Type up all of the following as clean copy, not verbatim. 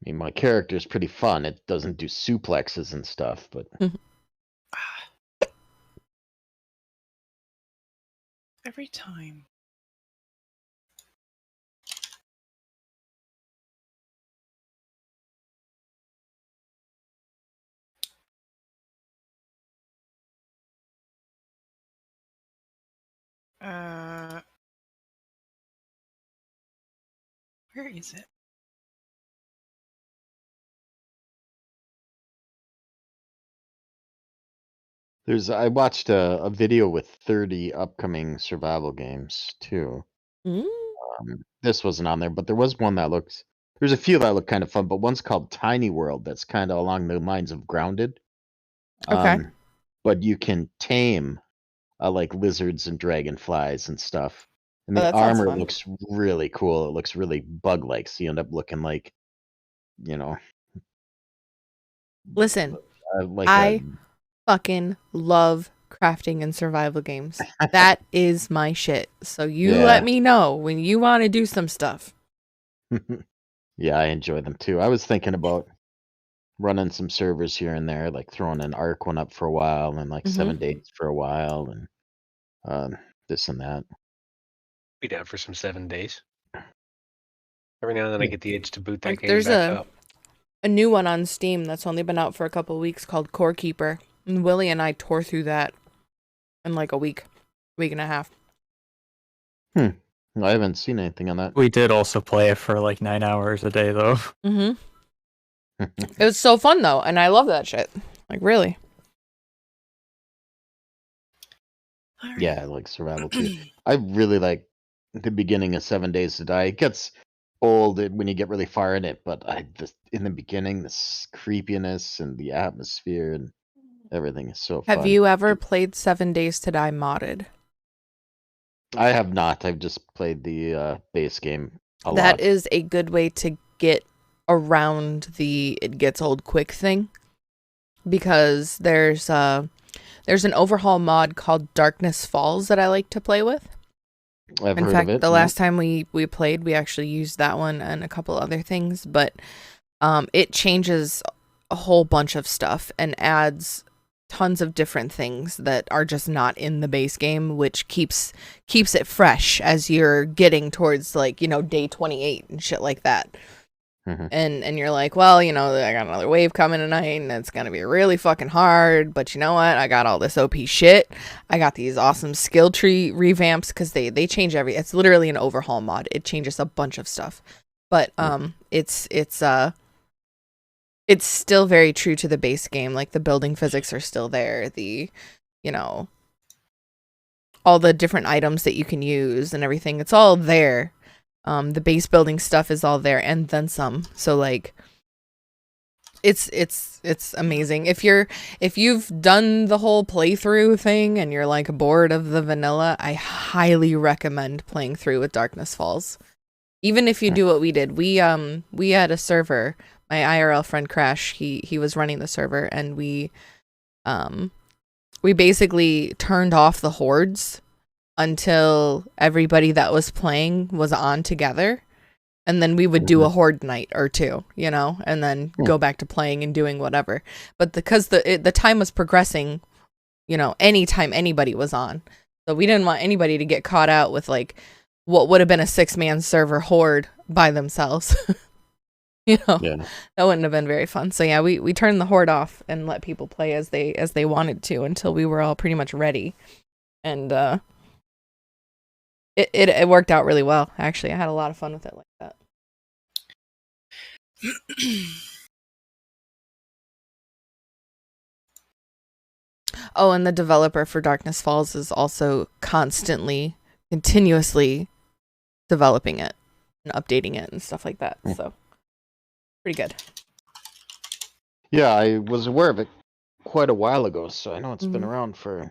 mean, my character is pretty fun. It doesn't do suplexes and stuff, but Every time. Where is it? I watched a video with 30 upcoming survival games too. Mm. This wasn't on there, but there was one that looks. There's a few that look kind of fun, but one's called Tiny World that's kind of along the lines of Grounded. Okay. But you can tame like lizards and dragonflies and stuff. And Oh, the that sounds armor fun. looks really cool. It looks really bug-like, so you end up looking like, you know, Listen, like I fucking love crafting and survival games. That is my shit. So you Yeah. let me know when you want to do some stuff. Yeah, I enjoy them too. I was thinking about running some servers here and there, like throwing an Arc one up for a while and like 7 days for a while and this and that. Be down for some 7 days. Every now and then I get the itch to boot that Like, game there's back up. a new one on Steam that's only been out for a couple of weeks called Core Keeper. And Willie and I tore through that in like a week and a half. I haven't seen anything on that. We did also play it for like 9 hours a day, though. Mm-hmm. It was so fun, though, and I love that shit. Like, really. Yeah, I like survival too. I really like the beginning of 7 Days to Die. It gets old when you get really far in it, but in the beginning, this creepiness and the atmosphere and everything is so fun. Have you ever played 7 Days to Die modded? I have not. I've just played the base game a lot. That is a good way to get around the it gets old quick thing, because there's an overhaul mod called Darkness Falls that I like to play with. I've In heard fact, of it. the last time we played, we actually used that one and a couple other things, but it changes a whole bunch of stuff and adds tons of different things that are just not in the base game, which keeps it fresh as you're getting towards, like, you know, day 28 and shit like that. And you're like, well, you know, I got another wave coming tonight and it's gonna be really fucking hard, but you know what, I got all this OP shit. I got these awesome skill tree revamps, because they change it's literally an overhaul mod. It changes a bunch of stuff, but it's still very true to the base game. Like, the building physics are still there, the, you know, all the different items that you can use and everything, it's all there. The base building stuff is all there and then some. So, like, it's amazing. If you've done the whole playthrough thing and you're like bored of the vanilla, I highly recommend playing through with Darkness Falls. Even if you do what we did, we had a server. My IRL friend Crash, he was running the server, and we basically turned off the hordes until everybody that was playing was on together, and then we would do a horde night or two, you know, and then go back to playing and doing whatever. But because the time was progressing, you know, anytime anybody was on, so we didn't want anybody to get caught out with, like, what would have been a 6-man server horde by themselves. You know, that wouldn't have been very fun. So yeah, we turned the horde off and let people play as they wanted to until we were all pretty much ready, and it worked out really well. Actually, I had a lot of fun with it like that. Oh, and the developer for Darkness Falls is also continuously developing it and updating it and stuff like that. So pretty good. Yeah, I was aware of it quite a while ago, so I know it's been around for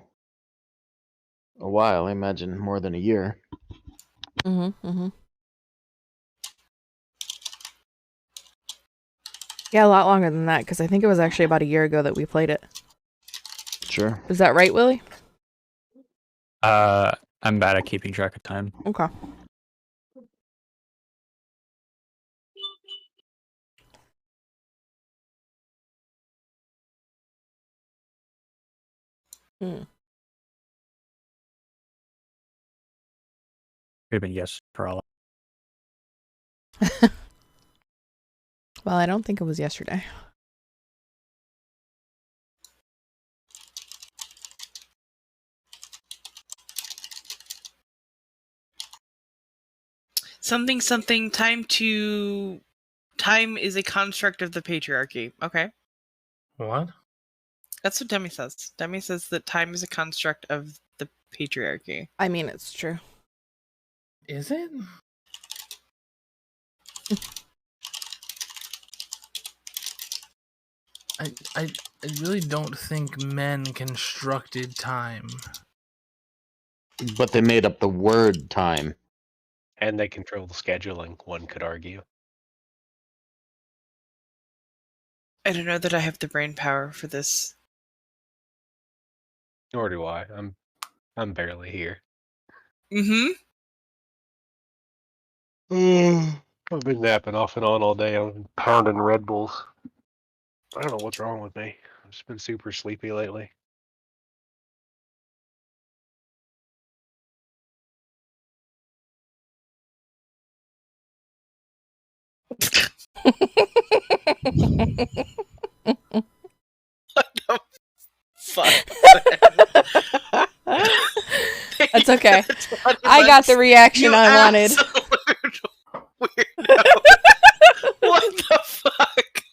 a while. I imagine more than a year. Yeah, a lot longer than that, because I think it was actually about a year ago that we played it. Sure. Is that right, Willie? I'm bad at keeping track of time. Okay. Hmm. Could have been yes for all. Well, I don't think it was yesterday. Something, something, time is a construct of the patriarchy. Okay. What? That's what Demi says. Demi says that time is a construct of the patriarchy. I mean, it's true. Is it? I really don't think men constructed time. But they made up the word time. And they control the scheduling, one could argue. I don't know that I have the brain power for this. Nor do I. I'm barely here. Mm-hmm. I've been napping off and on all day. I've been pounding Red Bulls. I don't know what's wrong with me. I've just been super sleepy lately. What the fuck? That's okay. I got the reaction I wanted. Weirdo. What the fuck?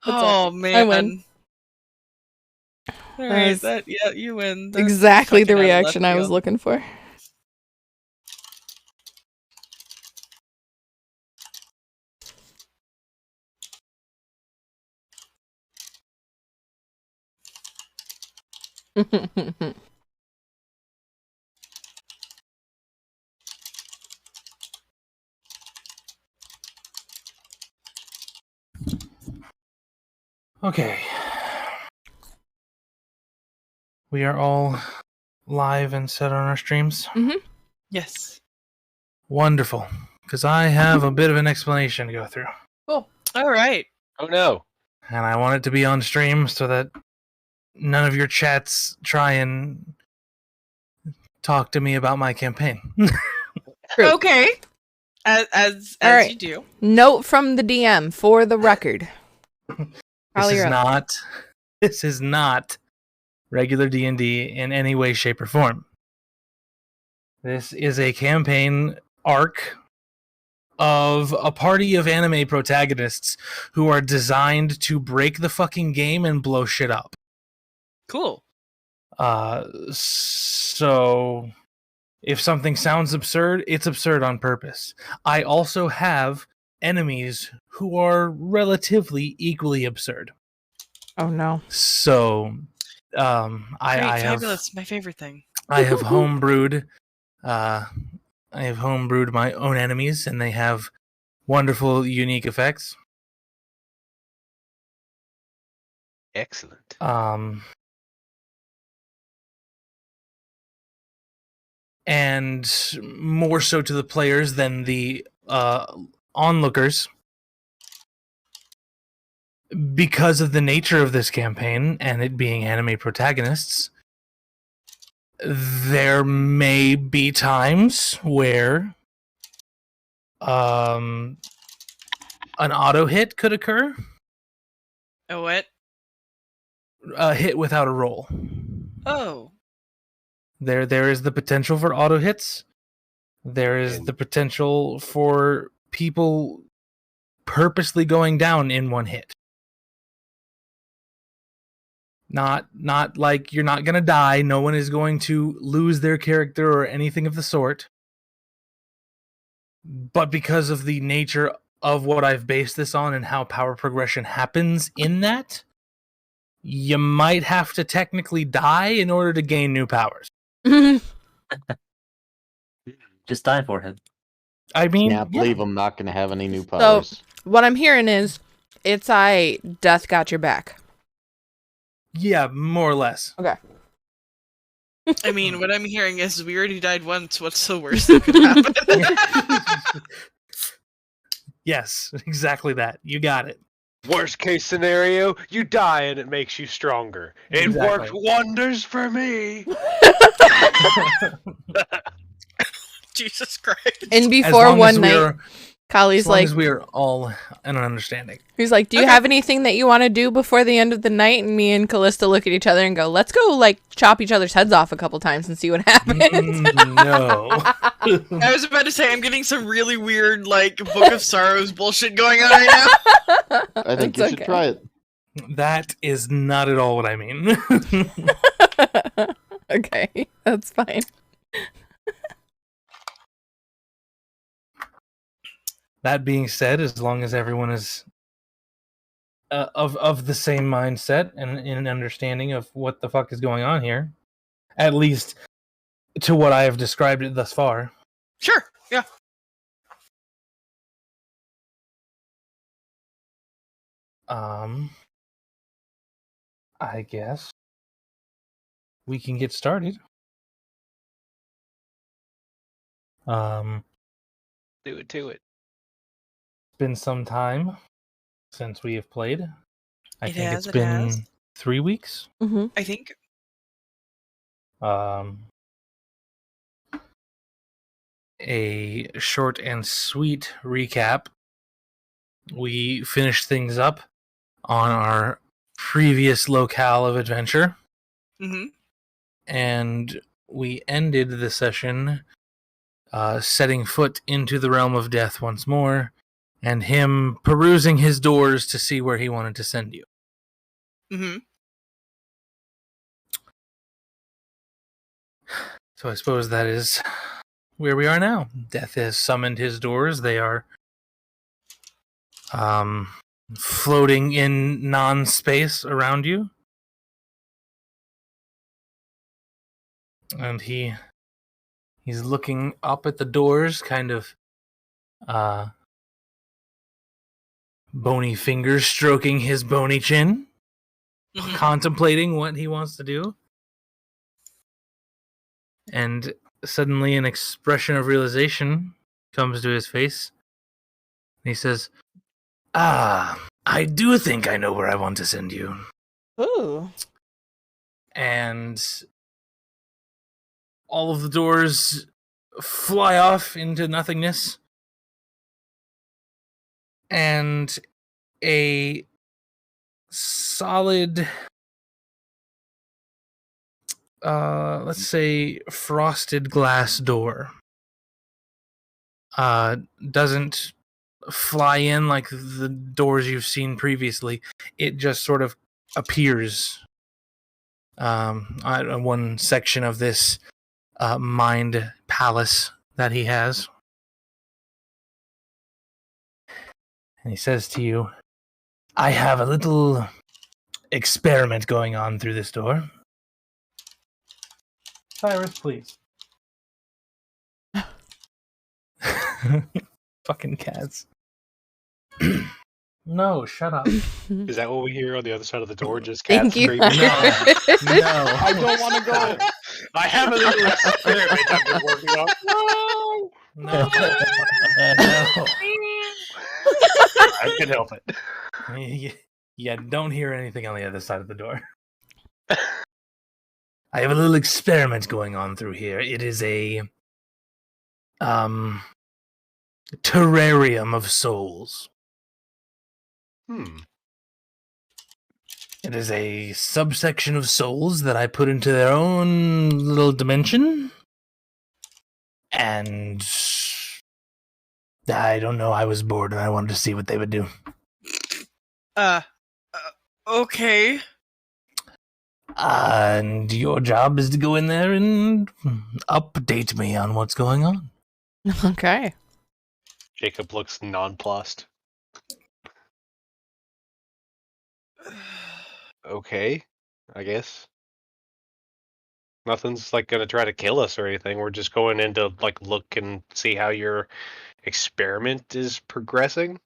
Oh man. I win. Alright, yeah, you win. That's Exactly the fucking out of reaction left I was field. looking for. Okay. We are all live and set on our streams. Yes. Wonderful. Because I have a bit of an explanation to go through. Alright. Oh no! And I want it to be on stream so that none of your chats try and talk to me about my campaign. True. Okay. As Alright. you do. Note from the DM for the record. Probably This is not regular D&D in any way, shape, or form. This is a campaign arc of a party of anime protagonists who are designed to break the fucking game and blow shit up. Cool. So if something sounds absurd, it's absurd on purpose. I also have enemies who are relatively equally absurd. Oh no. So I have Fabulous. My favorite thing. I have homebrewed my own enemies, and they have wonderful, unique effects. Excellent. And more so to the players than the onlookers. Because of the nature of this campaign and it being anime protagonists, there may be times where an auto hit could occur. Oh, what? A hit without a roll. Oh. There is the potential for auto hits. There is the potential for people purposely going down in one hit. Not like you're not going to die. No one is going to lose their character or anything of the sort. But because of the nature of what I've based this on and how power progression happens in that, you might have to technically die in order to gain new powers. Just die for him. I mean, Yeah, I believe I'm not going to have any new So, powers. what I'm hearing is, it's death got your back. Yeah, more or less. Okay. I mean, what I'm hearing is we already died once. What's the worst that could happen? Yes, exactly that. You got it. Worst case scenario, you die and it makes you stronger. It Exactly. worked wonders for me. Jesus Christ. And As before long one as we night, are- Kali's as long like, as we are all in an understanding. he's like, "Do you Okay. have anything that you want to do before the end of the night?" And me and Callista look at each other and go, "Let's go, like, chop each other's heads off a couple times and see what happens." No. I was about to say I'm getting some really weird like Book of Sorrows bullshit going on right now. I think It's you should okay. try it. That is not at all what I mean. Okay, that's fine. That being said, as long as everyone is of the same mindset and in an understanding of what the fuck is going on here, at least to what I have described it thus far, Sure. Yeah. I guess we can get started. Do it to it. It's been some time since we have played. I It think has, it's it been has. 3 weeks. Mm-hmm. I think. A short and sweet recap. We finished things up on our previous locale of adventure, Mm-hmm. and we ended the session setting foot into the realm of death once more, and him perusing his doors to see where he wanted to send you. Mm-hmm. So I suppose that is where we are now. Death has summoned his doors. They are floating in non-space around you. And he's looking up at the doors, kind of bony fingers stroking his bony chin, Mhm. contemplating what he wants to do. And suddenly an expression of realization comes to his face. He says, I do think I know where I want to send you. Ooh. And all of the doors fly off into nothingness. And a solid, let's say, frosted glass door doesn't fly in like the doors you've seen previously. It just sort of appears on one section of this mind palace that he has. And he says to you, I have a little experiment going on through this door. Cyrus, please. Fucking cats. No, shut up. Is that what we hear on the other side of the door? Just Thank cats you. screaming? No. I don't want to go. I have a little experiment I've been working on. No. I can help it. Yeah, don't hear anything on the other side of the door. I have a little experiment going on through here. It is a terrarium of souls. It is a subsection of souls that I put into their own little dimension. And I don't know, I was bored and I wanted to see what they would do. Okay. And your job is to go in there and update me on what's going on. Okay. Jacob looks nonplussed. Okay, I guess. Nothing's like gonna try to kill us or anything. We're just going in to like look and see how your experiment is progressing.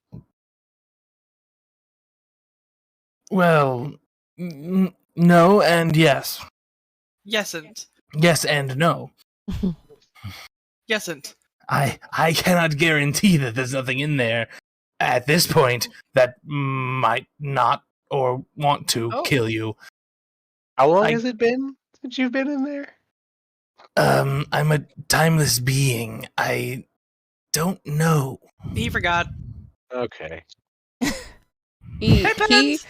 Well, no and yes. Yesn't. Yes and no. Yesn't. I cannot guarantee that there's nothing in there at this point that might not or want to Oh. kill you. How long I- has it been since you've been in there? I'm a timeless being. I don't know. He forgot. Okay. He Hey, Pence!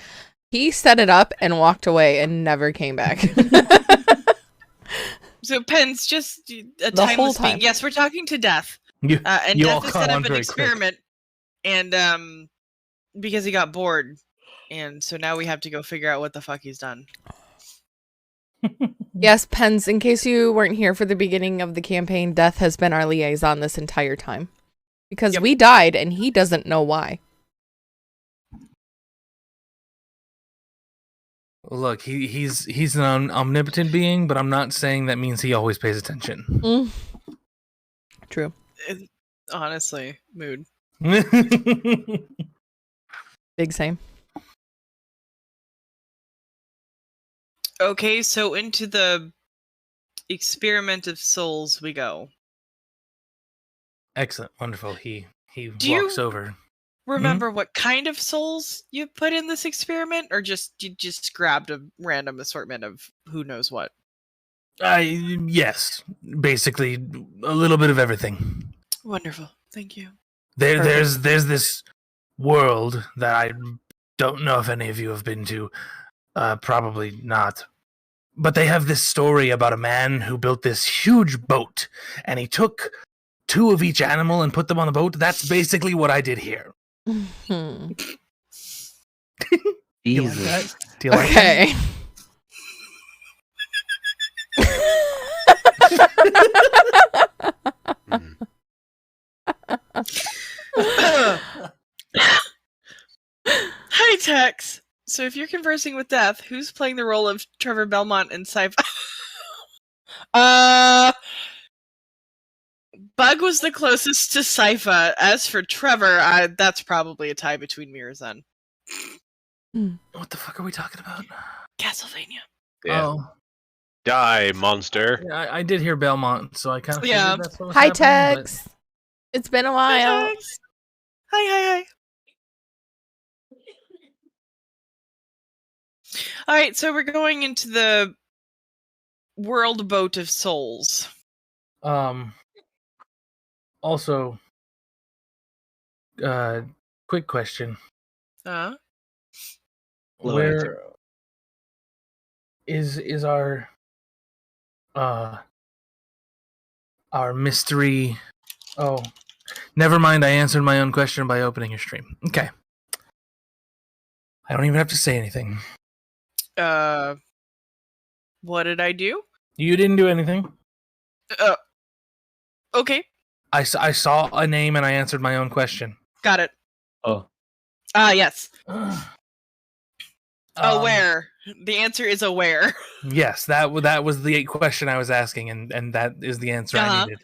he set it up and walked away and never came back. So Penn's just a The whole timeless time. being. Yes, we're talking to Death. You, And you all Death has caught set on up an very quick. experiment, and because he got bored, and so now we have to go figure out what the fuck he's done. Yes, Pens, in case you weren't here for the beginning of the campaign, Death has been our liaison this entire time. Because Yep. we died and he doesn't know why. Look, he's an omnipotent being, but I'm not saying that means he always pays attention. True. Honestly, mood. Big same. Okay, so into the experiment of souls we go. Excellent, wonderful. He Do walks you- over. Remember what kind of souls you put in this experiment, or you just grabbed a random assortment of who knows what? Yes, basically a little bit of everything. Wonderful, thank you. There's this world that I don't know if any of you have been to. Probably not. But they have this story about a man who built this huge boat, and he took 2 of each animal and put them on the boat. That's basically what I did here. Hmm. Do you like Jesus. that? Do you like Okay. Mm. Hi, Tex. So if you're conversing with Death, who's playing the role of Trevor Belmont in Sci-Fi? Bug was the closest to Sypha. As for Trevor, that's probably a tie between me or Zen. What the fuck are we talking about? Castlevania. Yeah. Oh, Die, monster. yeah, I did hear Belmont, so I kind of Yeah. that's what was Hi, happening, but- Tex. It's been a Hi, while. Tex. Hi. Alright, so we're going into the World Boat of Souls. Also, quick question. Uh, Low Where answer. is our mystery? Oh, never mind. I answered my own question by opening your stream. Okay. I don't even have to say anything. what did I do? You didn't do anything. Okay, I saw a name and I answered my own question. got it. Oh, Yes. Um, Aware. The answer is aware. Yes, that was the question I was asking, and that is the answer I Uh-huh. needed.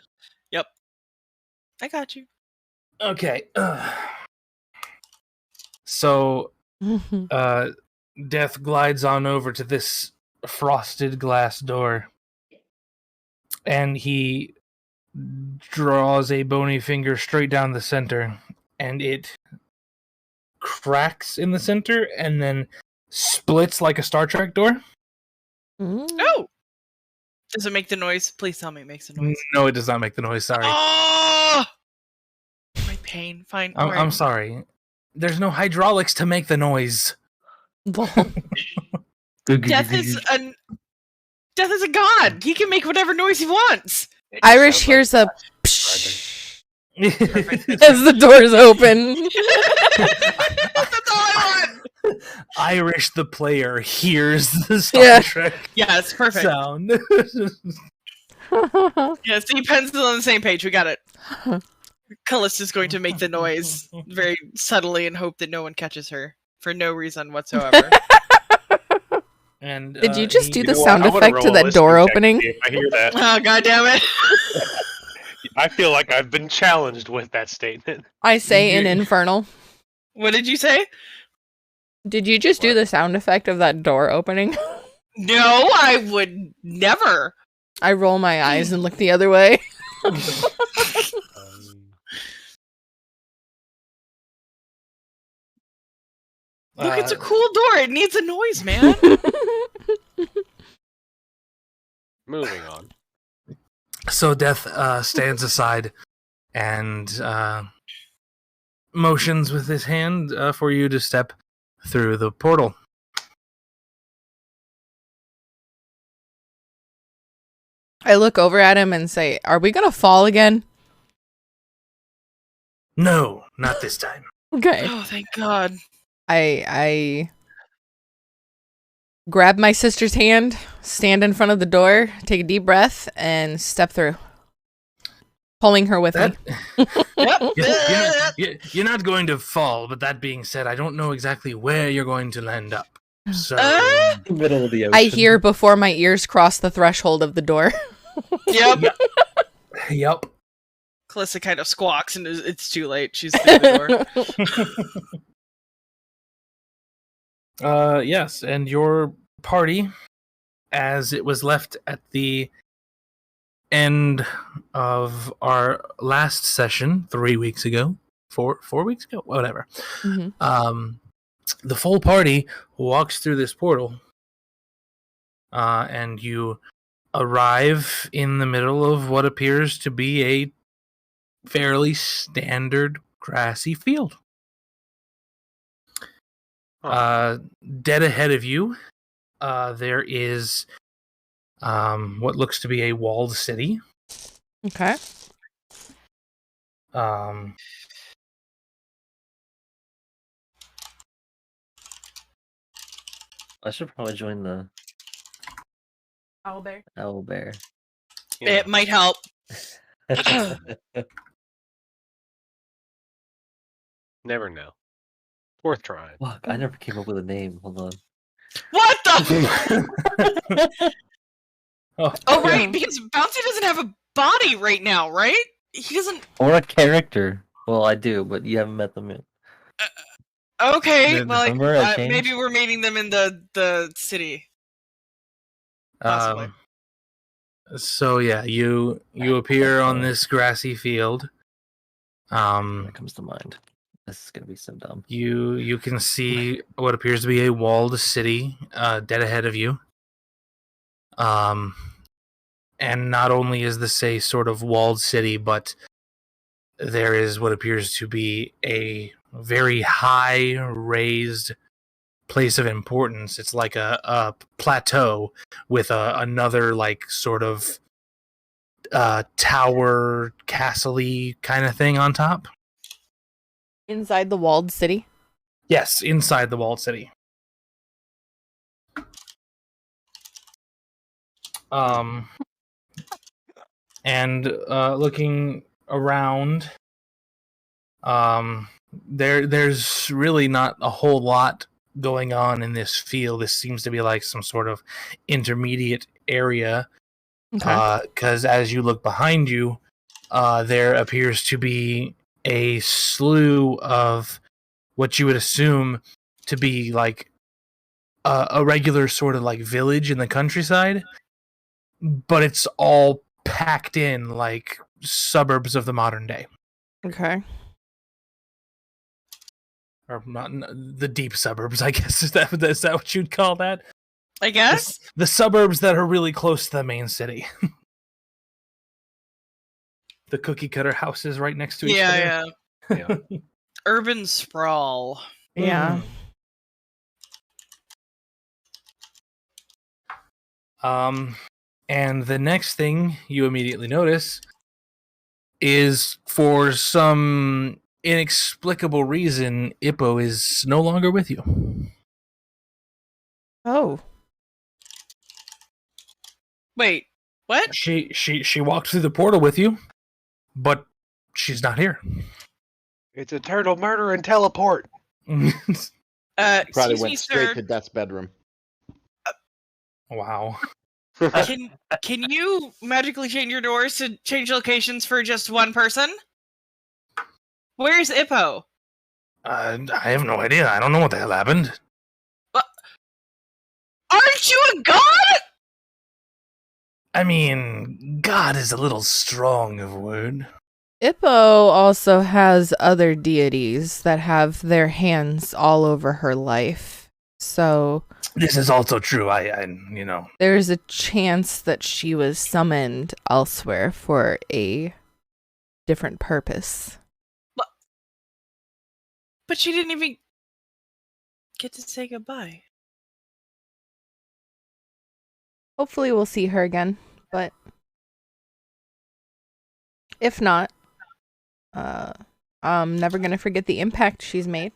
I got you. Okay. So, Death glides on over to this frosted glass door, and he draws a bony finger straight down the center, and it cracks in the center and then splits like a Star Trek door. Oh! Does it make the noise? Please tell me it makes a noise. No, it does not make the noise. Sorry. Oh! My pain. Fine. I'm alright. sorry. There's no hydraulics to make the noise. Death is a god. He can make whatever noise he wants. Irish hears a psh as the doors open. That's all I want. Irish, the player, hears the Star Yeah. Trek Yes, perfect. sound. Yes, the pencils on the same page. We got it. Callista's going to make the noise very subtly and hope that no one catches her for no reason whatsoever. And Did you just do You the know what? sound I wanna effect to roll a that door listening check to opening? see if I hear that. Oh, god damn it. I feel like I've been challenged with that statement. I say in You- Infernal. What did you say? Did you just do the sound effect of that door opening? No, I would never. I roll my eyes and look the other way. Look, it's a cool door. It needs a noise, man. Moving on. So Death stands aside and motions with his hand for you to step through the portal. I look over at him and say, "Are we gonna fall again?" No, not this time. Okay. Oh, thank God. I grab my sister's hand, stand in front of the door, take a deep breath, and step through, pulling her with That, me. you're not going to fall, but that being said, I don't know exactly where you're going to land up. So Middle of the ocean. I hear before my ears cross the threshold of the door. Yep. Yep. Calista kind of squawks, and it's too late. She's through the door. Yes, and your party, as it was left at the end of our last session 3 weeks ago, 4 weeks ago, whatever. Mhm. The full party walks through this portal, and you arrive in the middle of what appears to be a fairly standard grassy field. Dead ahead of you, there is what looks to be a walled city. Okay. I should probably join the Owlbear. Owlbear. Yeah. It might help. Never know. Worth trying. Fuck, I never came up with a name. Hold on. What the? Oh, Oh, right, because Bouncy doesn't have a body right now, right? He doesn't. Or a character. Well, I do, but you haven't met them yet. Okay, Then well, remember I changed? maybe we're meeting them in the city. Possibly. So yeah, you appear on this grassy field. That comes to mind. This is gonna be so dumb. You can see what appears to be a walled city dead ahead of you. And not only is this a sort of walled city, but there is what appears to be a very high raised place of importance. It's like a plateau with another like sort of tower castle-y kind of thing on top. Inside the walled city. Yes, inside the walled city. And looking around, there's really not a whole lot going on in this field. This seems to be like some sort of intermediate area. Okay. Because as you look behind you, there appears to be a slew of what you would assume to be like a regular sort of like village in the countryside, but it's all packed in like suburbs of the modern day, Okay. or not the deep suburbs, I guess. Is that what you'd call that? I guess. The suburbs that are really close to the main city. The cookie cutter houses right next to each other. Yeah. Urban sprawl. Yeah. And the next thing you immediately notice is, for some inexplicable reason, Ippo is no longer with you. Oh. Wait, what? She walked through the portal with you, but she's not here. It's a turtle murder and teleport. Probably Excuse went me, straight sir. to Death's bedroom. Wow. Can you magically change your doors to change locations for just one person? Where's Ippo? I have no idea. I don't know what the hell happened. Aren't you a god? I mean, God is a little strong of a word. Ippo also has other deities that have their hands all over her life. So This is also true. I there's a chance that she was summoned elsewhere for a different purpose. But she didn't even get to say goodbye. Hopefully we'll see her again, but if not, I'm never gonna forget the impact she's made.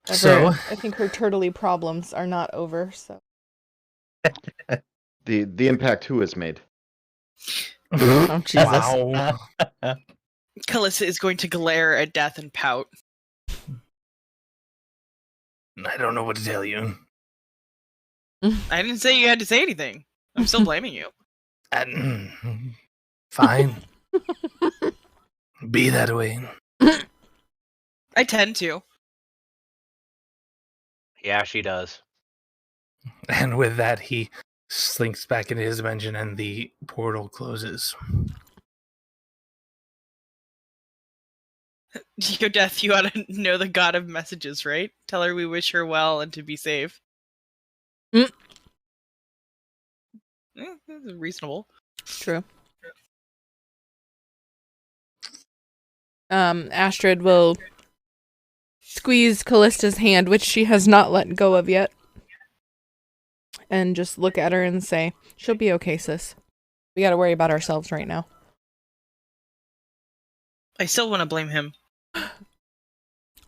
So- I think her turtley problems are not over, so. The impact who has made. Oh, Jesus. Wow. Callista is going to glare at Death and pout. I don't know what to tell you. I didn't say you had to say anything. I'm still blaming you. Fine. Be that way. I tend to. Yeah, she does. And with that, he slinks back into his dimension and the portal closes. Yo, Death, you ought to know the god of messages, right? Tell her we wish her well and to be safe. Mm. That's reasonable. True. Astrid will squeeze Callista's hand, which she has not let go of yet, and just look at her and say, "She'll be okay, sis. We gotta worry about ourselves right now." I still want to blame him.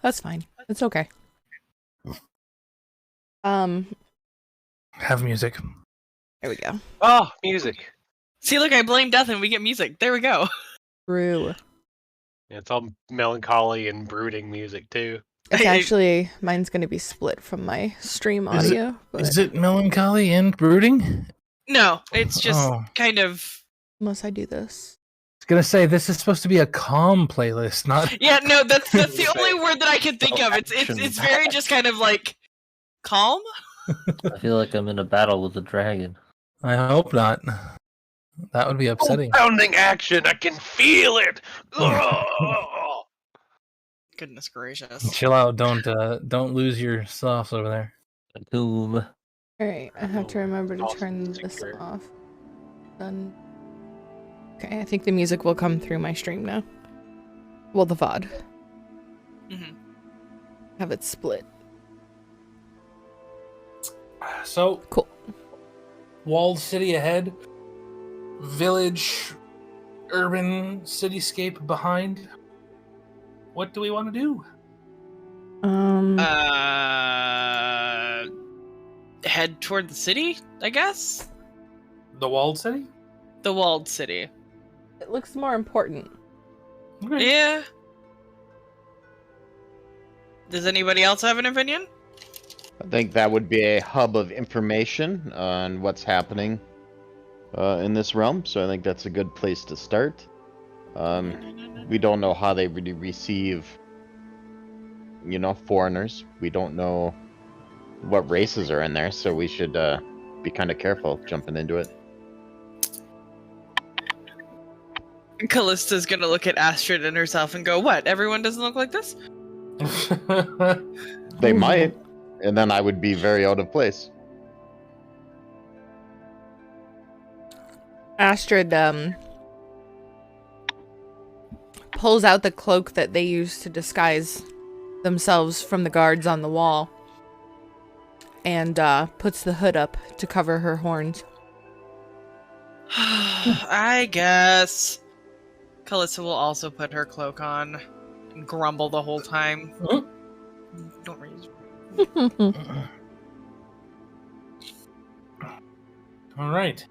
That's fine. It's okay. Have music. There we go. Oh, music. See, look, I blame Death and we get music. There we go. True. It's all melancholy and brooding music too. It's actually, mine's gonna be split from my stream Is it- audio. But Is it melancholy and brooding? No, it's just Oh. kind of... unless I do this. I was gonna say this is supposed to be a calm playlist, not Yeah, no, that's the only word that I can think of. It's very just kind of like calm. I feel like I'm in a battle with a dragon. I hope not. That would be upsetting. Pounding action, I can feel it. Ugh. Goodness gracious. Chill out, don't lose your sauce over there. A tomb. Alright, I have to remember to Awesome turn music this here. off. Done. Okay, I think the music will come through my stream now. Well, the VOD. Mhm. Have it split. So Cool. Walled city ahead, village, urban cityscape behind. What do we want to do? Head toward the city, I guess? The walled city? The walled city. It looks more important. Okay. Yeah. Does anybody else have an opinion? I think that would be a hub of information on what's happening in this realm, so I think that's a good place to start. We don't know how they really receive, foreigners. We don't know what races are in there, so we should be kind of careful jumping into it. Callista's gonna look at Astrid and herself and go, "What? Everyone doesn't look like this?" They might, and then I would be very out of place. Astrid pulls out the cloak that they use to disguise themselves from the guards on the wall and puts the hood up to cover her horns. I guess. Callista will also put her cloak on and grumble the whole time. Huh? Don't raise. All right.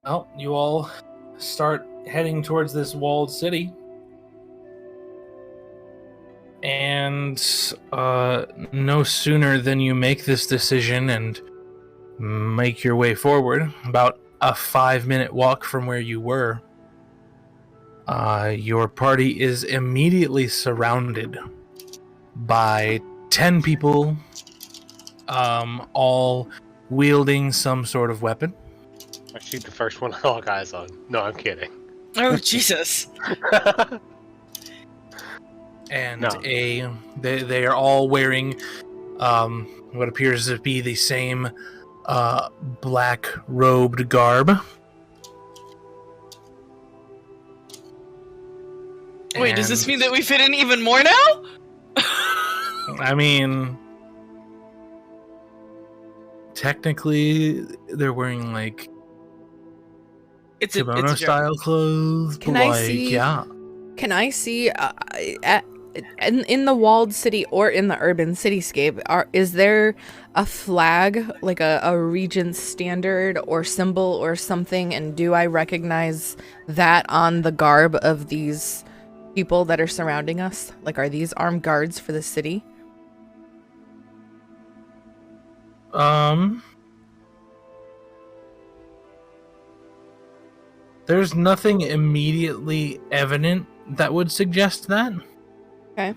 Well, you all start heading towards this walled city. And no sooner than you make this decision and make your way forward, about a 5-minute walk from where you were, your party is immediately surrounded by 10 people all wielding some sort of weapon. I shoot the first one I lock eyes on. No, I'm kidding. Oh Jesus! And No. they are all wearing what appears to be the same black robed garb. Wait, does this And, mean that we fit in even more now? I mean, technically, they're wearing like It's a kimono joke. style clothes. Can but, I like, see- Yeah. Can I see in the walled city or in the urban cityscape, is there a flag, like a regent standard or symbol or something, and do I recognize that on the garb of these people that are surrounding us? Like, are these armed guards for the city? There's nothing immediately evident that would suggest that. Okay.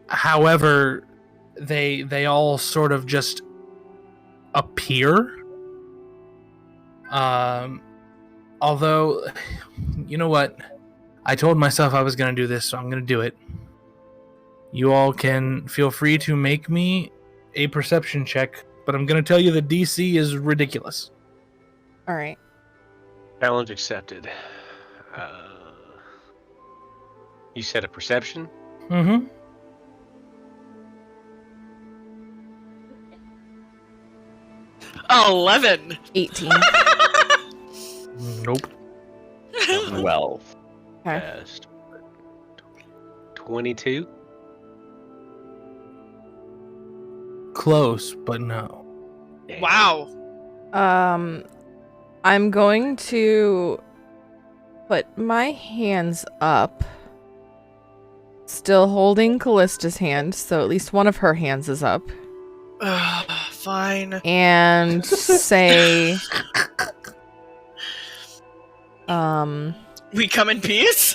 However, they all sort of just appear. Although, you know what? I told myself I was going to do this, so I'm going to do it. You all can feel free to make me a perception check, but I'm going to tell you the DC is ridiculous. All right. Challenge accepted. You said a perception? Mm-hmm. Oh, 11. 18. Nope. 12. Okay. Best. 22? Close, but no. Wow. I'm going to put my hands up, still holding Callista's hand, so at least one of her hands is up, Fine. and say, We come in peace?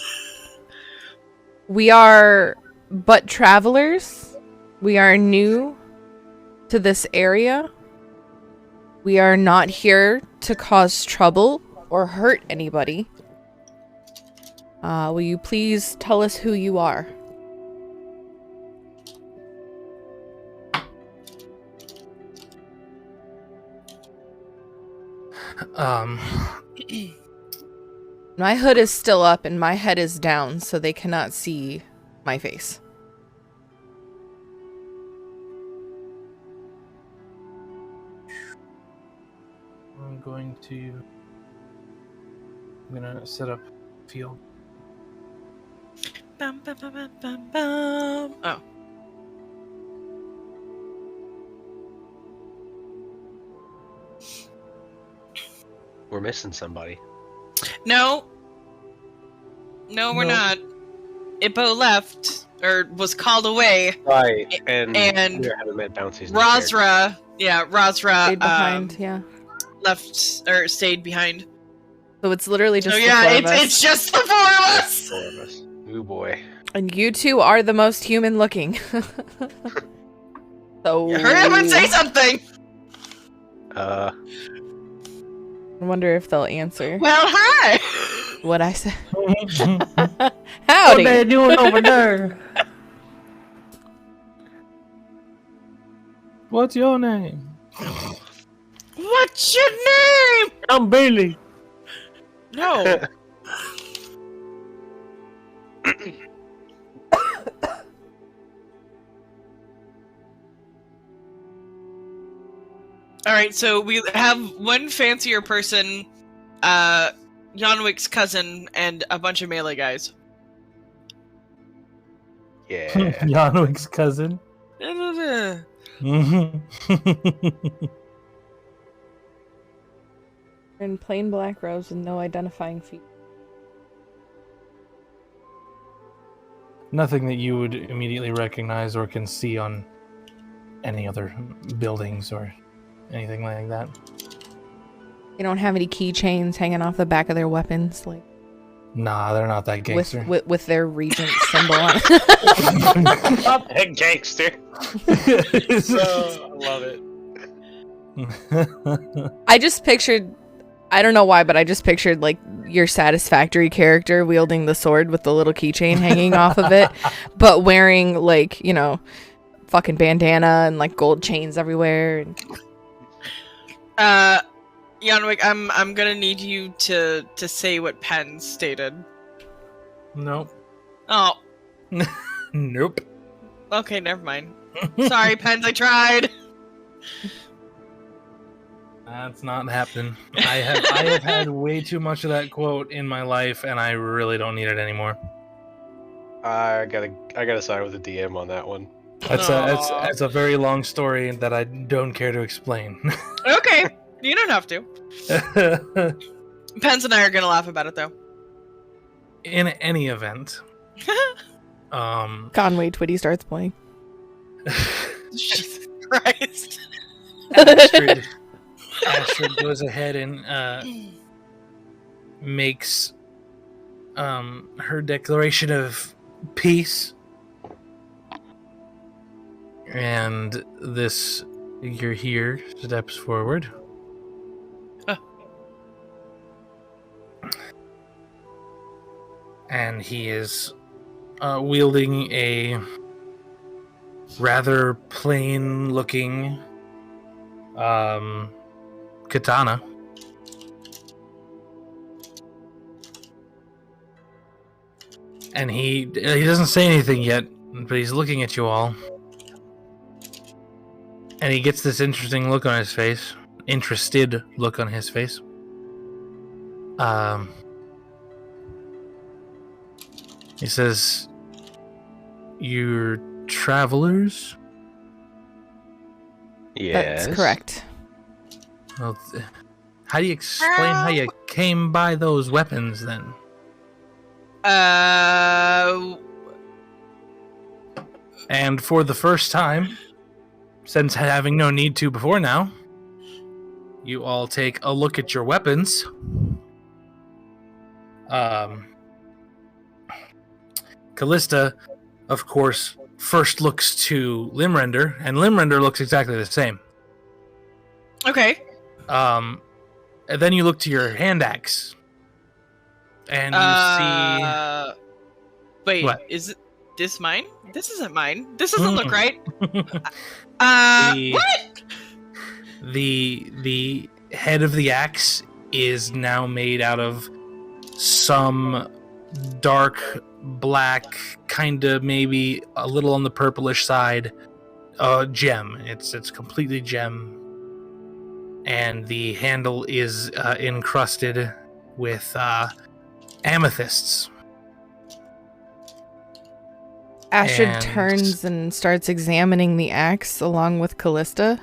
we are but travelers. We are new to this area. We are not here to cause trouble or hurt anybody. Will you please tell us who you are? My hood is still up and my head is down, so they cannot see my face. I'm gonna set up field. Bum, bum, bum, bum, bum, bum. Oh. We're missing somebody. No. No, we're No. not. Ippo left, or was called away. Right, and and we haven't met Bouncy's. Rosra, Rosra Stayed behind, yeah. left, or stayed behind. So it's literally just So the yeah, four of us. it's just the four of us! Four of us. Ooh boy. And you two are the most human looking. So Hurry up and say something! I wonder if they'll answer Well, hi! what I said. What Howdy. they doing over there? What's your name? What's your name? I'm Bailey. No. Alright, so we have one fancier person, Yanwick's cousin, and a bunch of melee guys. Yeah. Yanwick's cousin. In plain black robes with no identifying features. Nothing that you would immediately recognize or can see on any other buildings or anything like that. They don't have any keychains hanging off the back of their weapons, like Nah, they're not that gangster. with their regent symbol on it. Not that gangster. So, love it. I just pictured, I don't know why, but I just pictured like your Satisfactory character wielding the sword with the little keychain hanging off of it, but wearing like, you know, fucking bandana and like gold chains everywhere. Yanwick, I'm gonna need you to say what Penn stated. Nope. Oh, Nope. okay, never mind. Sorry, Pens, I tried. That's not happening. I have had way too much of that quote in my life, and I really don't need it anymore. I gotta side with the DM on that one. That's a very long story that I don't care to explain. Okay, you don't have to. Pens and I are gonna laugh about it though. In any event, Conway Twitty starts playing. Jesus Christ. Astrid goes ahead and makes her declaration of peace, and this figure here steps forward. And he is wielding a rather plain-looking katana. And he doesn't say anything yet, but he's looking at you all. And he gets this interesting look on his face. Interested look on his face. He says, "You're travelers?" Yes. That's correct. Well, how do you explain how you came by those weapons then? And for the first time, since having no need to before now, you all take a look at your weapons. Callista, of course, first looks to Limrender, and Limrender looks exactly the same. Okay. And then you look to your hand axe, and you see. Wait, What? is it this mine? This isn't mine. This doesn't look right. The- What? The head of the axe is now made out of some dark black, kind of maybe a little on the purplish side, gem. It's completely gem, and the handle is encrusted with amethysts. Astrid And- turns and starts examining the axe along with Callista.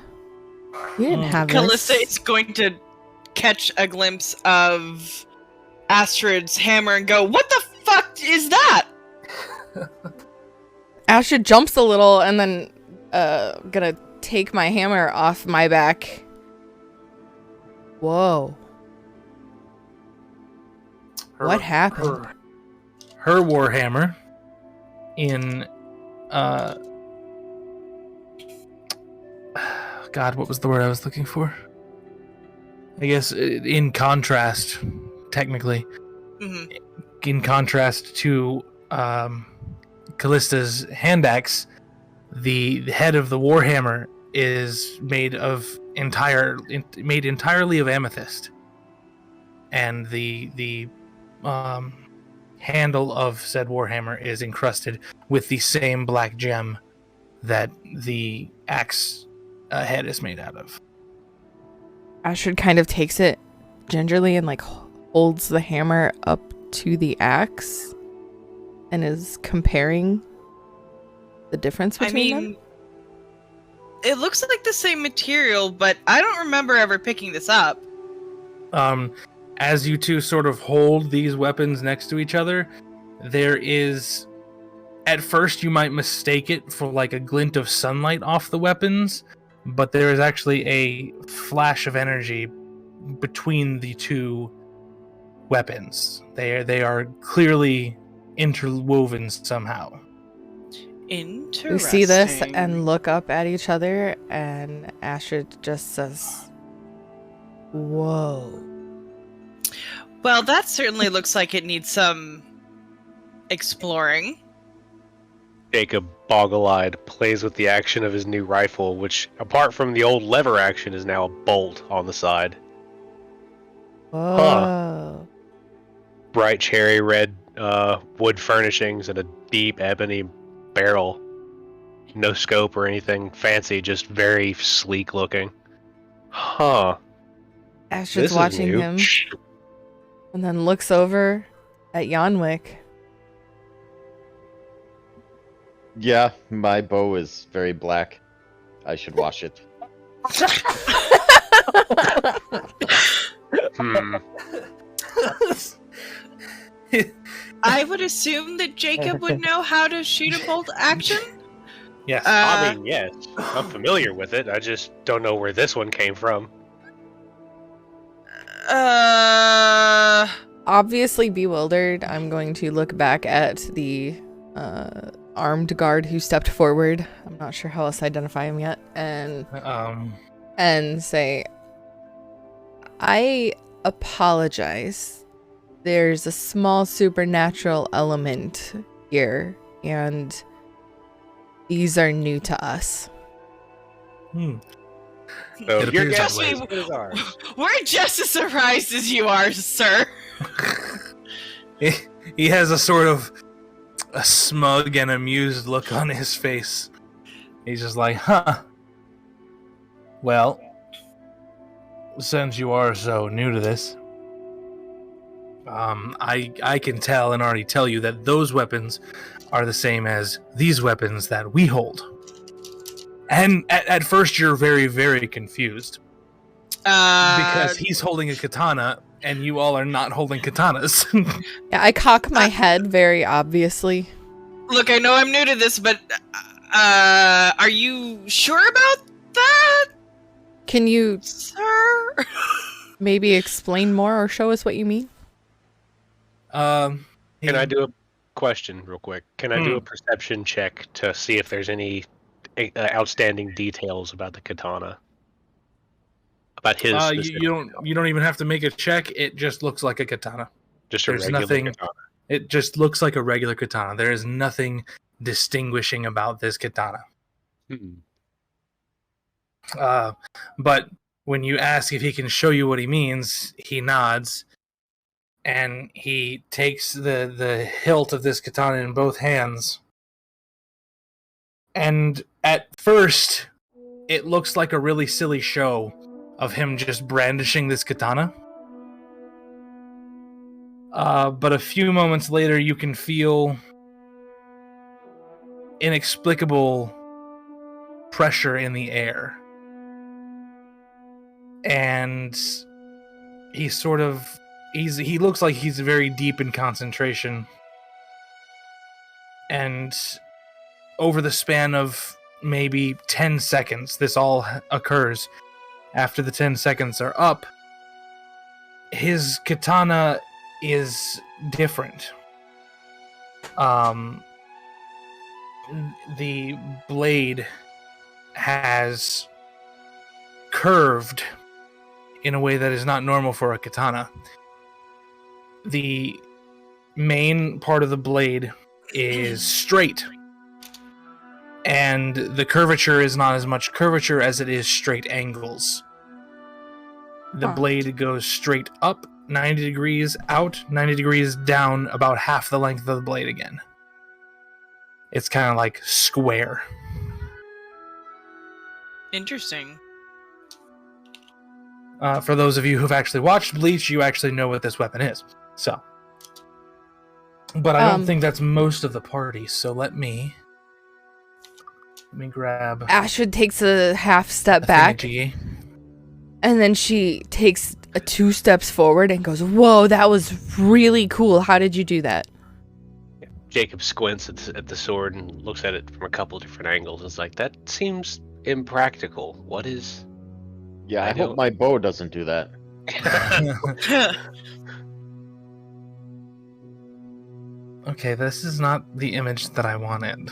You didn't have Callista this. is going to catch a glimpse of Astrid's hammer and go, "What the fuck is that?" Astrid jumps a little and then gonna take my hammer off my back. Whoa. What happened? Her warhammer in God, what was the word I was looking for? I guess in contrast, technically, Mhm. in contrast to Callista's hand axe, the head of the warhammer is made entirely of amethyst, and the handle of said warhammer is encrusted with the same black gem that the axe head is made out of. Astrid kind of takes it gingerly and like holds the hammer up to the axe and is comparing the difference between them. It looks like the same material, but I don't remember ever picking this up. As you two sort of hold these weapons next to each other, there is, at first you might mistake it for like a glint of sunlight off the weapons, but there is actually a flash of energy between the two weapons. They are clearly interwoven somehow. Interesting. We see this and look up at each other, and Astrid just says, "Whoa." Well, that certainly looks like it needs some exploring. Jacob, boggle-eyed, plays with the action of his new rifle, which, apart from the old lever action, is now a bolt on the side. Whoa. Bright cherry red wood furnishings and a deep ebony barrel. No scope or anything fancy, just very sleek looking. Huh. Astrid's This is watching new. him and then looks over at Yanwick. Yeah, my bow is very black. I should wash it. Hmm. I would assume that Jacob would know how to shoot a bolt action. Yes. I mean, yes, I'm familiar with it. I just don't know where this one came from. Obviously bewildered, I'm going to look back at the armed guard who stepped forward. I'm not sure how else to identify him yet. And say, I apologize. There's a small supernatural element here, and these are new to us. So It your appears guess that way. is as good as ours. We're just as surprised as you are, sir. He has a sort of a smug and amused look on his face. He's just like, huh. Well, since you are so new to this, I can tell and already tell you that those weapons are the same as these weapons that we hold. And at first you're very, very confused. Because he's holding a katana and you all are not holding katanas. Yeah, I cock my head very obviously. Look, I know I'm new to this, but are you sure about that, Can you sir? maybe explain more or show us what you mean? Can I do a question real quick? Can I do a perception check to see if there's any outstanding details about the katana? About his specific you don't even have to make a check. It just looks like a katana. just a there's regular nothing- katana. It just looks like a regular katana. There is nothing distinguishing about this katana. Hmm. But when you ask if he can show you what he means, he nods, and he takes the hilt of this katana in both hands. And at first, it looks like a really silly show of him just brandishing this katana. But a few moments later, you can feel inexplicable pressure in the air. And he looks like he's very deep in concentration. And over the span of maybe 10 seconds, this all occurs. After the 10 seconds are up, his katana is different. The blade has curved in a way that is not normal for a katana. The main part of the blade is straight, and the curvature is not as much curvature as it is straight angles. The blade goes straight up 90 degrees, out 90 degrees, down about half the length of the blade again. It's kind of like square. Interesting. For those of you who've actually watched Bleach, you actually know what this weapon is. So, but I don't think that's most of the party. So let me grab. Astrid takes a half step back, thingamajiggy. and then she takes 2 steps forward and goes, "Whoa, that was really cool. How did you do that?" Jacob squints at the sword and looks at it from a couple different angles. It's like, that seems impractical. What is... Yeah, I I don't- hope my bow doesn't do that. Okay, this is not the image that I wanted.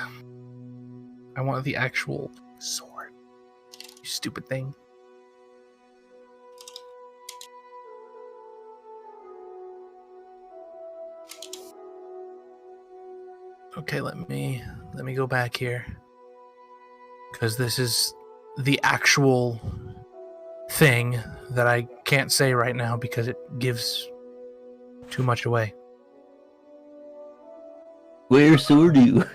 I want the actual sword. You stupid thing. Okay, let me go back here. Because this is the actual thing that I can't say right now because it gives too much away. Where sword you?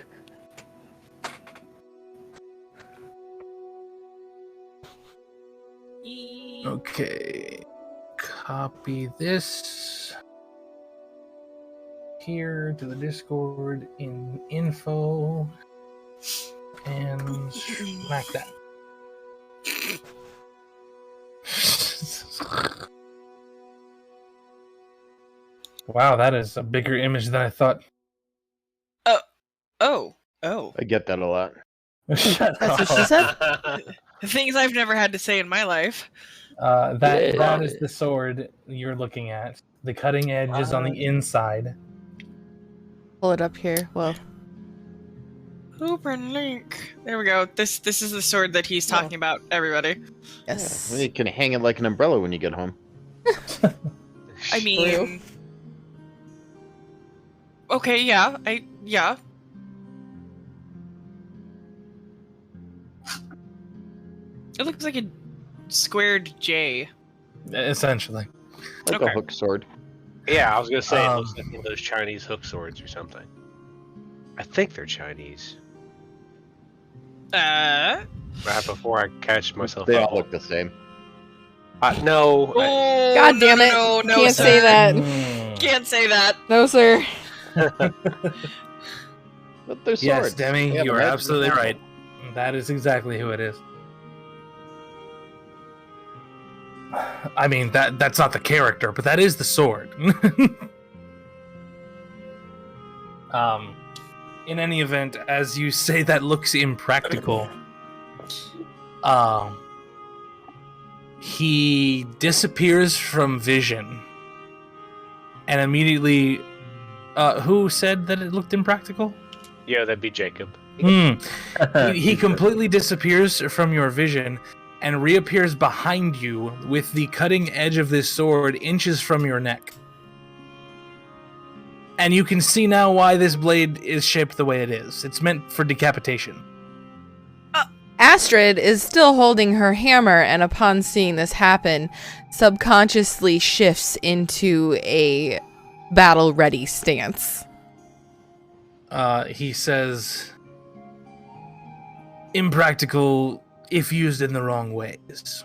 Okay. Copy this here to the Discord in info and smack that. Wow, that is a bigger image than I thought. Oh. I get that a lot. Shut That's what up. she said. Things I've never had to say in my life. That is the sword you're looking at. The cutting edge is on the inside. Pull it up here. Well, Open link. There we go. This is the sword that he's talking about, everybody. yes. You can hang it like an umbrella when you get home. I mean... Okay, yeah. Yeah. It looks like a squared J. Essentially. Like Okay. a hook sword. Yeah, I was gonna say it looks like one of those Chinese hook swords or something. I think they're Chinese. Right before I catch myself They up. all look the same. No. Oh, God damn it. No, Can't sir. say that. Can't say that. No, sir. But they're swords. Yes, Demi, They have you are an edge absolutely and a right. That is exactly who it is. I mean, that's not the character, but that is the sword. In any event, as you say that looks impractical, he disappears from vision. And immediately, who said that it looked impractical? Yeah, that'd be Jacob. He completely disappears from your vision and reappears behind you with the cutting edge of this sword inches from your neck. And you can see now why this blade is shaped the way it is. It's meant for decapitation. Astrid is still holding her hammer, and upon seeing this happen, subconsciously shifts into a battle-ready stance. He says, impractical if used in the wrong ways.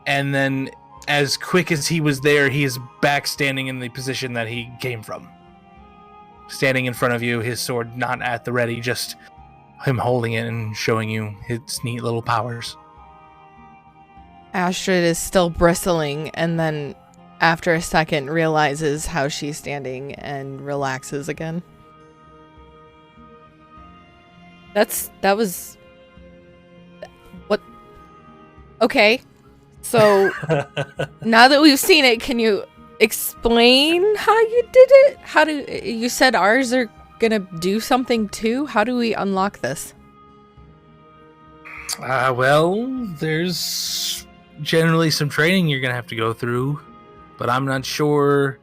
And then, as quick as he was there, he is back standing in the position that he came from. Standing in front of you, his sword not at the ready, just him holding it and showing you his neat little powers. Astrid is still bristling, and then after a second realizes how she's standing and relaxes again. That was what? Okay, so now that we've seen it, can you explain how you did it? How do you said ours are gonna do something too? How do we unlock this? Well, there's generally some training you're gonna have to go through, but I'm not sure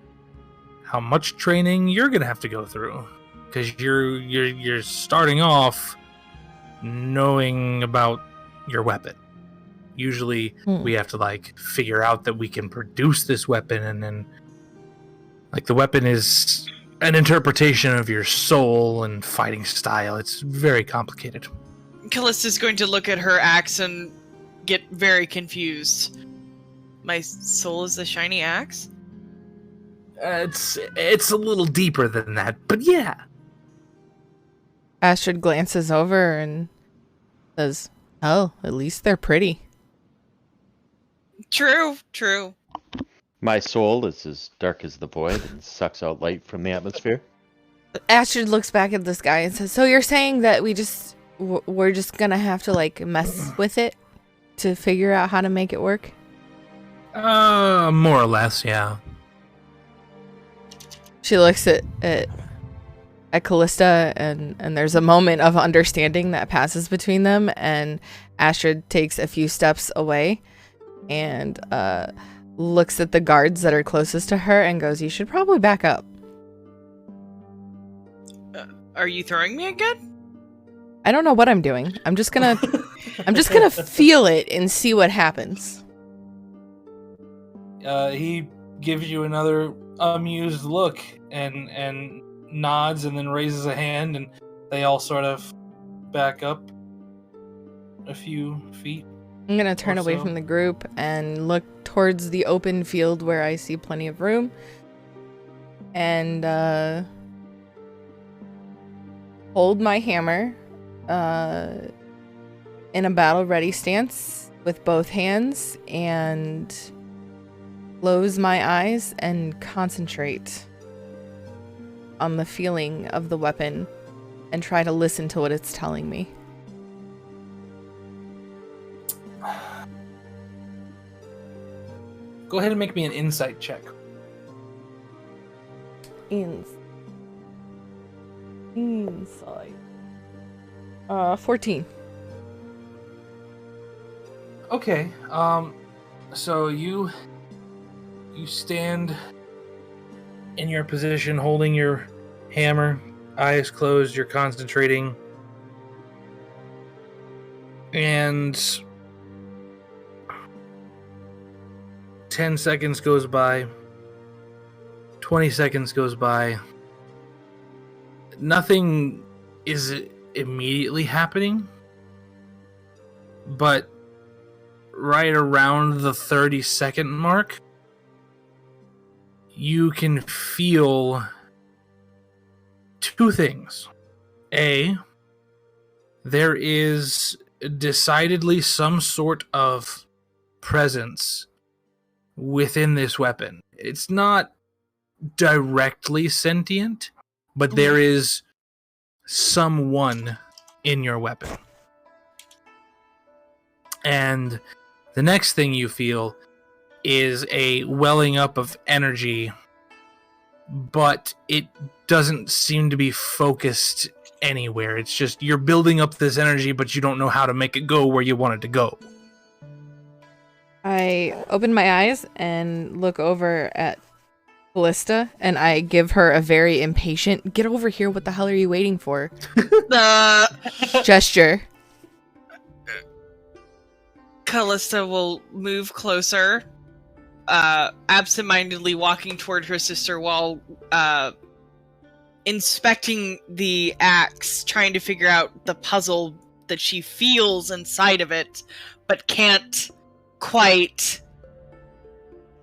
how much training you're gonna have to go through, because you're starting off knowing about your weapon. Usually we have to like figure out that we can produce this weapon, and then like the weapon is an interpretation of your soul and fighting style. It's very complicated. Callista's going to look at her axe and get very confused. My soul is the shiny axe? It's a little deeper than that, but yeah. Astrid glances over and says, "Oh, at least they're pretty." True. My soul is as dark as the void and sucks out light from the atmosphere. Astrid looks back at this guy and says, "So you're saying that we're just gonna have to like mess with it to figure out how to make it work?" More or less, yeah. She looks at at Callista, and there's a moment of understanding that passes between them, and Astrid takes a few steps away and looks at the guards that are closest to her and goes, "You should probably back up." Are you throwing me again? I don't know what I'm doing. I'm just gonna feel it and see what happens. He gives you another amused look and nods and then raises a hand, and they all sort of back up a few feet. I'm gonna turn away from the group and look towards the open field where I see plenty of room, and hold my hammer in a battle ready stance with both hands, and close my eyes and concentrate on the feeling of the weapon and try to listen to what it's telling me. Go ahead and make me an insight check. Insight. 14. Okay. So you stand in your position, holding your hammer, eyes closed. You're concentrating, and 10 seconds goes by. 20 seconds goes by. Nothing is immediately happening, but right around the 30-second mark, you can feel two things. A, there is decidedly some sort of presence within this weapon. It's not directly sentient, but there is someone in your weapon. And the next thing you feel is a welling up of energy, but it doesn't seem to be focused anywhere. It's just you're building up this energy, but you don't know how to make it go where you want it to go. I open my eyes and look over at Callista, and I give her a very impatient, "Get over here, what the hell are you waiting for?" gesture. Callista will move closer, absentmindedly walking toward her sister while inspecting the axe, trying to figure out the puzzle that she feels inside of it, but can't quite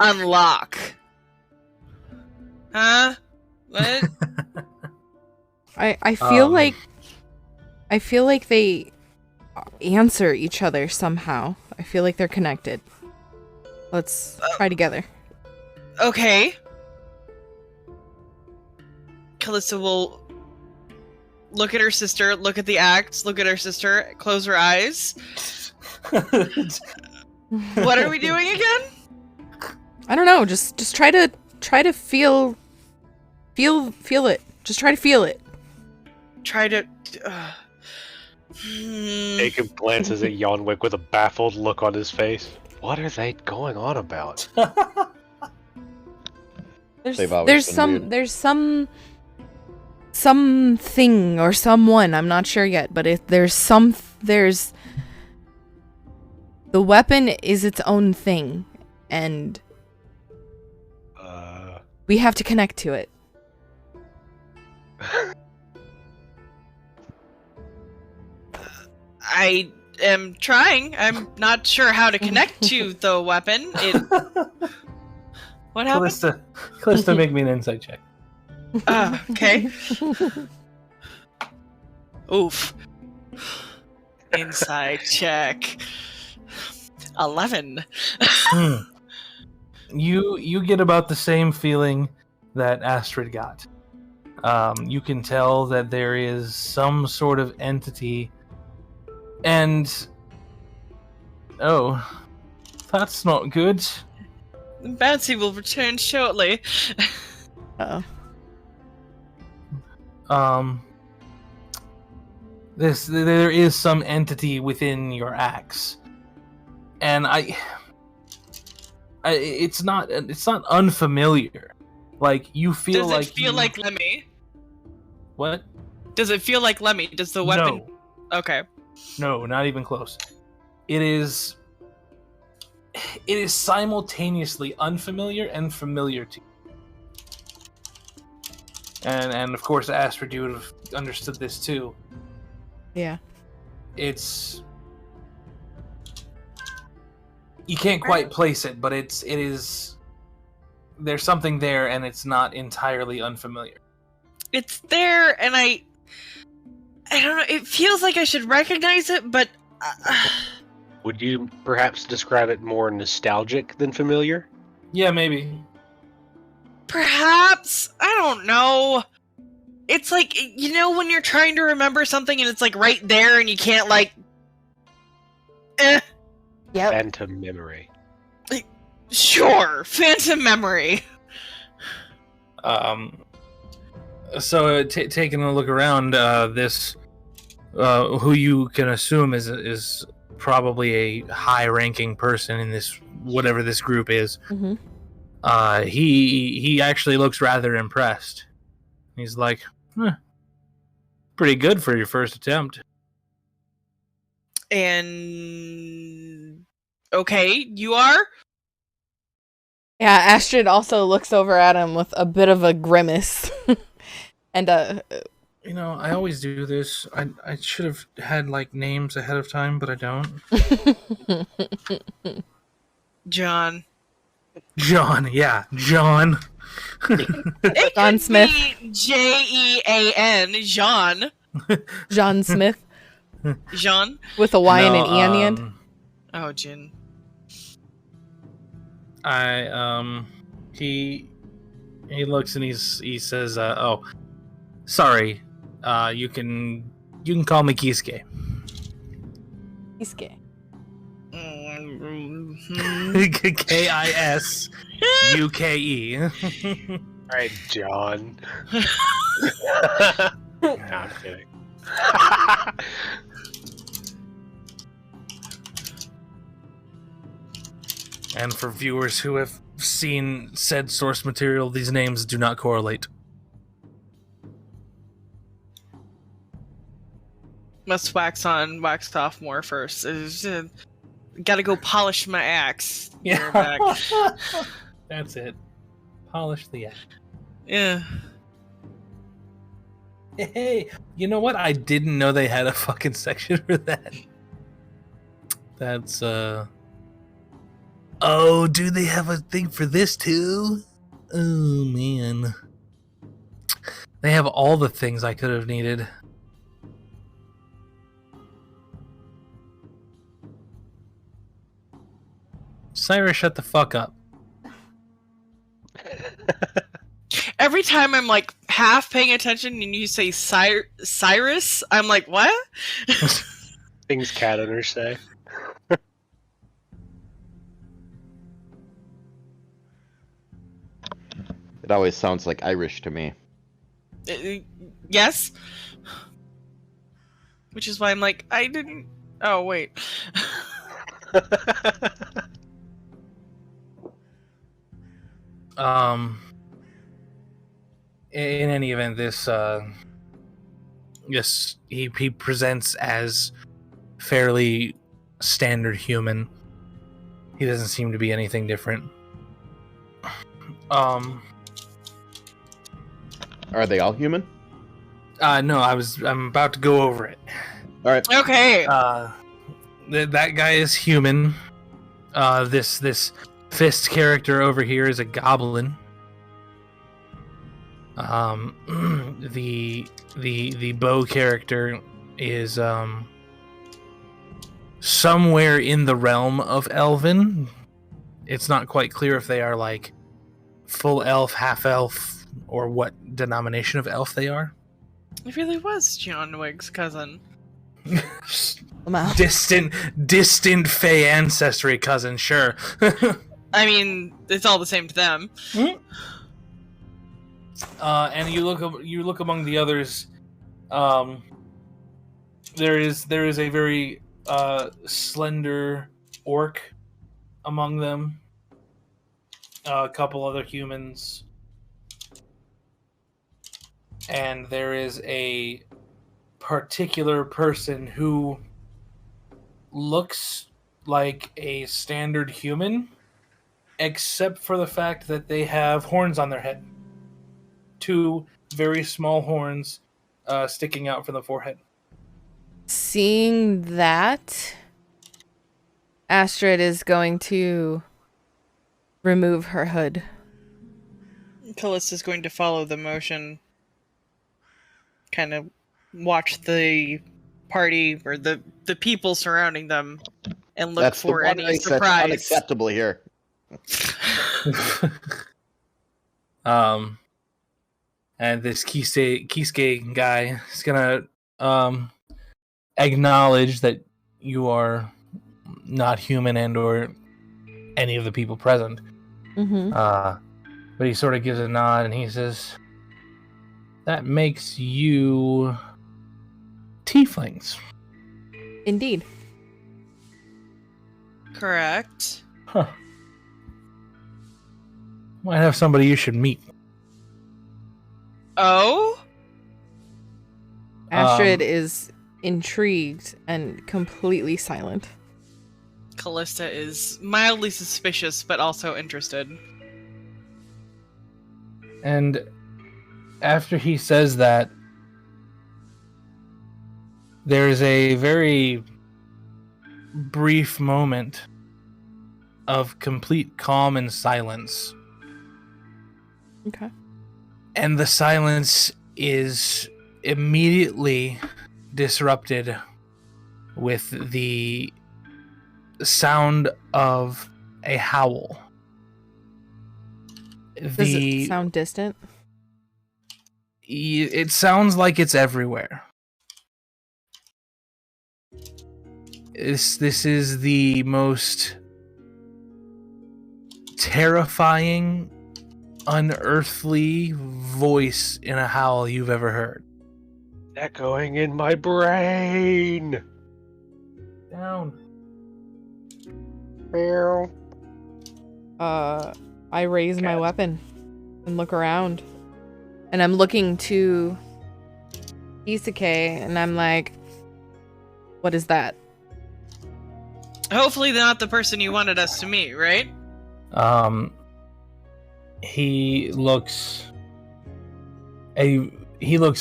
unlock. Huh? What? I feel like they answer each other somehow. I feel like they're connected. Let's try together. Okay. Callista will look at her sister, look at the axe, look at her sister, close her eyes. What are we doing again? I don't know. Just try to feel it. Just try to feel it. Try to. Jacob glances at Yonwick with a baffled look on his face. What are they going on about? There's something or someone, I'm not sure yet, but if there's the weapon is its own thing, and we have to connect to it. I am trying. I'm not sure how to connect to the weapon. What happened? Callista, make me an insight check. Okay. Oof. Inside check. 11. You get about the same feeling that Astrid got. You can tell that there is some sort of entity, and that's not good. Bouncy will return shortly. Uh-oh. there is some entity within your axe, and it's not unfamiliar. Like you feel Does it feel like Lemmy? What? Does it feel like Lemmy? Does the weapon? No. Okay. No, not even close. It is simultaneously unfamiliar and familiar to you. And of course, Astrid, you would have understood this too. Yeah. It's you can't quite place it, but it is there's something there, and it's not entirely unfamiliar. It's there, and I don't know. It feels like I should recognize it, but Would you perhaps describe it more nostalgic than familiar? Yeah, maybe. perhaps I don't know. It's like, you know, when you're trying to remember something and it's like right there and you can't like. Yep. Phantom memory. Sure, phantom memory. So taking a look around, this who you can assume is probably a high-ranking person in this whatever this group is. Mm-hmm. He actually looks rather impressed. He's like, pretty good for your first attempt. And okay, you are? Yeah, Astrid also looks over at him with a bit of a grimace. And You know, I always do this. I should have had like names ahead of time, but I don't. John. John, yeah, John. It John could Smith. be Jean. Jean. John Smith Jean. with a Y and No, an E on the end. Oh, Jin. He looks and he says, "Oh, sorry. You can call me Kisuke." He's gay. Kisuke. Alright, John. No, I'm kidding. And for viewers who have seen said source material, these names do not correlate. Must wax on, wax off more first. Gotta go polish my axe. You're back. That's it. Polish the axe. Yeah. Hey, you know what? I didn't know they had a fucking section for that. That's, Oh, do they have a thing for this too? Oh, man. They have all the things I could have needed. Cyrus, shut the fuck up. Every time I'm like half paying attention and you say Cyrus, I'm like, what? Things cat owners say. It always sounds like Irish to me. Yes. Which is why I'm like, I didn't. Oh, wait. In any event, this yes, he presents as fairly standard human. He doesn't seem to be anything different. Are they all human? No, I'm about to go over it. All right. Okay. That guy is human. This fist character over here is a goblin. The bow character is somewhere in the realm of elven. It's not quite clear if they are like full elf, half elf, or what denomination of elf they are. It really was John Wigg's cousin. distant Fey ancestry cousin, sure. I mean, it's all the same to them. And you look among the others. There is a very slender orc among them. A couple other humans, and there is a particular person who looks like a standard human, except for the fact that they have horns on their head. 2 very small horns sticking out from the forehead. Seeing that, Astrid is going to remove her hood. Callista's going to follow the motion. Kind of watch the party or the people surrounding them and look That's for the one any thing that's surprise. unacceptable here. And this Kisuke guy is gonna acknowledge that you are not human and or any of the people present. Mm-hmm. But he sort of gives a nod and he says, "That makes you tieflings." Indeed. Correct. Huh. Might have somebody you should meet. Oh? Astrid is intrigued and completely silent. Callista is mildly suspicious, but also interested. And after he says that, there's a very brief moment of complete calm and silence. Okay. And the silence is immediately disrupted with the sound of a howl. Does it sound distant? It sounds like it's everywhere. This is the most terrifying, unearthly voice in a howl you've ever heard. Echoing in my brain. Down. Meow. I raise my weapon and look around. And I'm looking to Kisuke and I'm like, what is that? Hopefully they're not the person you wanted us to meet, right? He looks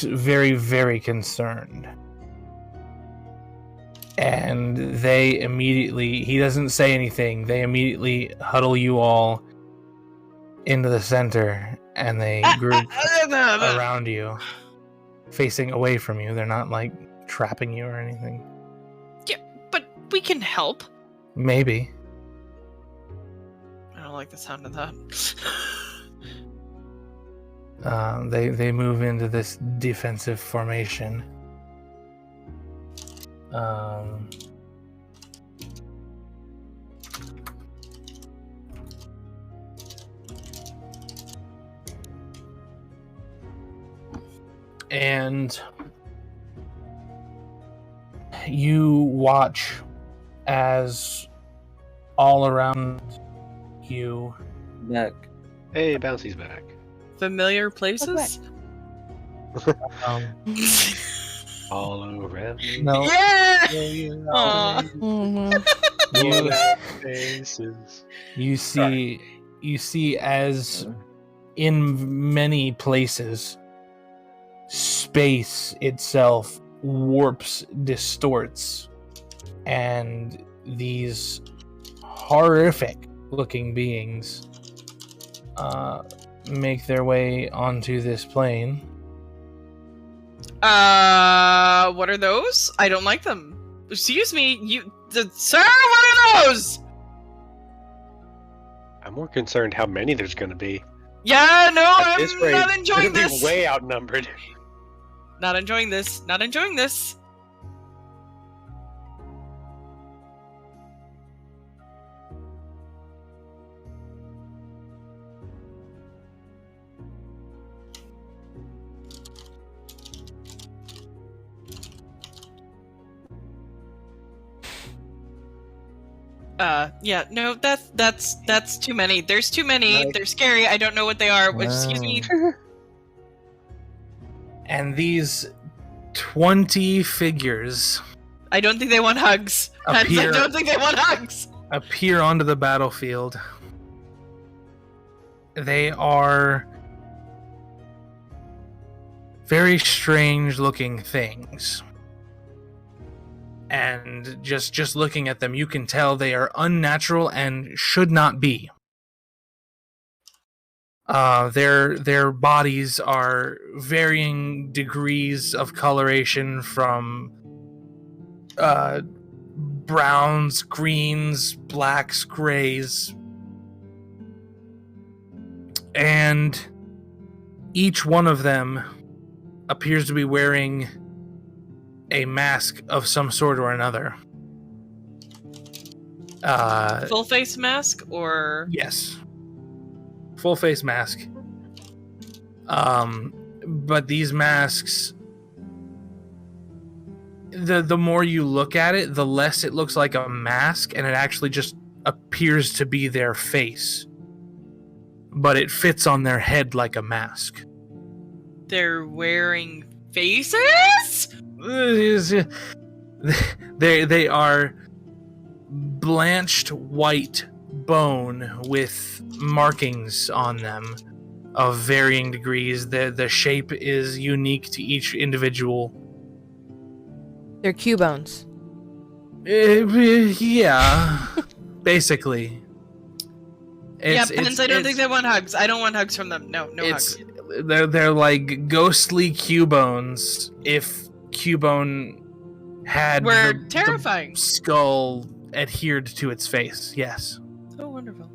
very, very concerned. And he doesn't say anything. They immediately huddle you all into the center and they group around you, facing away from you. They're not like trapping you or anything. Yeah, but we can help. Maybe. I don't like the sound of that. They move into this defensive formation. And you watch as all around you. Back. Hey, Bouncy's back. Familiar places? All around me. No. Yeah! All Mm-hmm. faces. You see as in many places space itself warps, distorts, and these horrific looking beings make their way onto this plane. What are those? I don't like them. Excuse me, sir, what are those? I'm more concerned how many there's going to be. Yeah, no, At this I'm rate, not enjoying it'll be this. way outnumbered. Not enjoying this. Not enjoying this. Yeah, no, that's too many. There's too many. They're scary. I don't know what they are. Excuse me. And these 20 figures I don't think they want hugs. I don't think they want hugs. Appear onto the battlefield. They are very strange looking things. And just looking at them, you can tell they are unnatural and should not be. Their bodies are varying degrees of coloration from browns, greens, blacks, grays. And each one of them appears to be wearing a mask of some sort or another. Full face mask or yes, full face mask. But these masks, the more you look at it, the less it looks like a mask, and it actually just appears to be their face. But it fits on their head like a mask. they're wearing faces? They are blanched white bone with markings on them of varying degrees. The shape is unique to each individual. They're Cubones. Yeah, basically. Pence, I don't think they want hugs. I don't want hugs from them. No hugs. They're like ghostly Cubones if Cubone had terrifying. the skull adhered to its face. Yes. So wonderful.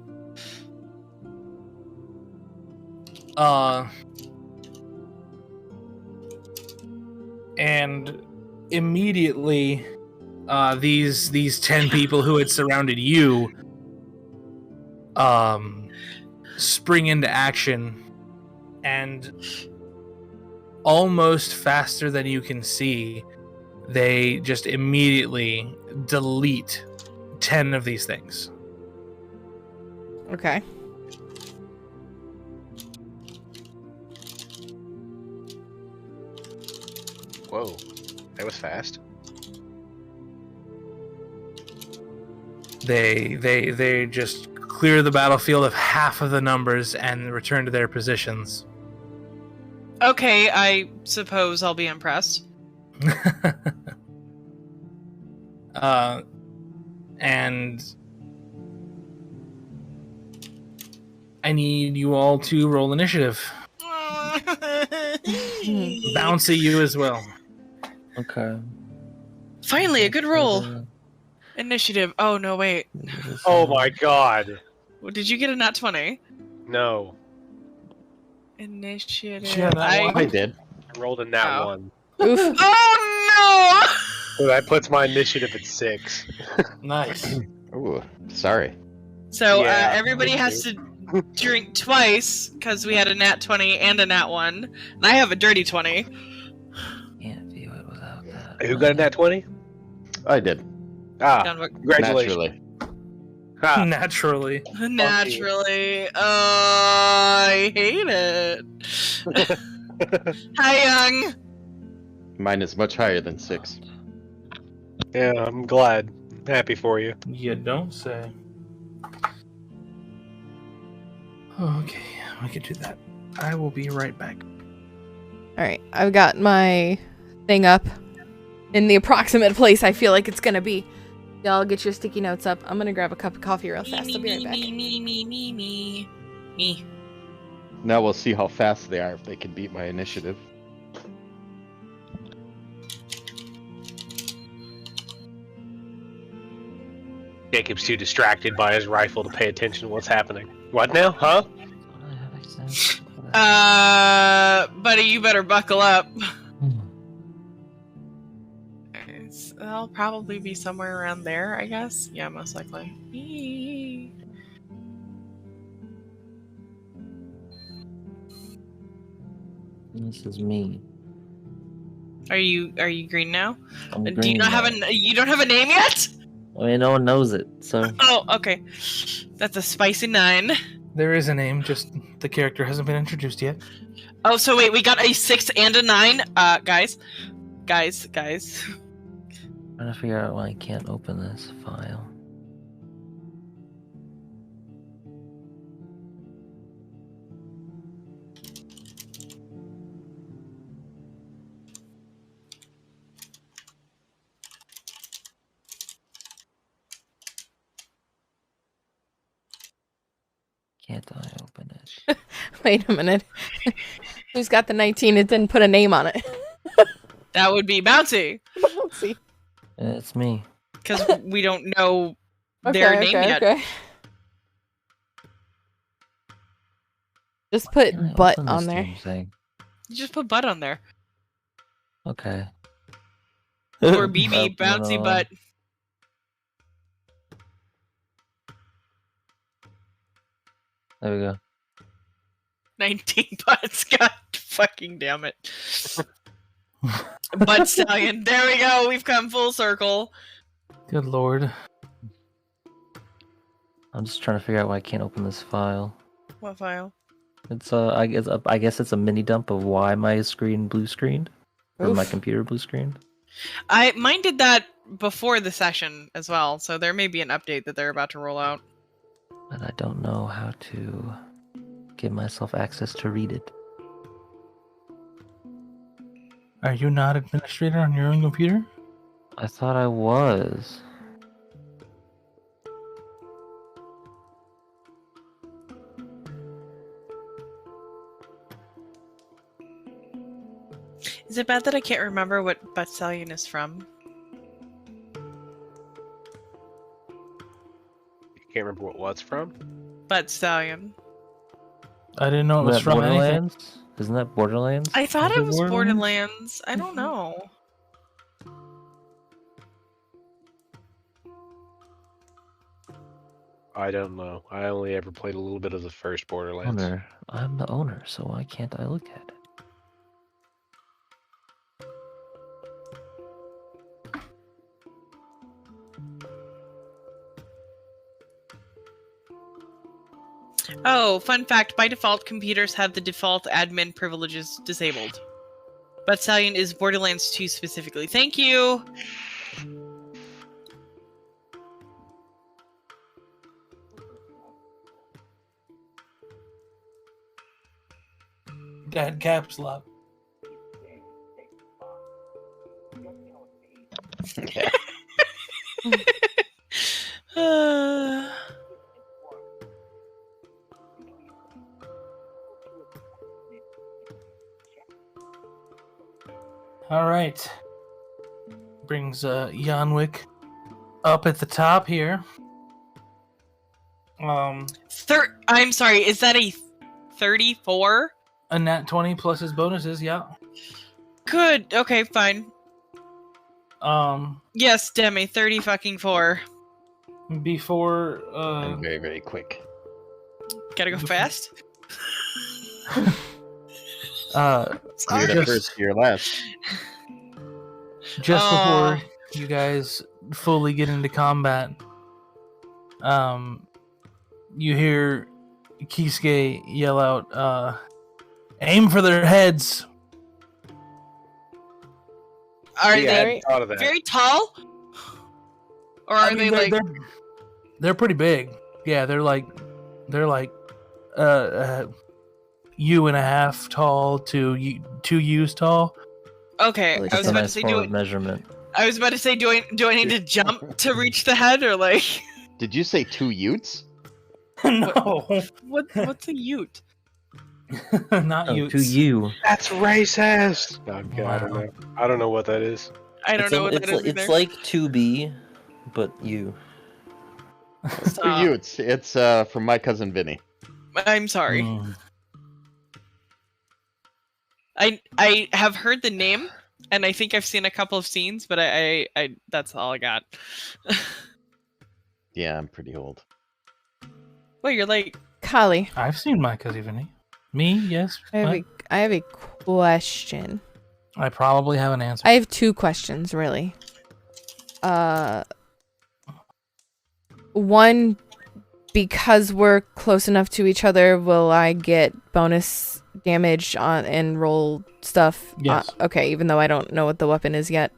And immediately, these 10 people who had surrounded you, spring into action, and almost faster than you can see, they just immediately delete 10 of these things. Okay. Whoa, that was fast. They just clear the battlefield of half of the numbers and return to their positions. Okay, I suppose I'll be impressed. And I need you all to roll initiative. Bouncy, you as well. Okay. Finally, a good roll. Initiative. Oh, no, wait. Oh my god. Did you get a nat 20? No. Initiative. Yeah, I did. I rolled a nat 1. Oof. Oh, So that puts my initiative at 6. Nice. Ooh, sorry. no! So Yeah, everybody has to drink twice because we had a nat 20 and a nat 1. And I have a dirty 20. Can't view it without that. Who got a nat 20? I did. Congratulations. Naturally. Ha. Naturally. Naturally. I hate it. Hi, Young. Mine is much higher than 6. Yeah, I'm glad. Happy for you. You don't say. Okay, we can do that. I will be right back. All right, I've got my thing up in the approximate place I feel like it's gonna be. Y'all get your sticky notes up. I'm gonna grab a cup of coffee real fast. I'll be right back. Me. Now we'll see how fast they are if they can beat my initiative. Jacob's too distracted by his rifle to pay attention to what's happening. What now? Huh? Buddy, you better buckle up. I'll probably be somewhere around there, I guess. Yeah, most likely. This is me. Are you green now? I'm Do green you not have now. you don't have a name yet? I mean, no one knows it, so Oh, okay. That's a spicy 9. There is a name, just the character hasn't been introduced yet. Oh, so wait, we got a 6 and a 9. Guys. I'm trying to figure out why I can't open this file. Can't I open it? Wait a minute. Who's got the 19? It didn't put a name on it. That would be Bouncy. Let's see. It's me. Because we don't know their name yet. Okay. Just put Can I butt open on this there. damn thing? You just put butt on there. Okay. Or BB, Oh, Bouncy no. butt. There we go. 19 butts. God fucking damn it. Butt Stallion. There we go. We've come full circle. Good lord. I'm just trying to figure out why I can't open this file. What file? It's I guess it's a mini dump of why my screen blue screened, or my Oof. computer blue screened. Mine did that before the session as well, so there may be an update that they're about to roll out. But I don't know how to give myself access to read it. Are you not administrator on your own computer? I thought I was. Is it bad that I can't remember what Butt Stallion is from? You can't remember what's from? Butt Stallion. I didn't know it was Isn't that from anything. Borderlands? Isn't that Borderlands? I thought Is it it was Borderlands? Borderlands. I don't know. I don't know. I only ever played a little bit of the first Borderlands. Owner. I'm the owner, so why can't I look at it? Oh, fun fact. By default, computers have the default admin privileges disabled. Butt Stallion is Borderlands 2 specifically. Thank you! Dad caps lock. All right. Brings Yanwick up at the top here. I'm sorry, is that a 34? A nat 20 plus his bonuses, yeah. Good. Okay, fine. Yes, Demi, 30 fucking 4. Before I'm very, very quick. Gotta go fast. You're the Just- first, you're last. just Aw. before you guys fully get into combat, you hear Kisuke yell out, aim for their heads. Are Yeah, I they hadn't thought of that. very tall? Or are I mean, they like... they're pretty big. Yeah, they're like U and a half tall to 2 U's tall. Okay, Really I was That's a about to nice say, form of measurement. I was about to say, do I need to jump to reach the head, or like... Did you say 2 Utes? No, What's a ute? not Oh, Utes. to you. That's racist! No, I'm kidding. I don't Wow. know. I don't know what that is. I don't know what that is It's either. like 2B, but you. 2 Stop. Utes. It's from my cousin Vinny. I'm sorry. Mm. I have heard the name, and I think I've seen a couple of scenes, but I that's all I got. Yeah, I'm pretty old. Well, you're like, Kali, I've seen my cousin Vinny. Me, yes. I have, What? I have a question. I probably have an answer. I have 2 questions, really. one, because we're close enough to each other, will I get bonus damage on and roll stuff? Yes. Okay, even though I don't know what the weapon is yet.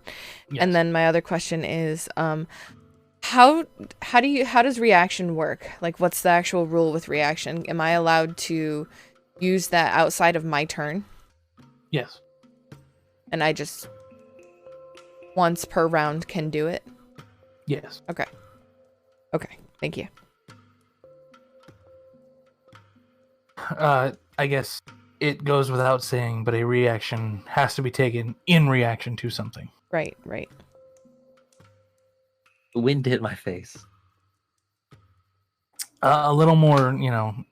Yes. And then my other question is, how does reaction work? Like, what's the actual rule with reaction? Am I allowed to use that outside of my turn? Yes. And I just once per round can do it? Yes. Okay, thank you. I guess it goes without saying, but a reaction has to be taken in reaction to something. Right. The wind hit my face. A little more,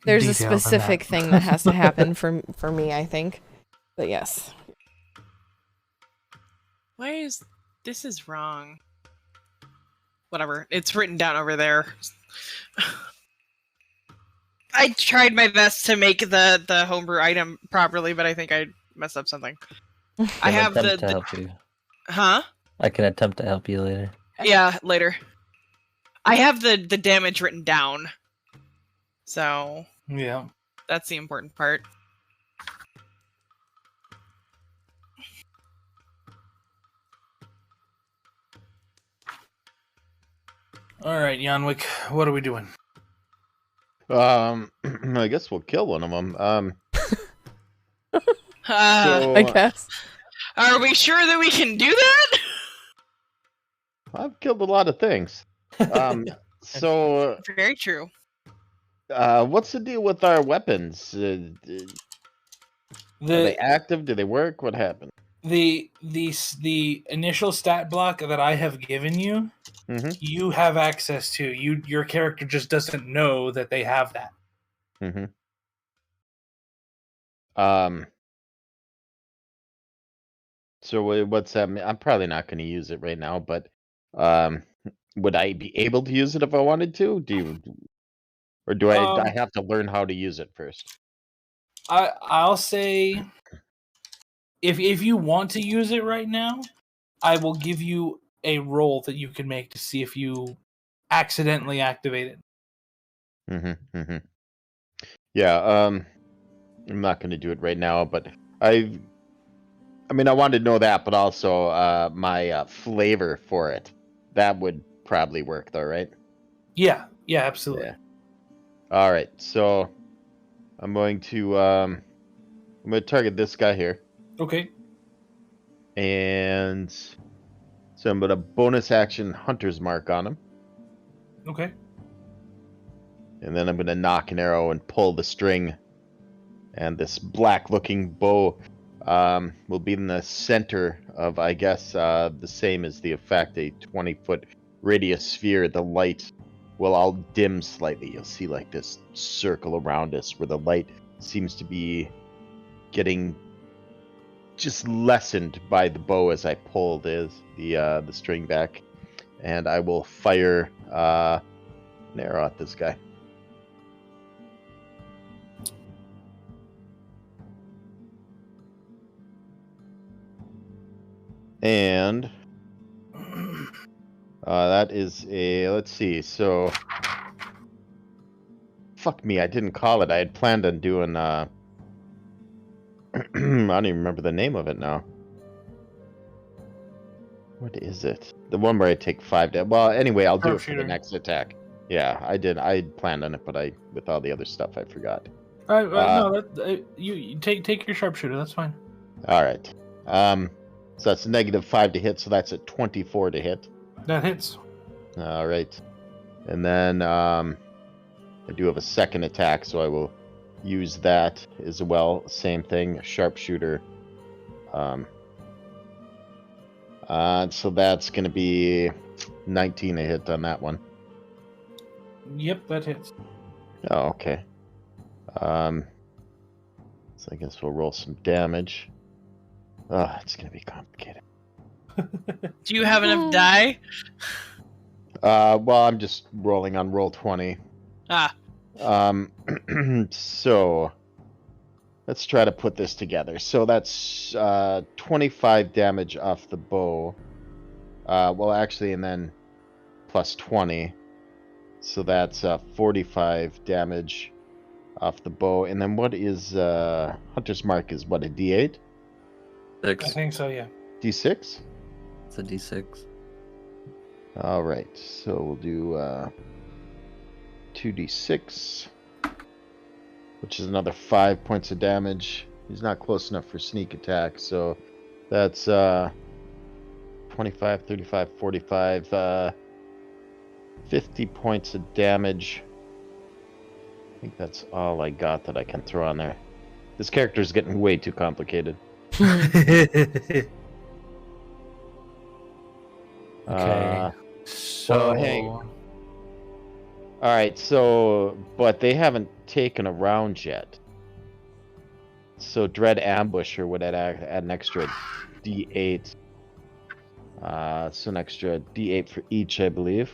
There's a detail than specific that. thing that has to happen for me, I think. But yes. Why is this is wrong? Whatever. It's written down over there. I tried my best to make the homebrew item properly, but I think I messed up something. I have attempt to the help you. huh? I can attempt to help you later. Yeah, later. I have the damage written down. So Yeah. that's the important part. All right, Yanwick, what are we doing? I guess we'll kill one of them. I guess. Are we sure that we can do that? I've killed a lot of things. So, Very true. what's the deal with our weapons? Are they The active? Do they work? What happened? the initial stat block that I have given you, Mm-hmm. you have access to. Your character just doesn't know that they have that. Mm-hmm. So what's that mean? I'm probably not going to use it right now, but would I be able to use it if I wanted to? Or do I have to learn how to use it first? I'll say if you want to use it right now, I will give you a roll that you can make to see if you accidentally activate it. Mm-hmm. Mm-hmm. Yeah. I'm not going to do it right now, but I wanted to know that, but also my flavor for it. That would probably work, though, right? Yeah, absolutely. Yeah. All right, so I'm going to target this guy here, Okay. and so I'm going to bonus action Hunter's Mark on him, Okay. and then I'm going to knock an arrow and pull the string, and this black-looking bow will be in the center of, I guess, the same as the effect, a 20-foot radius sphere. The light will all dim slightly. You'll see like this circle around us where the light seems to be getting just lessened by the bow as I pull the string back, and I will fire an arrow at this guy. And that is a, let's see, so fuck me, I didn't call it. I had planned on doing I don't even remember the name of it now. What is it? The one where I take 5 damage. Well, anyway, I'll do it for the next attack. Yeah, I did. I planned on it, but with all the other stuff, I forgot. No, you take your sharpshooter. That's fine. All right. So that's -5 to hit, so that's a 24 to hit. That hits. All right. And then I do have a second attack, so I will use that as well. Same thing, sharpshooter. So that's going to be 19 a hit on that one. Yep, that hits. Oh, okay. So I guess we'll roll some damage. Oh, it's going to be complicated. Do you have enough die? Well, I'm just rolling on roll 20. Ah. So let's try to put this together. So that's 25 damage off the bow. Well, actually, and then plus 20. So that's 45 damage off the bow. And then what is Hunter's Mark is what, a D8? I 6. think so, yeah. D6? It's a D6. All right. So we'll do 2d6, which is another 5 points of damage. He's not close enough for sneak attack, so that's 25, 35, 45, 50 points of damage. I think that's all I got that I can throw on there. This character is getting way too complicated. Okay. So hang. All right, so but they haven't taken a round yet. So Dread Ambusher would add an extra D8. So an extra D8 for each, I believe.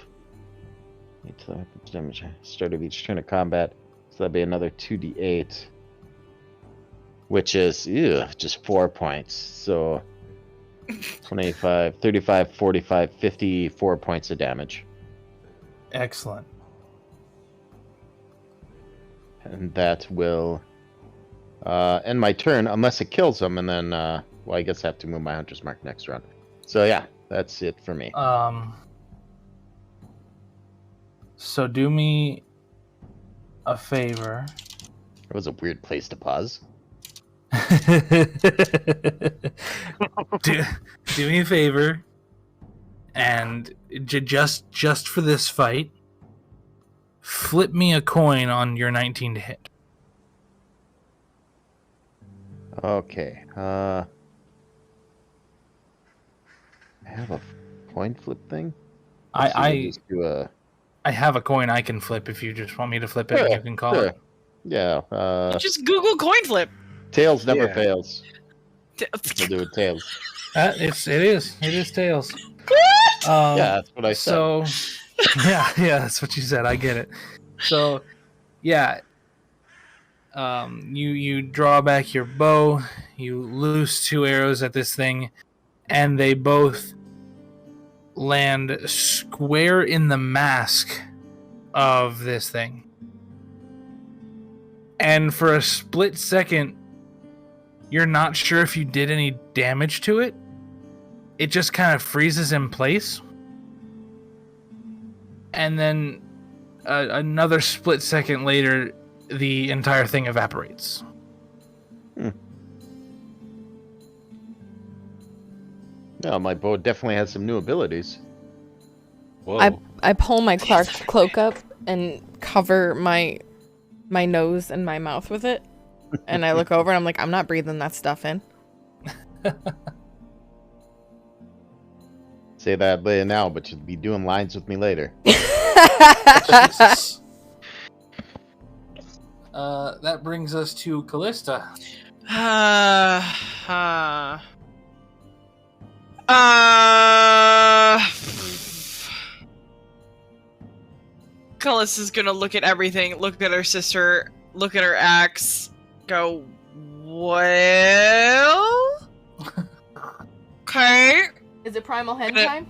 Damage start of each turn of combat. So that'd be another 2d8, which is just 4 points. So 25, 35, 45, 54 points of damage. Excellent. And that will end my turn, unless it kills them, and then, well, I guess I have to move my Hunter's Mark next round. So yeah, that's it for me. So do me a favor. It was a weird place to pause. do me a favor, and just for this fight, flip me a coin on your 19 to hit. Okay. I have a coin flip thing. I just do a... I have a coin I can flip if you just want me to flip it. Sure, You can call sure. it. Yeah. Just Google coin flip. Tails never Yeah. fails. We'll do it tails. It is tails. Yeah, that's what I said. So, yeah, that's what you said. I get it. So, yeah, you draw back your bow, you loose 2 arrows at this thing, and they both land square in the mask of this thing. And for a split second, you're not sure if you did any damage to it. It just kind of freezes in place. And then another split second later, the entire thing evaporates. No, my bow definitely has some new abilities. Whoa. I pull my cloak up and cover my nose and my mouth with it, and I look over and I'm like, I'm not breathing that stuff in. Say that now, but you'll be doing lines with me later. Jesus. That brings us to Callista. Callista's gonna look at everything, look at her sister, look at her axe, go, well? Okay. Is it primal hen Gonna- time?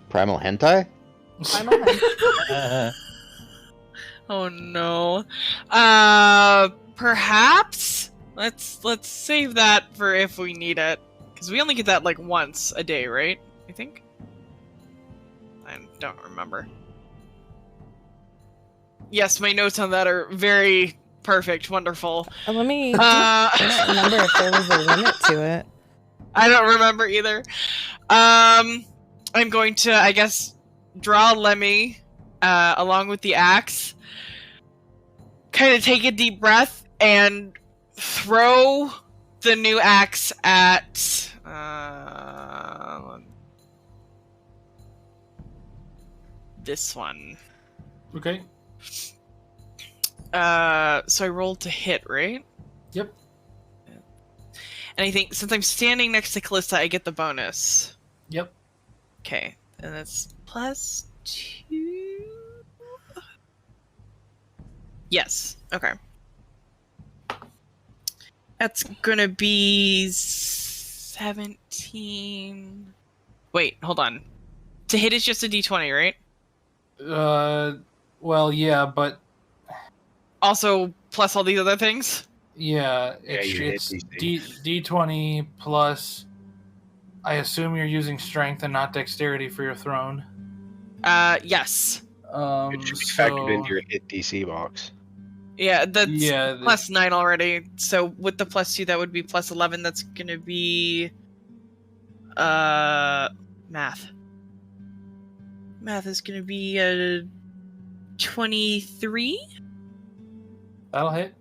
Primal hentai? Primal hen. Oh no. Perhaps? Let's save that for if we need it. Because we only get that like once a day, right? I think? I don't remember. Yes, my notes on that are very perfect, wonderful. Let me. I don't remember if there was a limit to it. I don't remember either. I'm going to, I guess, draw Lemmy along with the axe. Kind of take a deep breath and throw the new axe at this one. Okay. So I rolled to hit, right? Yep. And I think since I'm standing next to Callista, I get the bonus. Yep. Okay, and that's +2. Yes. Okay. That's gonna be 17. Wait, hold on. To hit is just a d20, right? Well, yeah, but Also, plus all these other things. yeah, Yeah, you hit it's DC. D20 plus. I assume you're using strength and not dexterity for your throne. Yes. It should be factored into your hit DC box. Yeah, that's Yeah, plus 9 already. So with the plus 2, that would be plus 11. That's gonna be math. Math is gonna be 23. that'll hit.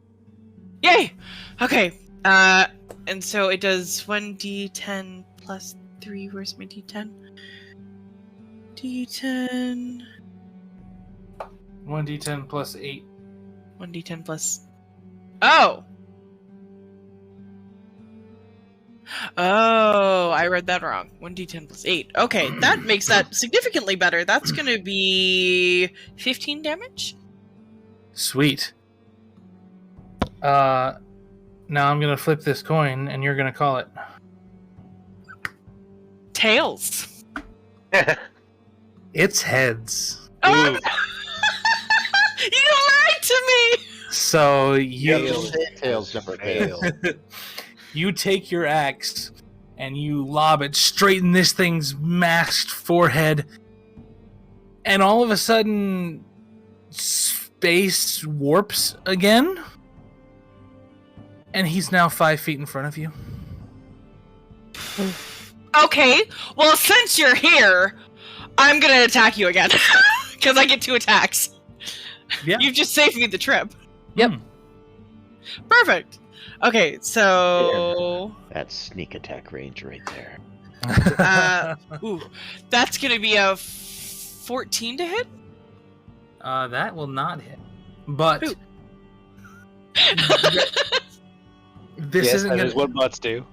Yay! Okay. And so it does 1d10 plus 3. Where's my d10? D10. 1d10 plus 8. 1d10 plus. Oh! Oh, I read that wrong. 1d10 plus 8. Okay, that makes that significantly better. That's gonna be 15 damage? Sweet. Now I'm gonna flip this coin, and you're gonna call it. Tails. It's heads. Oh! You lied to me! So you Tails, Jumper Tail. you take your axe and you lob it straight in this thing's masked forehead, and all of a sudden, space warps again, and he's now 5 feet in front of you. Okay, well, since you're here, I'm gonna attack you again. Because I get 2 attacks. Yeah. You've just saved me the trip. Yep. Perfect. Okay, so That's sneak attack range right there. ooh, that's gonna be a 14 to hit. That will not hit. But Ooh. this yes, isn't that gonna, is what bots do.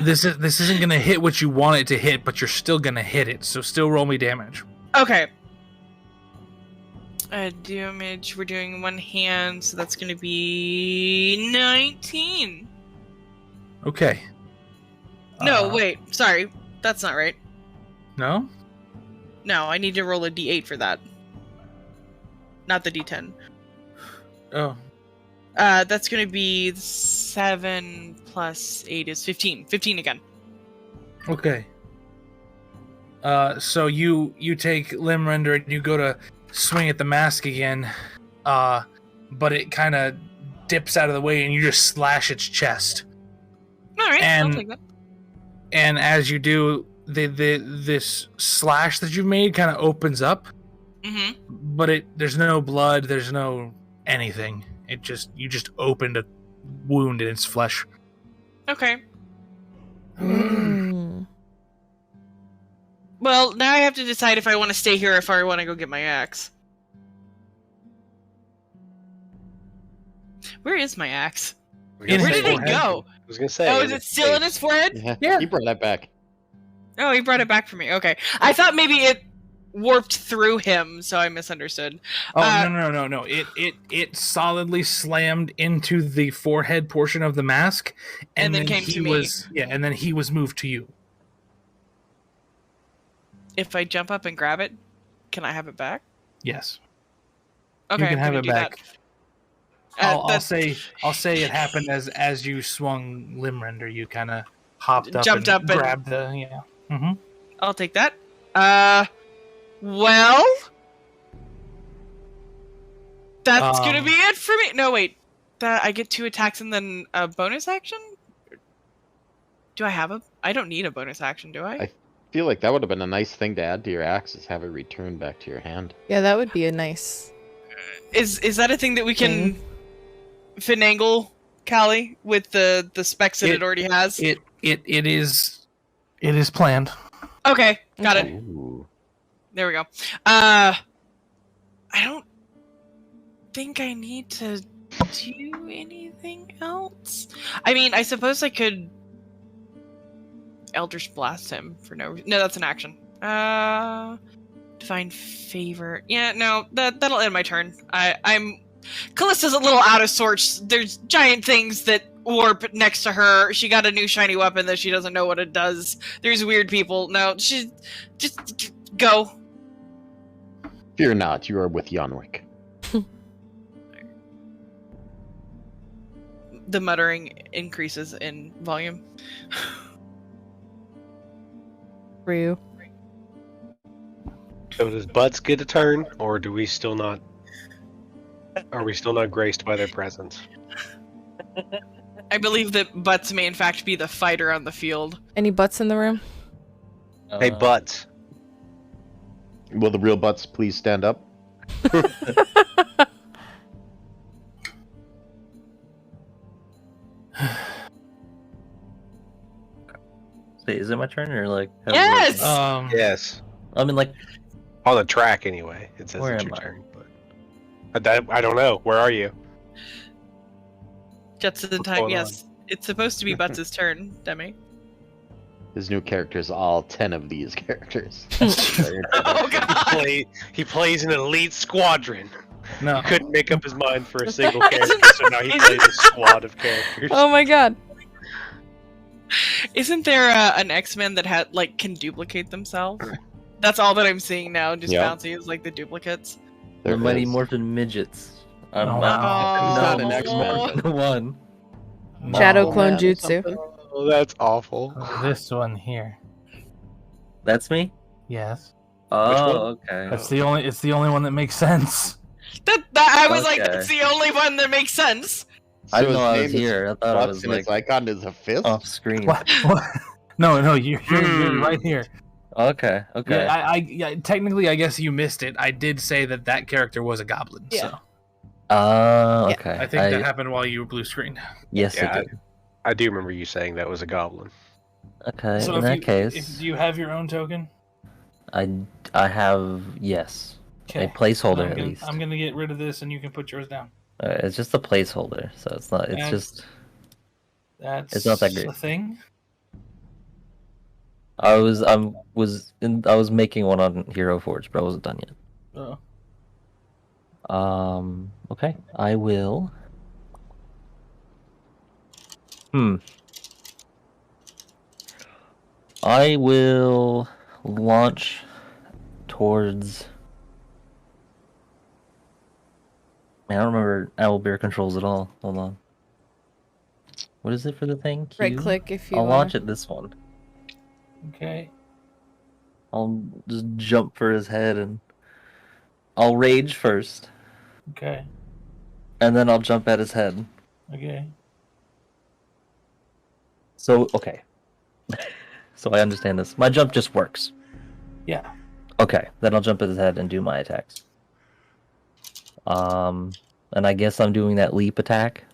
this isn't gonna hit what you want it to hit, but you're still gonna hit it. So still roll me damage. Okay. Damage. We're doing one hand, so that's gonna be 19. Okay. No, wait. Sorry, that's not right. No. No, I need to roll a d8 for that. Not the d10. Oh. That's gonna be 7 plus 8 is 15. 15 again. Okay. So you take limb render and you go to swing at the mask again, but it kind of dips out of the way and you just slash its chest. All right, And- I'll take that. And as you do, this slash that you've made kind of opens up, Mm-hmm. but there's no blood, there's no anything. You just opened a wound in its flesh. Okay. Mm. Well, now I have to decide if I want to stay here or if I want to go get my axe. Where is my axe? I was In gonna Where his did it forehead. go? I was gonna say. Oh, is it still in his forehead? Yeah. He brought that back. Oh, he brought it back for me. Okay. I thought maybe it warped through him, so I misunderstood. Oh Uh, no! It solidly slammed into the forehead portion of the mask, And then came he to me. was and then he was moved to you. If I jump up and grab it, can I have it back? Yes, Okay, you can I'm have gonna it do back. that. I'll That's- say it happened as you swung limb render. You kind of hopped up, Jumped and up and- grabbed the yeah. Mm-hmm. I'll take that. Well, that's gonna be it for me. No, wait. That I get 2 attacks and then a bonus action? Do I have a? I don't need a bonus action, do I? I feel like that would have been a nice thing to add to your axe, is have it return back to your hand. Yeah, that would be a nice. Is that a thing that we can finagle, Callie, with the specs that it already has? It is planned. Okay, got it. Ooh. There we go. I don't think I need to do anything else. I mean, I suppose I could Eldritch Blast him for no reason. No, that's an action. Divine Favor. Yeah, no, that'll end my turn. I'm Callista's a little out of sorts. There's giant things that warp next to her. She got a new shiny weapon that she doesn't know what it does. There's weird people. No, she just go. Fear not, you are with Yonwick. The muttering increases in volume. Ryu. So does Butts get a turn, or do we still not? Are we still not graced by their presence? I believe that Butts may in fact be the fighter on the field. Any butts in the room? Hey, Butts. Will the real butts please stand up? Wait, is it my turn or like? Yes! Yes. I mean, like, On the track, anyway. It says Where it's am your I? turn. But I don't know. Where are you? Just in What's time, going yes. It's supposed to be Butts' turn, Demi. His new character's all 10 of these characters. Oh god! He plays an elite squadron. No. He couldn't make up his mind for a single character, so now he plays a squad of characters. Oh my god. Isn't there an X-Men that can duplicate themselves? That's all that I'm seeing now, just Yeah. bouncy is like the duplicates. There the Mighty is. Morphin Midgets. Oh, I'm wow. He's not an No. X-Men, but the one. Shadow No. clone Man or jutsu. something. Oh, that's awful. This one here. That's me. Yes. Oh, okay. That's the only. It's the only one that makes sense. That I was like, Okay. that's the only one that makes sense. I didn't his know I name was is here. I thought I Butts was and his like icon is a fist? off screen. What? No, you're right here. Okay. Okay. Yeah, technically, I guess you missed it. I did say that character was a goblin. Yeah. So Yeah. Okay. I think that happened while you were blue screen. Yes, Yeah, I did. I do remember you saying that was a goblin. Okay. So in that case, do you have your own token? I have yes, a Okay. placeholder at least. I'm gonna get rid of this, and you can put yours down. It's just a placeholder, so it's not. It's And- just. That's It's not that great. a thing. I was making one on Hero Forge, but I wasn't done yet. Oh. Okay. I will. I will launch towards. Man, I don't remember Owlbear controls at all. Hold on. What is it for the thing? Q? Right click if you I'll wanna. launch it this one. Okay. I'll just jump for his head and I'll rage first, Okay. and then I'll jump at his head. Okay. So, okay. So I understand this. My jump just works. Yeah. Okay, then I'll jump at his head and do my attacks. And I guess I'm doing that leap attack.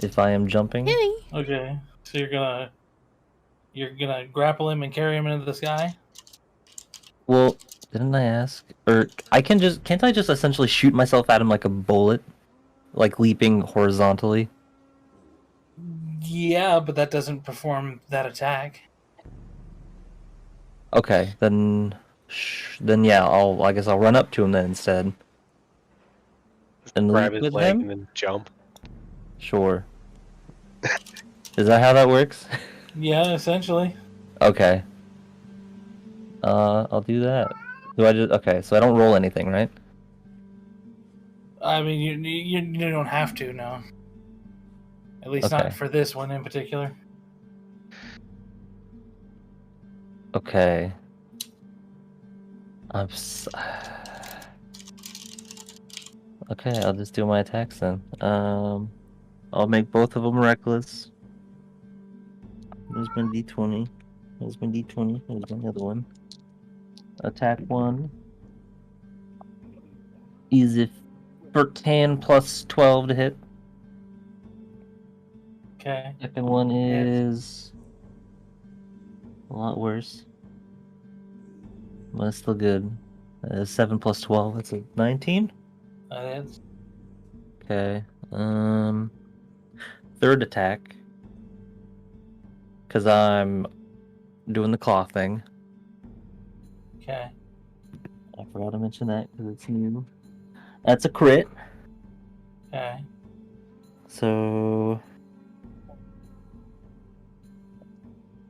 If I am jumping. Yay. Okay. So you're gonna grapple him and carry him into the sky. Well, didn't I ask? Or can't I just essentially shoot myself at him like a bullet? Like leaping horizontally? Yeah, but that doesn't perform that attack. Okay, then yeah, I guess I'll run up to him then instead. And Grab leap his with leg him? and then jump. Sure. Is that how that works? Yeah, essentially. Okay. I'll do that. Okay, so I don't roll anything, right? I mean, you don't have to, no. At least Okay. not for this one in particular. Okay. Okay, I'll just do my attacks then. I'll make both of them reckless. There's my D20. There's my D20. There's my other one. Attack 1 is if 13 plus 12 to hit. Okay. Second one is a lot worse. But it's still good. 7 plus 12, that's a 19. That is. Okay. Third attack. Because I'm doing the claw thing. Okay. I forgot to mention that because it's new. That's a crit. Okay. So.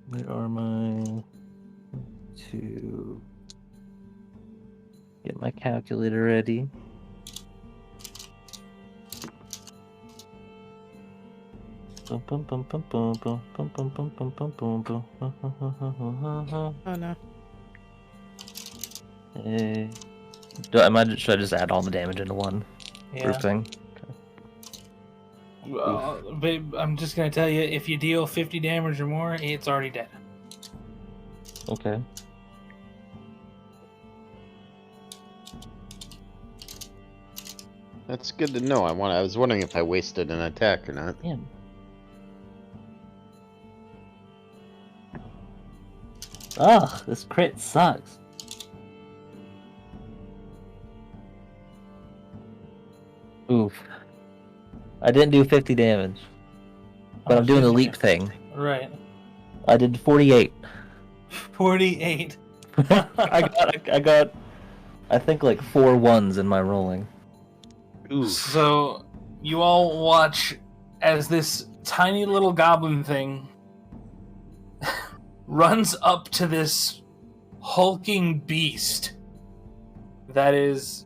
Where are my 2? my calculator ready. Oh no. Hey. Should I just add all the damage into one group thing? Babe, I'm just gonna tell you, if you deal 50 damage or more, it's already dead. Okay. That's good to know. I was wondering if I wasted an attack or not. Yeah. Ugh, this crit sucks. Oof. I didn't do 50 damage. But I'm doing the leap thing. Right. I did 48. 48. I got I think like 4 ones in my rolling. Ooh. So you all watch as this tiny little goblin thing runs up to this hulking beast that is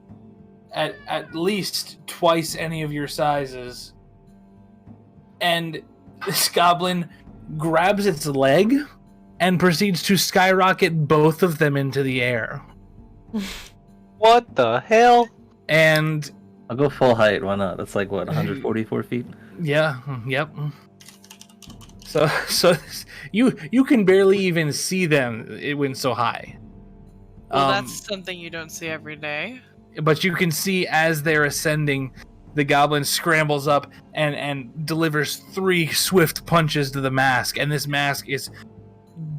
at least twice any of your sizes, and this goblin grabs its leg and proceeds to skyrocket both of them into the air. What the hell? And I'll go full height, why not? That's like what, 144 feet? yeah, yep. So you can barely even see them. It went so high. Well, that's something you don't see every day. But you can see as they're ascending, the goblin scrambles up and delivers 3 swift punches to the mask, and this mask is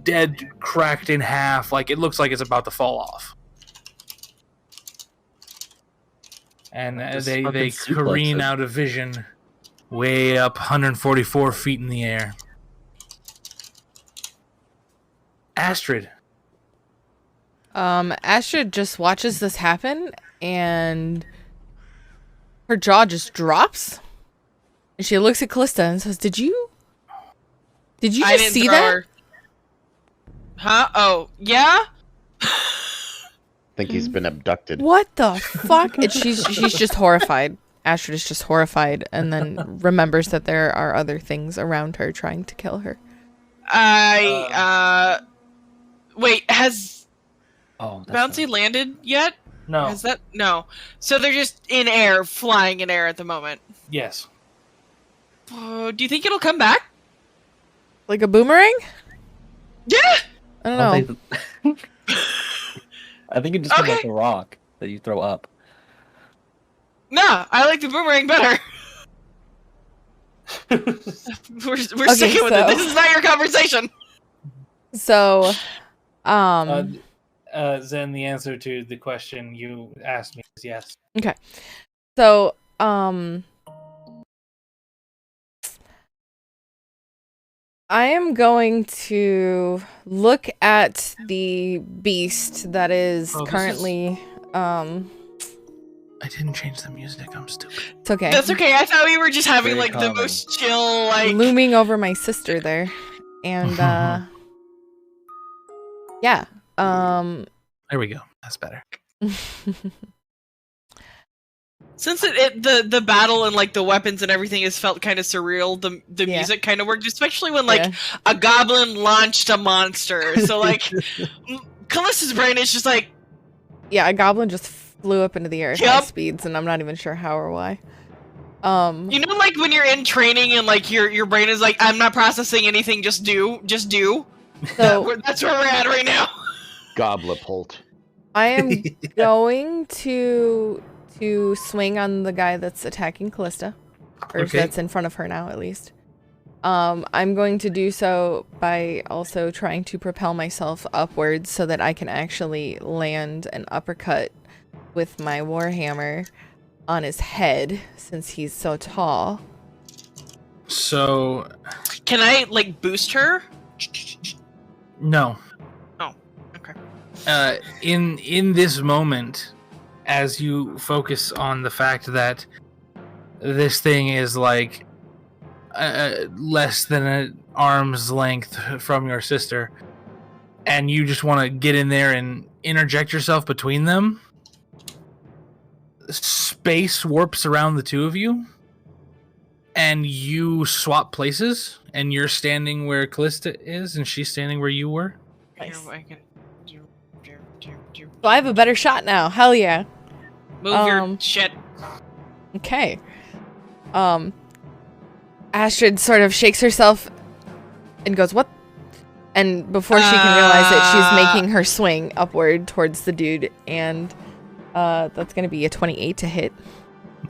dead, cracked in half. Like, it looks like it's about to fall off. And they careen out of vision, way up 144 feet in the air. Astrid. Astrid just watches this happen, and her jaw just drops. And she looks at Callista and says, Did you just see that? Her. Huh? Oh, yeah? I think he's been abducted. What the fuck? And she's just horrified. Astrid is just horrified, and then remembers that there are other things around her trying to kill her. Wait, has Bouncy right. landed yet? No. Has that? No. So they're just in air, flying in air at the moment. Yes. Oh, do you think it'll come back? Like a boomerang? Yeah! I don't know. I think it just comes like a rock that you throw up. Nah, I like the boomerang better. We're sticking with it. This is not your conversation. So, Zen, the answer to the question you asked me is yes. Okay. So, I am going to look at the beast that is currently, I didn't change the music. I'm stupid. It's okay. That's okay. I thought we were just having Very like common. the most chill, like Looming over my sister there. And, yeah. There we go. That's better. Since the battle and like the weapons and everything has felt kind of surreal, the Yeah. music kind of worked, especially when like a goblin launched a monster. So like Callista's brain is just like, Yeah, a goblin just flew up into the air at high Yep. speeds, and I'm not even sure how or why. you know, like when you're in training and like your brain is like, I'm not processing anything, just do. So That's where we're at right now. Goblipult. I am going to swing on the guy that's attacking Callista, or Okay. that's in front of her now, at least. I'm going to do so by also trying to propel myself upwards so that I can actually land an uppercut with my warhammer on his head, since he's so tall. So, Can I like boost her? no. Oh, okay. In this moment, as you focus on the fact that this thing is like less than an arm's length from your sister, and you just want to get in there and interject yourself between them, space warps around the two of you, and you swap places, and you're standing where Callista is, and she's standing where you were. Nice. Here, I can So I have a better shot now. Hell yeah. move your shit. Okay. Astrid sort of shakes herself and goes, "What?" And before she can realize it, she's making her swing upward towards the dude, and that's going to be a 28 to hit.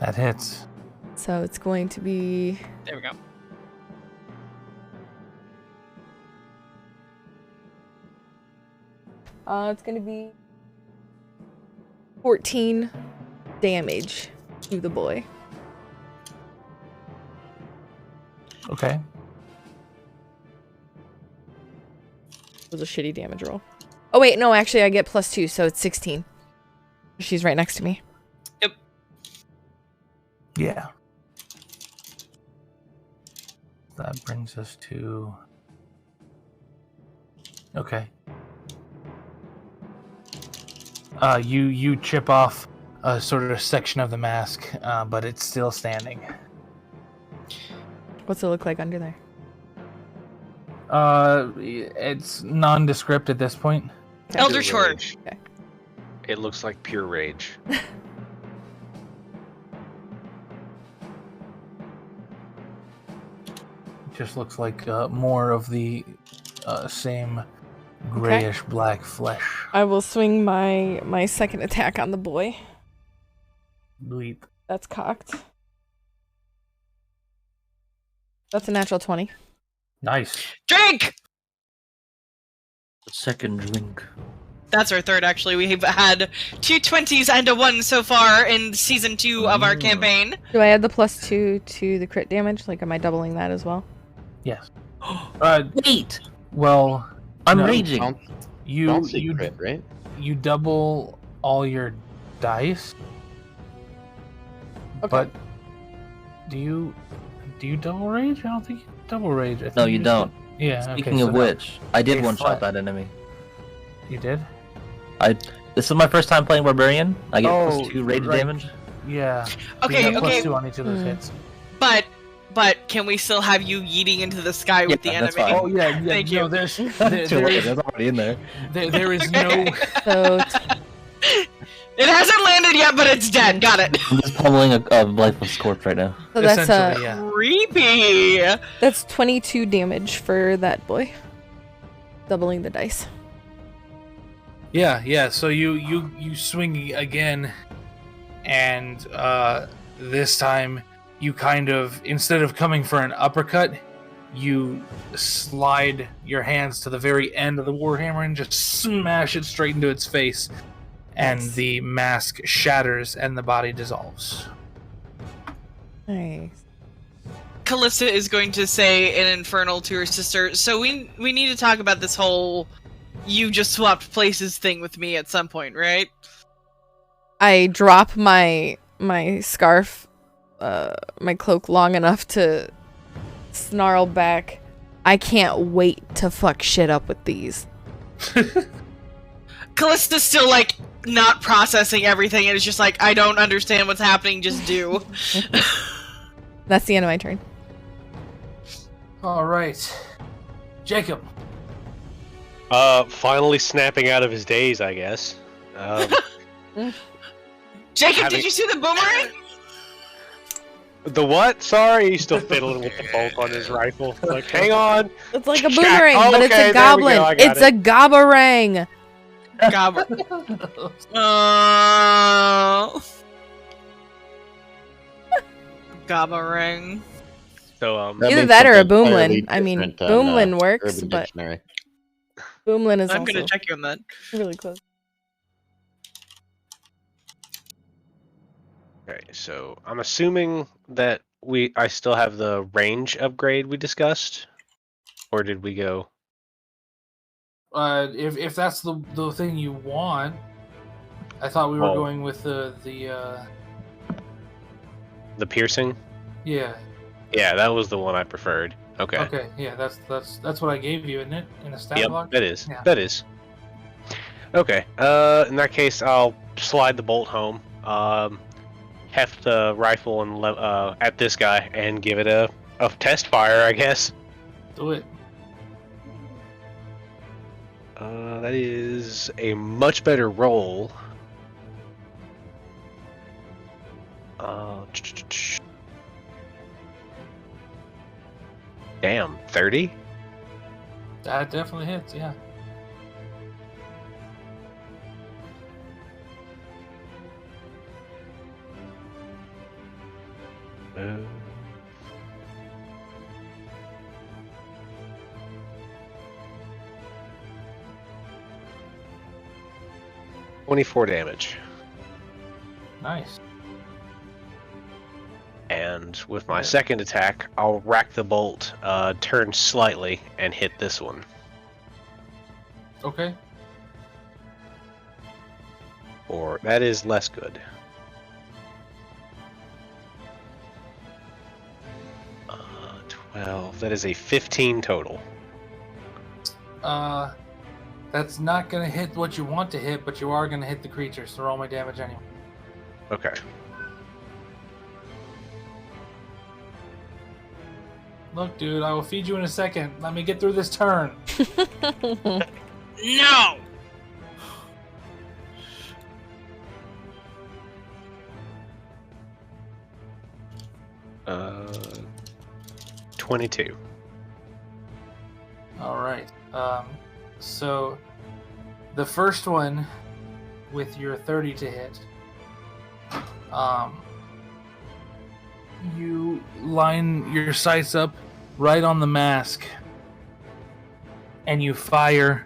That hits. So it's going to be There we go. it's going to be 14 damage to the boy. Okay. It was a shitty damage roll. Oh wait, no, actually I get +2, so it's 16. She's right next to me. Yep. Yeah. That brings us to... Okay. You chip off a sort of section of the mask, but it's still standing. What's it look like under there? It's nondescript at this point. Elder Pure Short. rage. Okay. It looks like pure rage. Just looks like more of the same grayish black flesh. I will swing my second attack on the boy. Bleep. That's cocked. That's a natural 20. Nice. Drink! Second drink. That's our third, actually. We've had 2 20s and a 1 so far in season 2 of our campaign. Do I add the +2 to the crit damage? Like, am I doubling that as well? Yes. Wait! Well, I'm no, raging. Don't see crit, right? you double all your dice. Okay. But do you double rage? I don't think you double rage. I think No, you just- don't. Yeah. Speaking okay, of so no. which, I did Okay, one-shot fine. that enemy. You did? This is my first time playing Barbarian. I get Oh, +2 rage right. damage. Yeah. So Okay, you got okay. +2 on each of those Hmm. hits. But can we still have you yeeting into the sky with the Yeah, that's enemy? fine. Oh yeah. Thank no, you. There's Too there late, is that's already in there. there is no. So It hasn't landed yet, but it's dead. Got it. I'm just pummeling a lifeless corpse right now. so that's Essentially, yeah. Creepy. that's 22 damage for that boy. Doubling the dice. Yeah. So you swing again, and this time you kind of, instead of coming for an uppercut, you slide your hands to the very end of the warhammer and just smash it straight into its face, and Nice. the mask shatters and the body dissolves. Nice. Callista is going to say in Infernal to her sister, so we need to talk about this whole you just swapped places thing with me at some point, right? I drop my scarf, my cloak long enough to snarl back. I can't wait to fuck shit up with these. Callista's still like not processing everything and it's just like, I don't understand what's happening, just do. That's the end of my turn. All right, Jacob. Finally snapping out of his daze, I guess. Jacob, Having- did you see the boomerang? The what? Sorry, he's still fiddling with the bolt on his rifle. Like, hang on. It's like a Check. boomerang, Oh, but it's okay, a there we go, goblin. I got It's a gobarang. Gobber. Gobberang. So That Either means that or a something entirely boomlin. I mean, different on, boomlin works, Urban but Dictionary. boomlin is I'm also gonna check you on that. really close. okay, so I'm assuming that I still have the range upgrade we discussed, or did we go? If that's the thing you want, I thought we were Oh. going with the The piercing? yeah. Yeah, that was the one I preferred. Okay. Okay, yeah, that's what I gave you, isn't it? In a stat Yep, block. that is. Yeah. That is. Okay. In that case, I'll slide the bolt home. heft the rifle and at this guy and give it a test fire, I guess. Do it. That is a much better roll. Damn, 30? That definitely hits, yeah. Uh, 24 damage. Nice. And with my second attack, I'll rack the bolt, turn slightly, and hit this one. Okay. Or that is less good. 12. That is a 15 total. That's not gonna hit what you want to hit, but you are gonna hit the creature, so roll my damage anyway. Okay. Look, dude, I will feed you in a second. Let me get through this turn. No! Uh, 22. All right. So the first one with your 30 to hit, you line your sights up right on the mask, and you fire,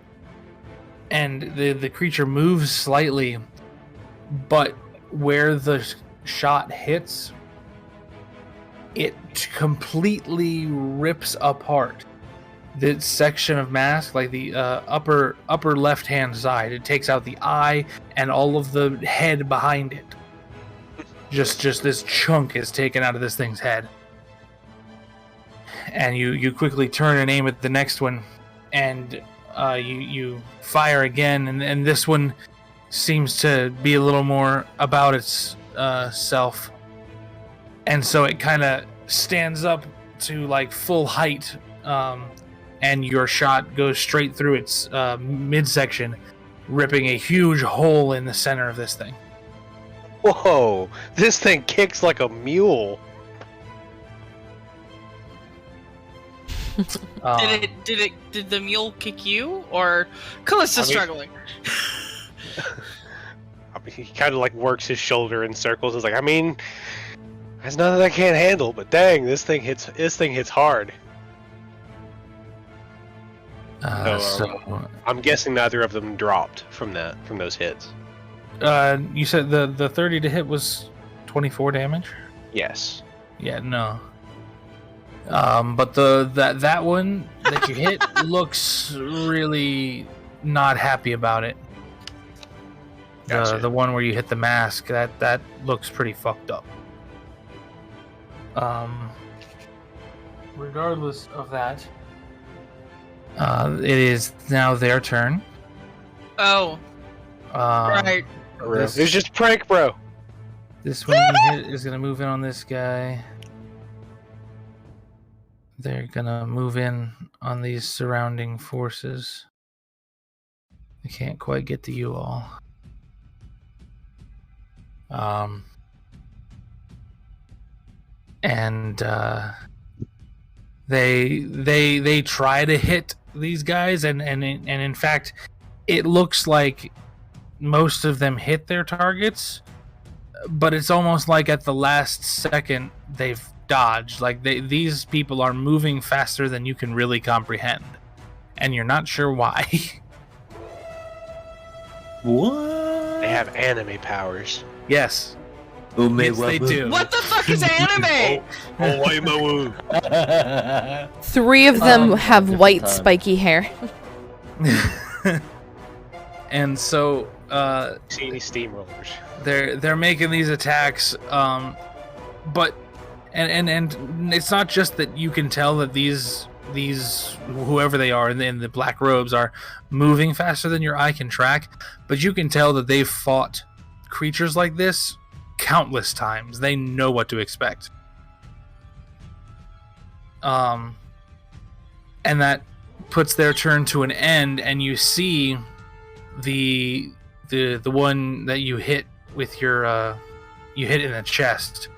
and the creature moves slightly, but where the shot hits, it completely rips apart this section of mask, like the upper left hand side. It takes out the eye and all of the head behind it. Just this chunk is taken out of this thing's head. And you quickly turn and aim at the next one, and you fire again, and this one seems to be a little more about its self, and so it kind of stands up to like full height, and your shot goes straight through its midsection, ripping a huge hole in the center of this thing. Whoa! This thing kicks like a mule. Did the mule kick you, or Callista's struggling? I mean, he kind of like works his shoulder in circles. It's like, I mean, there's nothing I can't handle, but dang, this thing hits hard. So I'm guessing neither of them dropped from those hits. You said the 30 to hit was 24 damage? Yes. Yeah, no. But that one that you hit looks really not happy about it. Gotcha. The one where you hit the mask, that looks pretty fucked up. Regardless of that, it is now their turn. Oh. Right. It's just a prank, bro. This one you hit is gonna move in on this guy. They're gonna move in on these surrounding forces. They can't quite get to you all. And they try to hit these guys, and in fact, it looks like most of them hit their targets, but it's almost like at the last second they've dodged. Like these people are moving faster than you can really comprehend, and you're not sure why. What? They have anime powers. Yes. Yes, they do. What the fuck is anime? Three of them have white spiky hair. And so See any steamrollers? they're making these attacks, but and it's not just that you can tell that these whoever they are in the black robes are moving faster than your eye can track, but you can tell that they've fought creatures like this countless times. They know what to expect. And that puts their turn to an end, and you see the one that you hit with your you hit in the chest.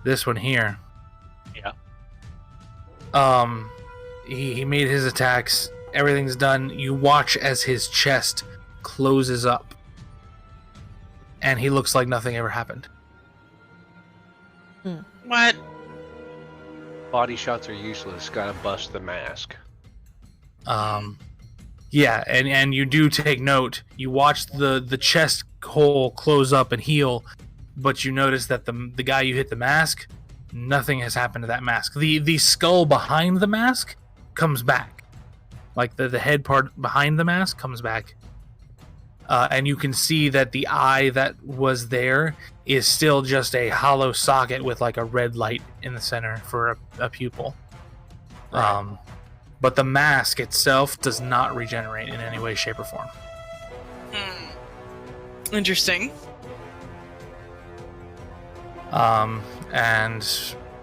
This one here. Yeah. He made his attacks. Everything's done. You watch as his chest closes up, and he looks like nothing ever happened. What? Body shots are useless. Gotta bust the mask. Yeah, and you do take note. You watch the chest hole close up and heal, but you notice that the guy you hit the mask, nothing has happened to that mask. The skull behind the mask comes back. Like the head part behind the mask comes back. And you can see that the eye that was there is still just a hollow socket with like a red light in the center for a pupil. Right. But the mask itself does not regenerate in any way, shape, or form. Interesting. And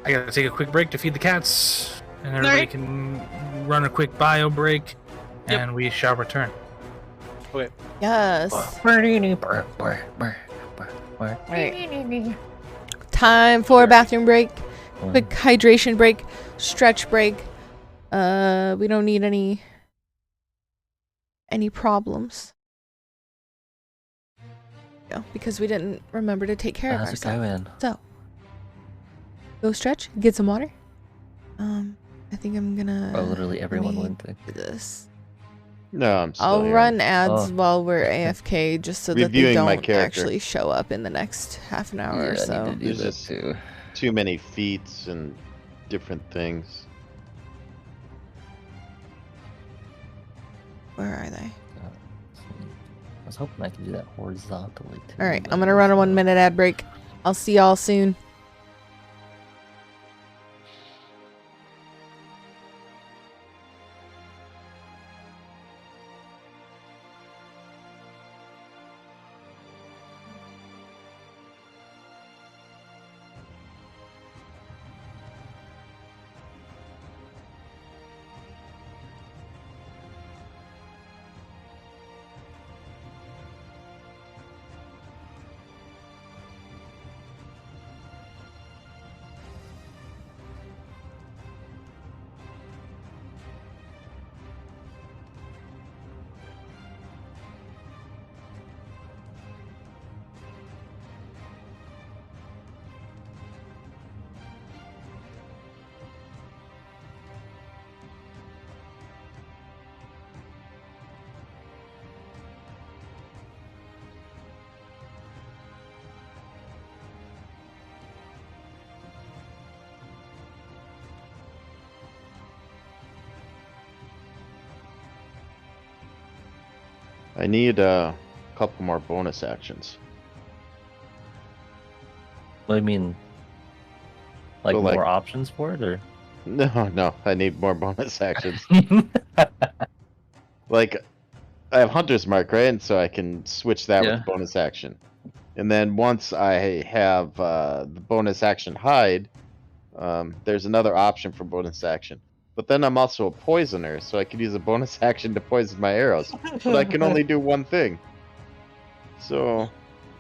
I gotta take a quick break to feed the cats, and everybody Alright. can run a quick bio break, Yep. and we shall return. Okay. Yes. Alright. Time for a bathroom break. Quick hydration break. Stretch break. We don't need any problems. Yeah, because we didn't remember to take care of How's it ourselves. going? So, go stretch, get some water. I think I'm gonna. Oh, literally everyone let me went there. do this. No, I'm still I'll here. run ads Oh. while we're AFK, just so that they Reviewing my don't character. actually show up in the next half an hour or Yeah, I so. need to do There's that just- too. Too many feats and different things. Where are they? I was hoping I could do that horizontally too. All right, but I'm gonna run a 1 minute ad break. I'll see y'all soon. I need a couple more bonus actions. What do you mean? Like So, like- more options for it, or? No, I need more bonus actions. Like, I have Hunter's Mark, right? And so I can switch that Yeah. with bonus action. And then once I have the bonus action hide, there's another option for bonus action. But then I'm also a poisoner, so I could use a bonus action to poison my arrows. But I can only do one thing. So,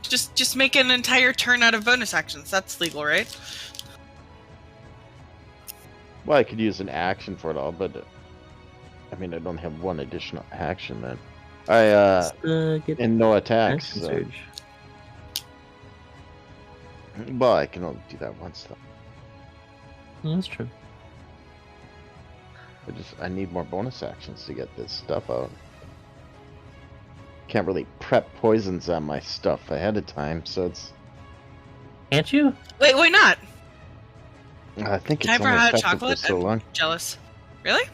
Just make an entire turn out of bonus actions. That's legal, right? well, I could use an action for it all, but I mean, I don't have one additional action then. Get And no attacks. action So. surge. Well, I can only do that once though. Yeah, that's true. I need more bonus actions to get this stuff out. Can't really prep poisons on my stuff ahead of time, so it's. Can't you? Wait, why not? I think Can I it's have only a hot effective for chocolate? so I'm long. jealous. Really?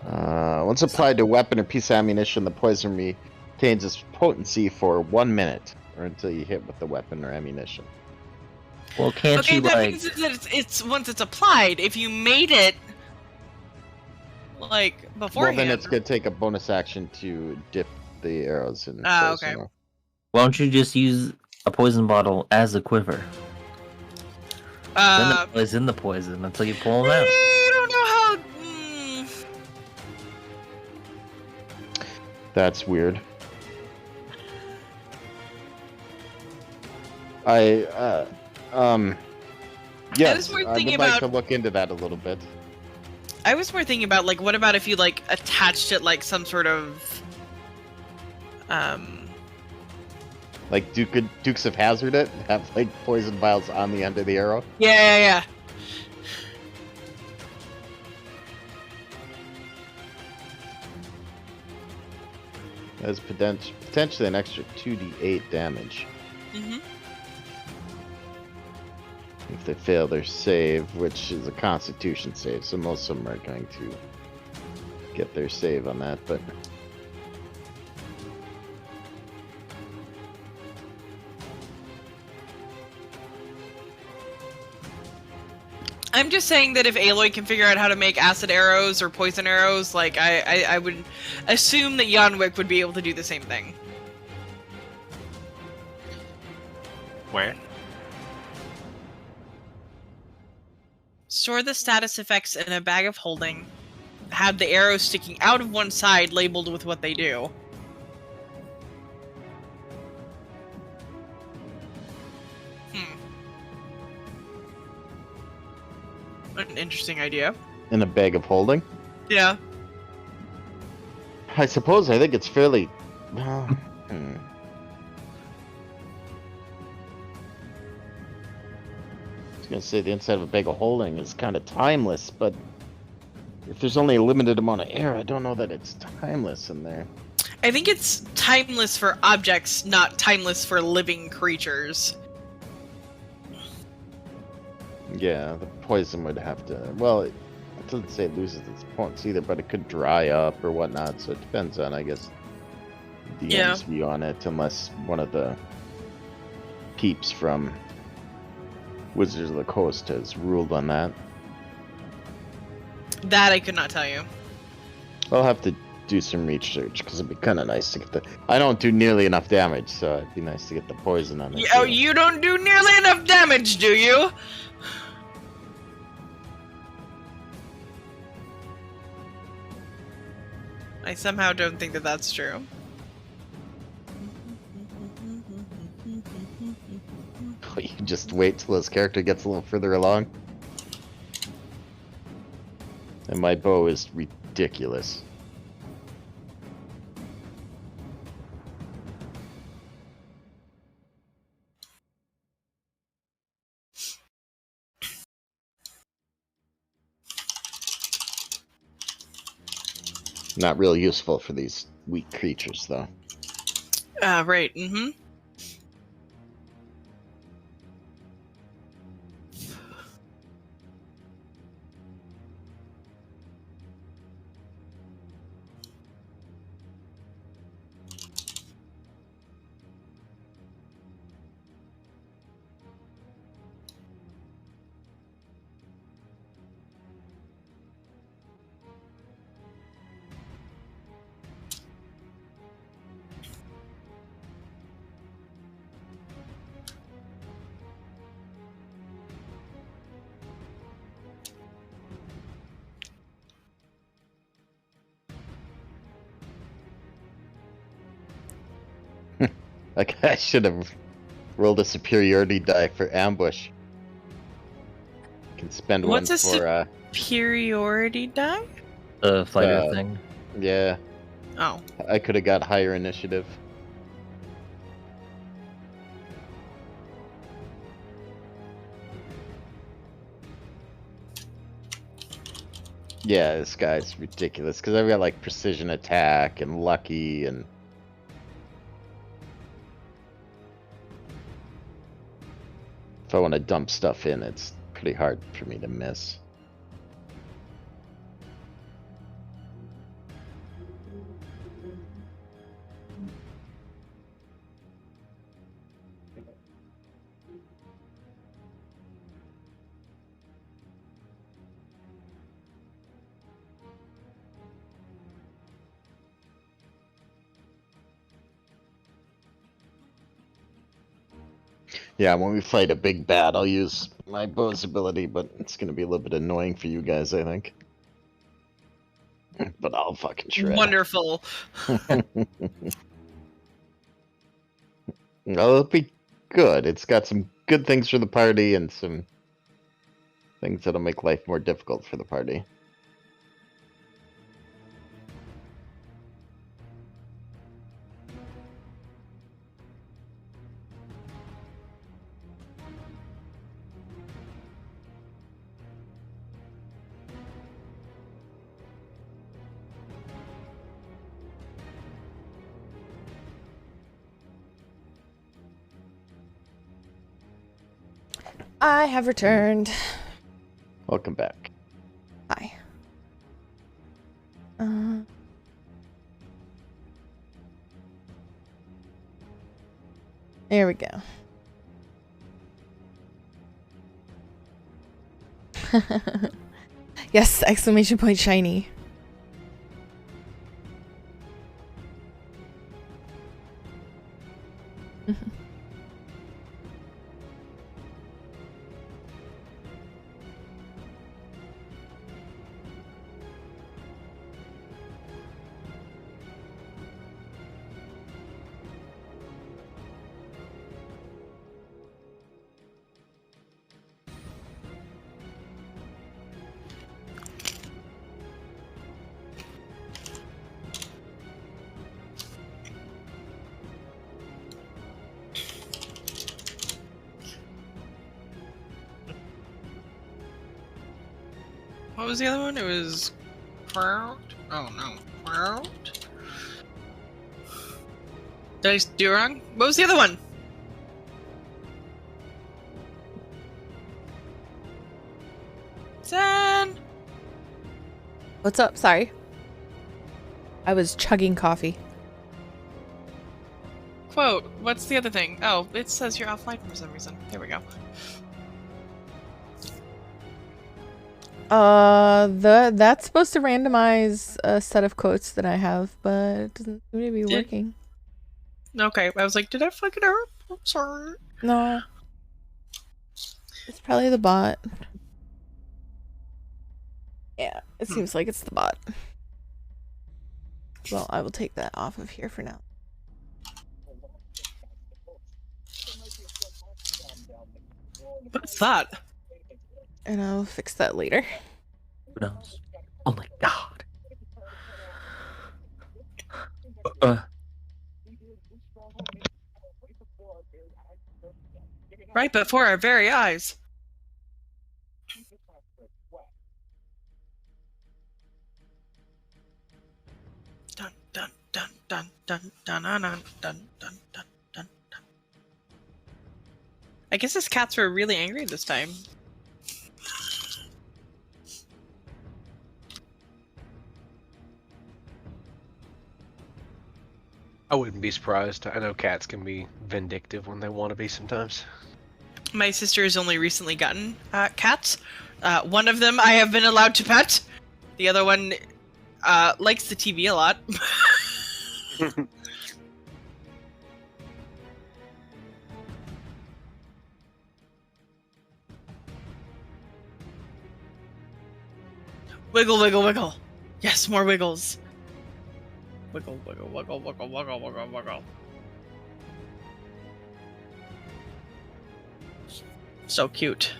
Once applied to a weapon or piece of ammunition, the poison retains its potency for 1 minute, or until you hit with the weapon or ammunition. Well, can't Okay, you that like? means that it's once it's applied. If you made it like Well, beforehand. then it's gonna take a bonus action to dip the arrows in Ah, poison. okay. Why don't you just use a poison bottle as a quiver. Then Uh, it plays in the poison until you pull them out. I don't know how. That's weird. Yes, more I thinking would like to about- look into that a little bit. I was more thinking about, like, what about if you, like, attached it like some sort of, Like Dukes of Hazzard it, have like poison vials on the end of the arrow. yeah. Has potentially an extra 2d8 damage Mm-hmm. if they fail their save, which is a Constitution save. So most of them are going to get their save on that, but. I'm just saying that if Aloy can figure out how to make acid arrows or poison arrows, like, I would assume that Yanwick would be able to do the same thing. Where? Store the status effects in a bag of holding. Have the arrows sticking out of one side labeled with what they do. An interesting idea. In a bag of holding? Yeah. I suppose I think it's fairly. Well, I was gonna say the inside of a bag of holding is kind of timeless, but if there's only a limited amount of air, I don't know that it's timeless in there. I think it's timeless for objects, not timeless for living creatures. Yeah, the poison would have to. Well, it doesn't say it loses its points either, but it could dry up or whatnot. So it depends on, I guess, DM's view on it, unless one of the peeps from Wizards of the Coast has ruled on that. That I could not tell you. I'll have to do some research because it'd be kind of nice to get the. I don't do nearly enough damage, so it'd be nice to get the poison on it. Oh, too. you don't do nearly enough damage, do you? I somehow don't think that that's true. You just wait till his character gets a little further along. And my bow is ridiculous. Not real useful for these weak creatures, though. Right, mm-hmm. Like, I should have rolled a superiority die for ambush. Can spend What's one a for, superiority die? The fighter Uh, thing. yeah, Oh. I could have got higher initiative. Yeah, this guy's ridiculous because I've got like precision attack and lucky and. If I want to dump stuff in, it's pretty hard for me to miss. Yeah, when we fight a big bad, I'll use my bow's ability, but it's gonna be a little bit annoying for you guys, I think. But I'll fucking shred. Wonderful. It'll be good. It's got some good things for the party and some things that'll make life more difficult for the party. I have returned. Welcome back. Hi. There we go. Yes, exclamation point shiny. What was the other one? It was Crowd? Oh no. Crowd? Did I do it wrong? What was the other one? Zen! What's up? Sorry. I was chugging coffee. Quote, what's the other thing? Oh, it says you're offline for some reason. There we go. That's supposed to randomize a set of quotes that I have, but it doesn't seem to be working. Okay, I was like, did I fuck it up? I'm sorry. No. It's probably the bot. Yeah, it seems like it's the bot. Well, I will take that off of here for now. What's that? And I'll fix that later. Who knows? Oh my god. Right before our very eyes. Dun dun dun dun dun dun dun dun dun dun dun dun. I guess his cats were really angry this time. I wouldn't be surprised. I know cats can be vindictive when they want to be sometimes. My sister has only recently gotten cats. One of them I have been allowed to pet. The other one likes the TV a lot. Wiggle, wiggle, wiggle. Yes, more wiggles. Wiggle, wiggle, wiggle, wiggle, wiggle, wiggle, wiggle. So cute.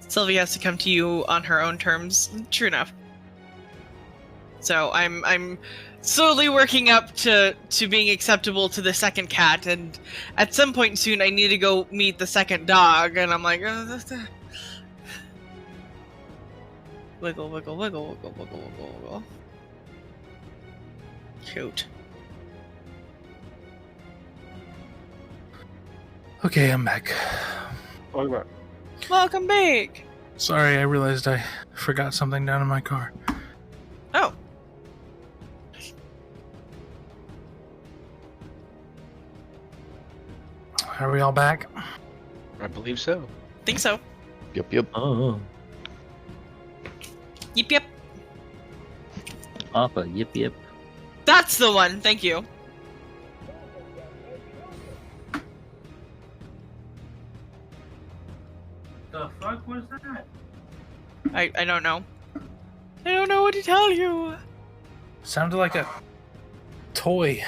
Sylvia has to come to you on her own terms. True enough. So I'm slowly working up to being acceptable to the second cat, and at some point soon I need to go meet the second dog, and I'm like, wiggle, wiggle, wiggle, wiggle, wiggle, wiggle, wiggle. Cute. Okay, I'm back. Welcome back. Welcome back. Sorry, I realized I forgot something down in my car. Oh. Are we all back? I believe so. Think so. Yep, yep. Oh, Yep, yep. Papa, yip yip. That's the one. Thank you. I don't know. I don't know what to tell you. Sounded like a toy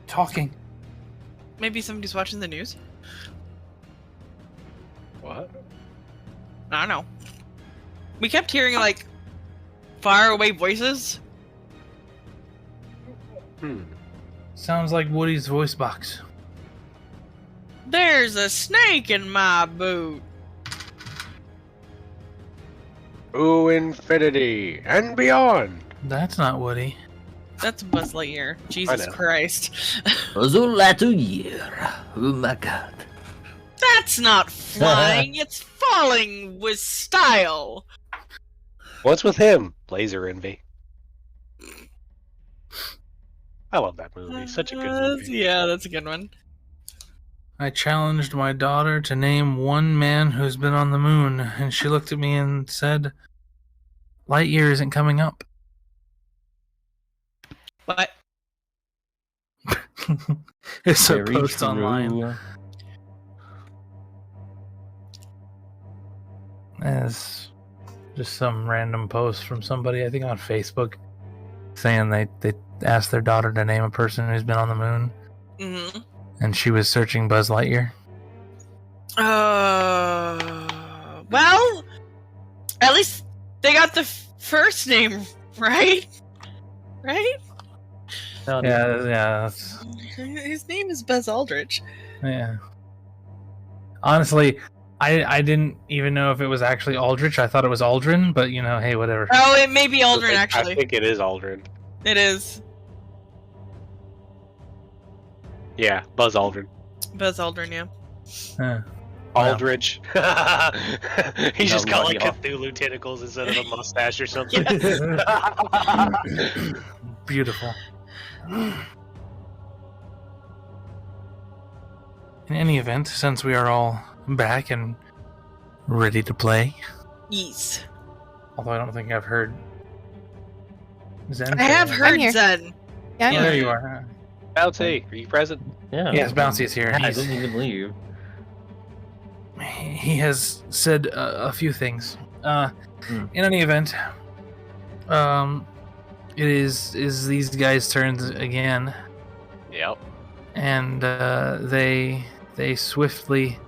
talking. Maybe somebody's watching the news. What? I don't know. We kept hearing like far away voices. Sounds like Woody's voice box. There's a snake in my boot. Ooh, infinity and beyond. That's not Woody. That's Buzz Lightyear. Jesus know. Christ. Oh my god. That's not flying. It's falling with style. What's with him? Laser envy. I love that movie. Such a good movie. Yeah, that's a good one. I challenged my daughter to name one man who's been on the moon, and she looked at me and said, Lightyear isn't coming up. But It's a Very post true. online. It's just some random post from somebody, I think on Facebook, saying they asked their daughter to name a person who's been on the moon, and she was searching Buzz Lightyear. Well, at least they got the first name right. Right? Yeah, His name is Buzz Aldrich. yeah. Honestly, I didn't even know if it was actually Aldrich. I thought it was Aldrin, but hey, whatever. Oh, it may be Aldrin, I actually. think it is Aldrin. It is. Yeah, Buzz Aldrin. Buzz Aldrin, yeah. Well, Aldrich. He's just got like Bloody Cthulhu tentacles instead of a mustache or something. beautiful. In any event, since we are all back and ready to play, Yes. although I don't think I've heard Zen. I have say- heard here. Zen. Yeah, Oh, there you are. Bouncy, are you present? Yeah. Yes, Bouncy is here. I He's- didn't even leave. He has said a few things. In any event, it is these guys' turns again, Yep. and they swiftly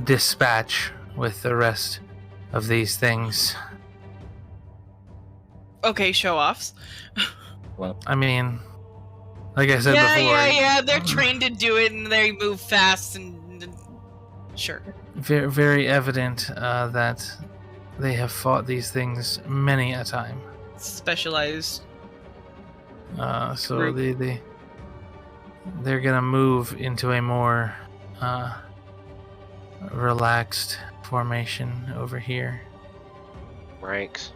dispatch with the rest of these things. Okay, show offs. I mean, like I said Yeah, before, yeah. They're trained to do it and they move fast and sure. very, very evident that they have fought these things many a time. Specialized. So Group. they're gonna move into a more relaxed formation over here. Ranks.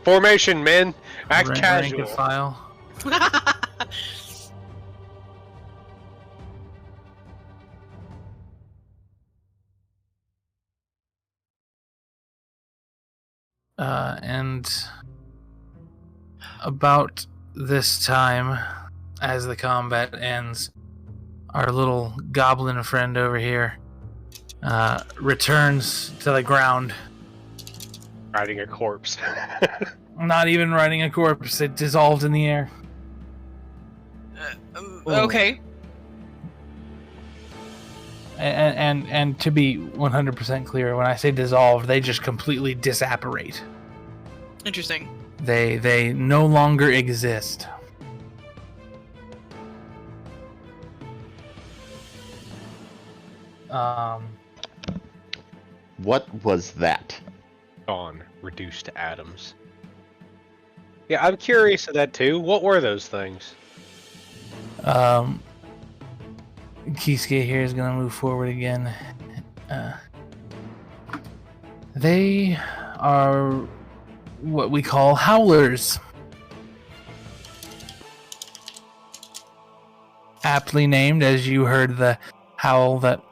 Formation, men. Act Rank casual. and file. And about this time, as the combat ends, our little goblin friend over here returns to the ground. Riding a corpse. Not even riding a corpse, it dissolved in the air. Okay. And to be 100% clear, when I say dissolved, they just completely disapparate. Interesting. They no longer exist. What was that? Gone. Reduced to atoms. Yeah, I'm curious of that too. What were those things? Kisuke here is gonna move forward again. They are what we call howlers. Aptly named, as you heard the howl that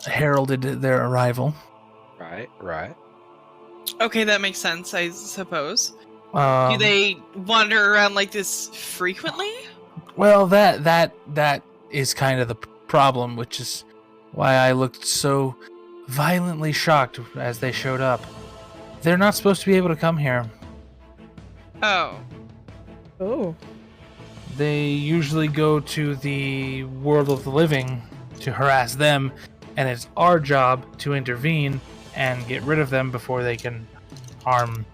heralded their arrival. Right. Okay, that makes sense, I suppose. Um, Do they wander around like this frequently? Well, that is kind of the problem, which is why I looked so violently shocked as they showed up. They're not supposed to be able to come here. Oh. Oh. They usually go to the world of the living to harass them, and it's our job to intervene and get rid of them before they can harm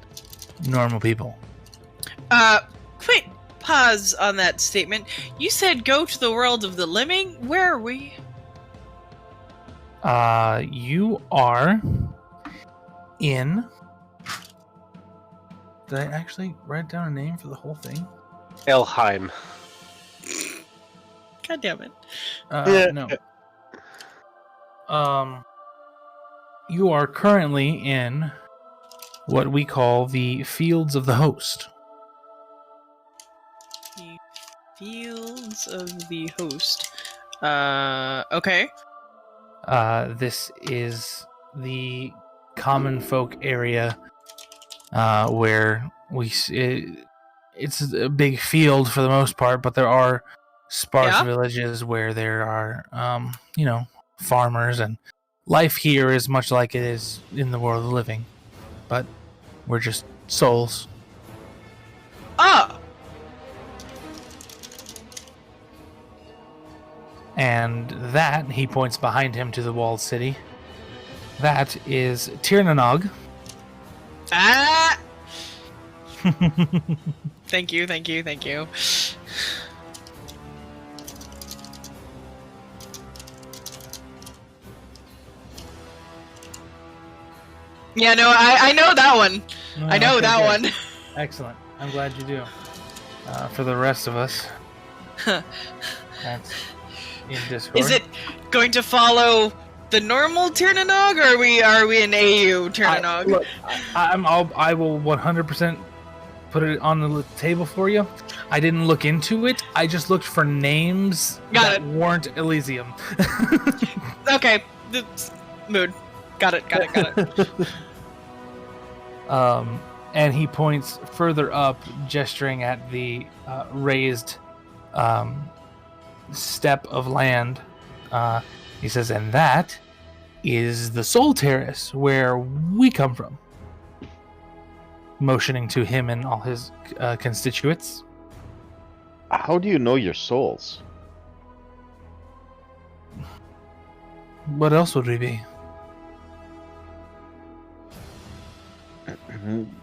normal people. Quick pause on that statement. You said go to the world of the living? Where are we? You are in... Did I actually write down a name for the whole thing? Elheim. God damn it. No. You are currently in what we call the Fields of the Host. The Fields of the Host. Okay. This is the common folk area where it's a big field for the most part, but there are sparse villages where there are, farmers, and life here is much like it is in the world of the living, but we're just souls. Ah! And that, he points behind him to the walled city, that is Tirnanog. Ah! Thank you. Yeah, no, I know that one. I know that good. one. Excellent. I'm glad you do. For the rest of us, that's in Discord. Is it going to follow the normal Tirnanog, or are we an AU Tirnanog? I will 100% put it on the table for you. I didn't look into it. I just looked for names that weren't Elysium. Okay. Mood. Got it. And he points further up, gesturing at the raised step of land. He says, and that is the Soul Terrace, where we come from. Motioning to him and all his constituents. How do you know your souls? What else would we be?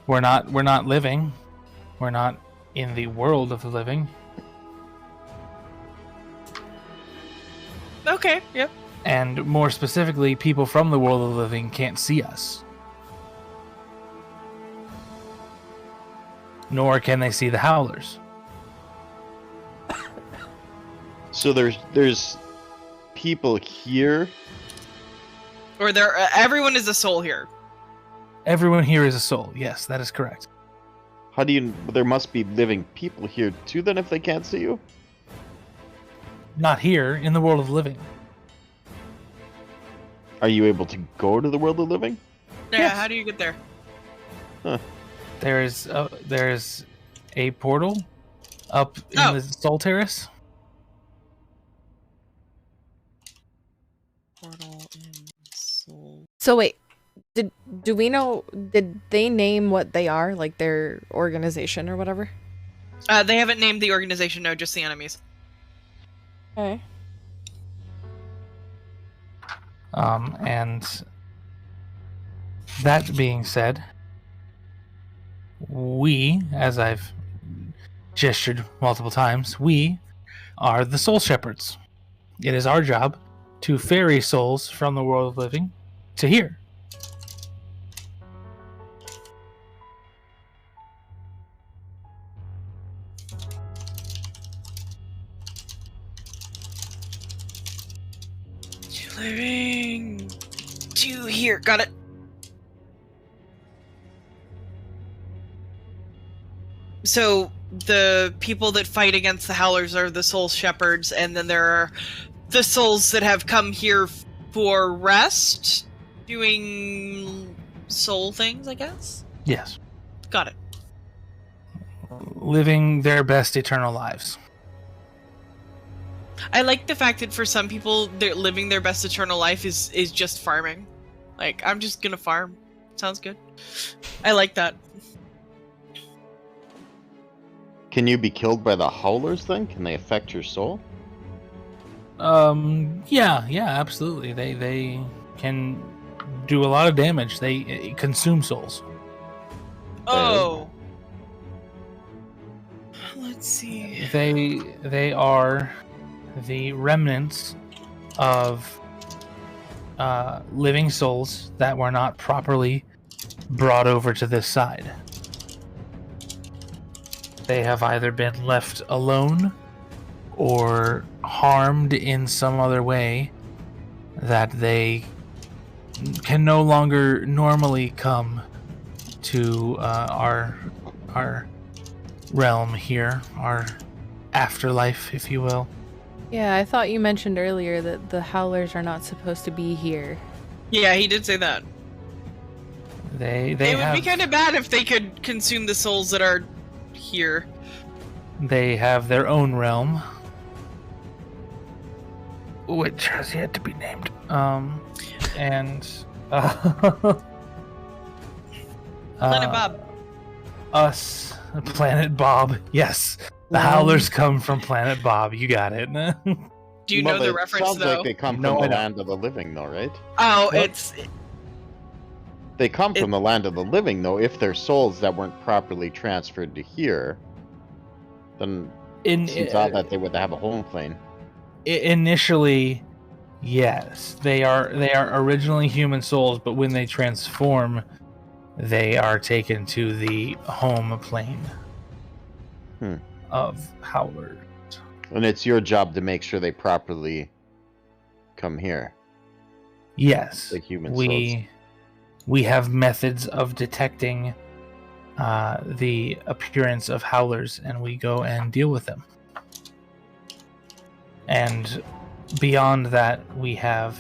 We're not living. We're not in the world of the living. Okay, yep. And more specifically, people from the world of the living can't see us. Nor can they see the Howlers. So there's people here. Or everyone is a soul here. Everyone here is a soul. Yes, that is correct. How do you? There must be living people here too. Then, if they can't see you, not here in the world of living. Are you able to go to the world of living? Yeah. Yes. How do you get there? Huh. There's a portal up in the Soul Terrace. Portal in Soul. So wait, do we know? Did they name what they are, like their organization or whatever? They haven't named the organization. No, just the enemies. Okay. And that being said, we, as I've gestured multiple times, we are the Soul Shepherds. It is our job to ferry souls from the world of living to here. Living to here. Got it. So the people that fight against the Howlers are the Soul Shepherds, and then there are the souls that have come here for rest, doing soul things, I guess? Yes. Got it. Living their best eternal lives. I like the fact that for some people, living their best eternal life is just farming. Like, I'm just gonna farm. Sounds good. I like that. Can you be killed by the howlers then? Can they affect your soul? Yeah, absolutely. They can do a lot of damage. They consume souls. Oh. Let's see. They are the remnants of living souls that were not properly brought over to this side. They have either been left alone or harmed in some other way that they can no longer normally come to our realm here, our afterlife, if you will. Yeah, I thought you mentioned earlier that the howlers are not supposed to be here. Yeah, he did say that. It would be kind of bad if they could consume the souls that are here. They have their own realm, which has yet to be named. Planet Bob. Us, Planet Bob. Yes, the howlers come from Planet Bob. You got it. Do you know the reference sounds though? like they come from the land of the living, though, right? Oh, What? They come from the land of the living, though. If they're souls that weren't properly transferred to here, then it seems odd that they would have a home plane. Initially, yes, they are originally human souls, but when they transform, they are taken to the home plane of howlers. And it's your job to make sure they properly come here. Yes, The human souls. We have methods of detecting the appearance of howlers, and we go and deal with them. And beyond that, we have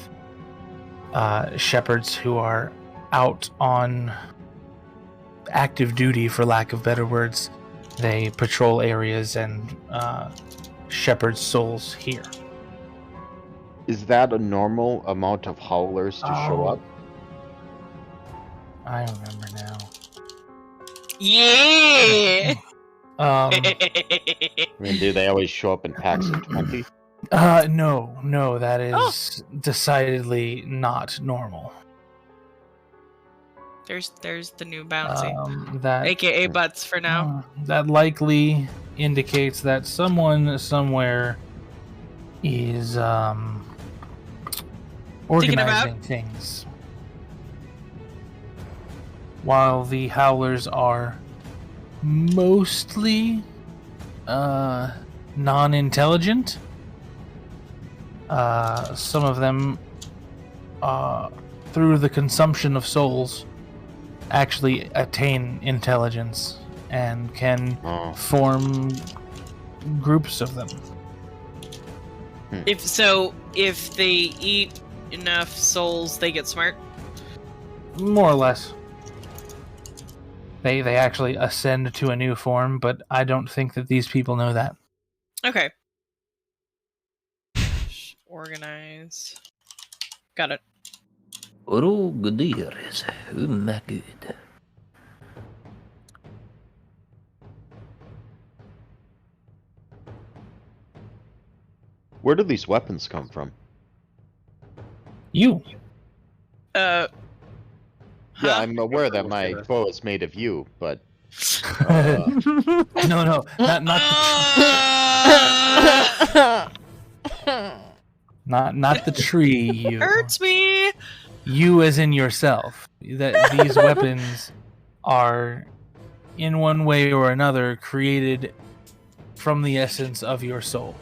shepherds who are out on active duty, for lack of better words. They patrol areas and shepherd souls here. Is that a normal amount of howlers to show up? I remember now. Yeah. I mean, do they always show up in packs of 20? No, that is decidedly not normal. There's the new bouncy, That aka Butts for now. that likely indicates that someone somewhere is organizing things. While the howlers are mostly non-intelligent, some of them through the consumption of souls actually attain intelligence and can form groups of them. If they eat enough souls, they get smart. More or less. They actually ascend to a new form, but I don't think that these people know that. Okay. Organize. Got it. Oh, good ears. Oh, my good. Where do these weapons come from? You. Yeah, I'm aware that my bow is made of you, but No, not the tree. You. Hurts me. You, as in yourself. That these weapons are, in one way or another, created from the essence of your soul.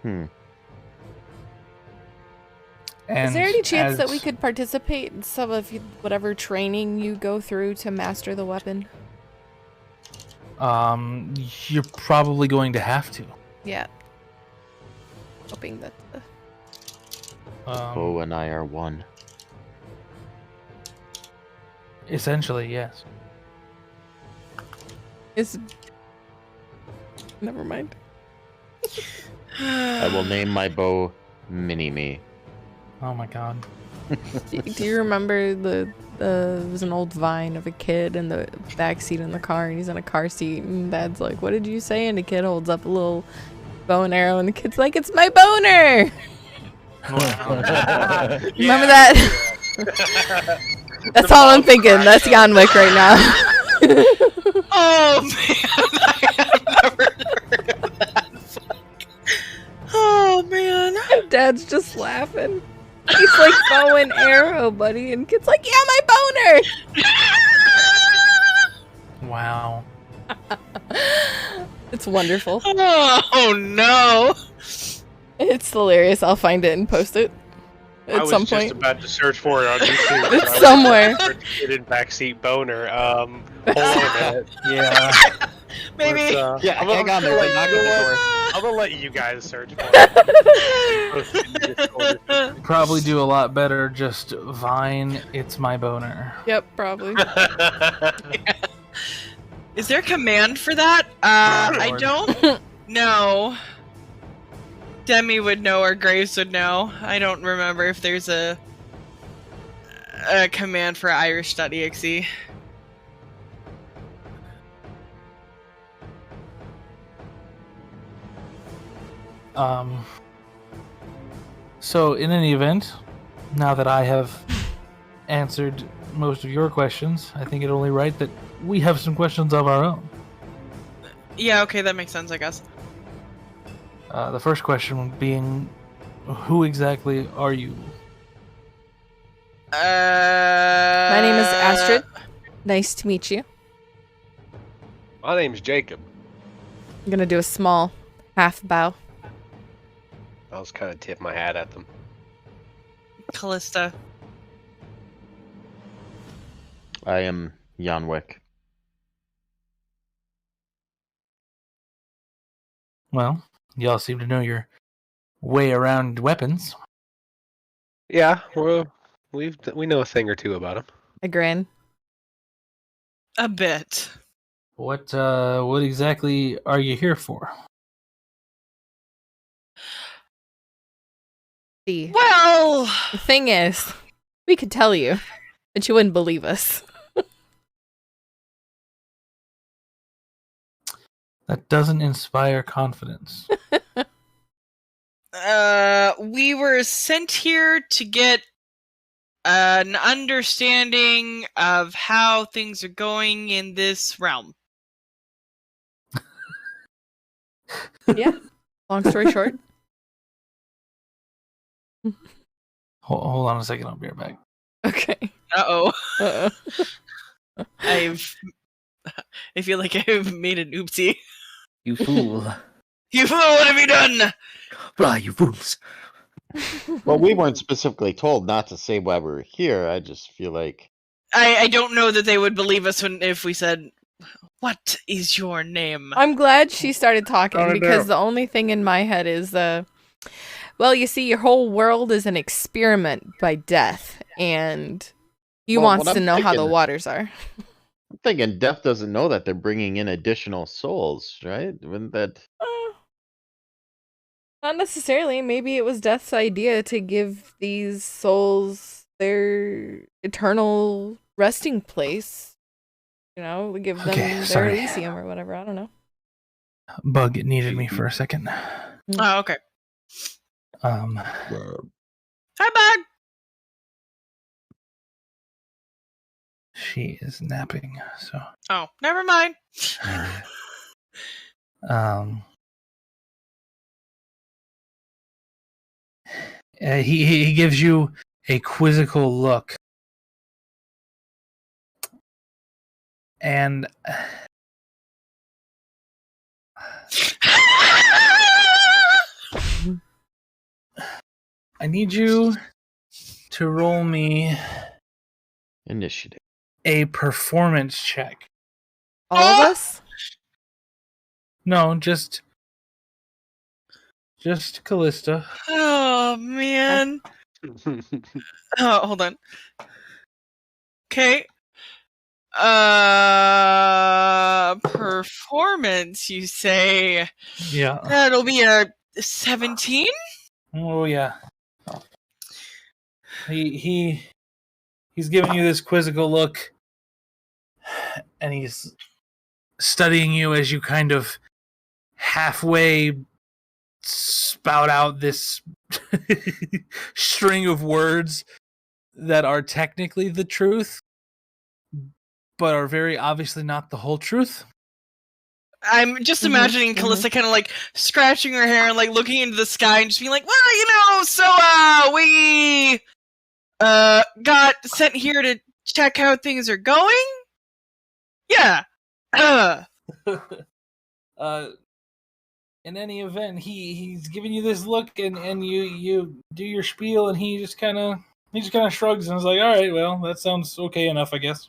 And is there any chance that we could participate in some of whatever training you go through to master the weapon? You're probably going to have to. Yeah. Hoping that. Bo and I are one. Essentially, yes. Never mind. I will name my bow Mini-Me. Oh my god. Do you remember there was an old Vine of a kid in the backseat in the car, and he's in a car seat, and Dad's like, "What did you say?" And the kid holds up a little bow and arrow, and the kid's like, "It's my boner." Remember that? That's all I'm thinking. That's Yanwick right now. Oh man, I have never heard of that. Oh man. Dad's just laughing. He's like, bow and arrow, buddy, and kid's like, "Yeah, my boner." Wow. It's wonderful. Oh no. It's hilarious. I'll find it and post it at some I was just point. about to search for it on YouTube. It's somewhere. Kid in backseat boner. Hold on a minute. Yeah. Maybe. Yeah, hang on, there's a knock at the door. I'm gonna let you guys search for it. Probably do a lot better just Vine, it's my boner. Yep, probably. Is there a command for that? I Lord. don't know. Demi would know or Graves would know. I don't remember if there's a command for Irish.exe. So in any event, now that I have answered most of your questions, I think it only right that we have some questions of our own. Yeah, okay, that makes sense, I guess. The first question being, who exactly are you? My name is Astrid. Nice to meet you. My name's Jacob. I'm gonna do a small half bow. I was kind of tip my hat at them. Callista. I am Yanwick. Well, y'all seem to know your way around weapons. Yeah, we know a thing or two about them. I grin. A bit. What exactly are you here for? See, Well, the thing is, we could tell you, but you wouldn't believe us. That doesn't inspire confidence. we were sent here to get an understanding of how things are going in this realm. Yeah. Long story short. Hold on a second, I'll be right back. Okay. Uh-oh. Uh-oh. I feel like I've made an oopsie. You fool. You fool, what have you done? Fly, you fools. Well, we weren't specifically told not to say why we were here. I just feel like I don't know that they would believe us if we said, "What is your name?" I'm glad she started talking Oh, because no. the only thing in my head is well, you see, your whole world is an experiment by death, and he Well, wants what to I'm know how the thinking- waters are. I'm thinking Death doesn't know that they're bringing in additional souls, right? Wouldn't that? Not necessarily. Maybe it was Death's idea to give these souls their eternal resting place. You know, give them Okay, their sorry. Elysium or whatever. I don't know. Bug needed me for a second. Oh, okay. Hi, Bug. She is napping, so Oh, never mind. He gives you a quizzical look, and I need you to roll me Initiative. a performance check. All of us? No, just Callista. Oh man. Oh, hold on. Okay. Performance, you say? Yeah. That'll be a 17? Oh yeah. he's giving you this quizzical look, and he's studying you as you kind of halfway spout out this string of words that are technically the truth, but are very obviously not the whole truth. I'm just imagining Callista kind of like scratching her hair and like looking into the sky and just being like, well, so we got sent here to check how things are going. Yeah. In any event, he's giving you this look, and you do your spiel, and he just kind of shrugs and is like, all right, well, that sounds okay enough, I guess.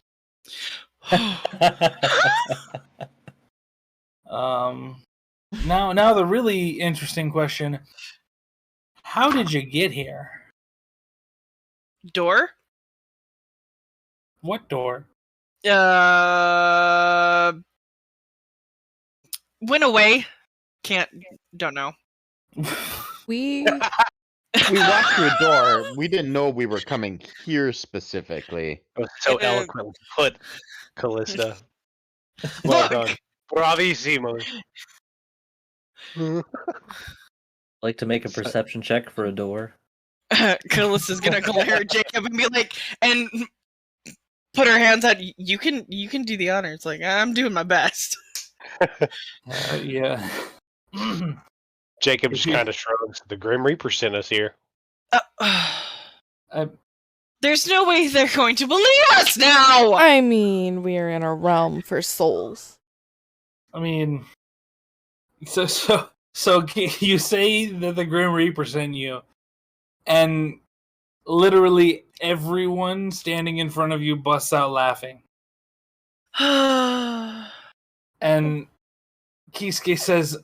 Now the really interesting question: how did you get here? Door? What door? Went away. Don't know. We We walked through a door. We didn't know we were coming here specifically. It was so eloquently put, Callista. Well done. Bravissimo. Like to make a perception check for a door. Callista's gonna glare at Jacob and be like, and put her hands out. You can do the honors. Like, I'm doing my best. Yeah. Jacob just kind of shrugs. The Grim Reaper sent us here. There's no way they're going to believe us now. I mean, we're in a realm for souls. I mean, so you say that the Grim Reaper sent you, and literally everyone standing in front of you busts out laughing. And Kisuke says,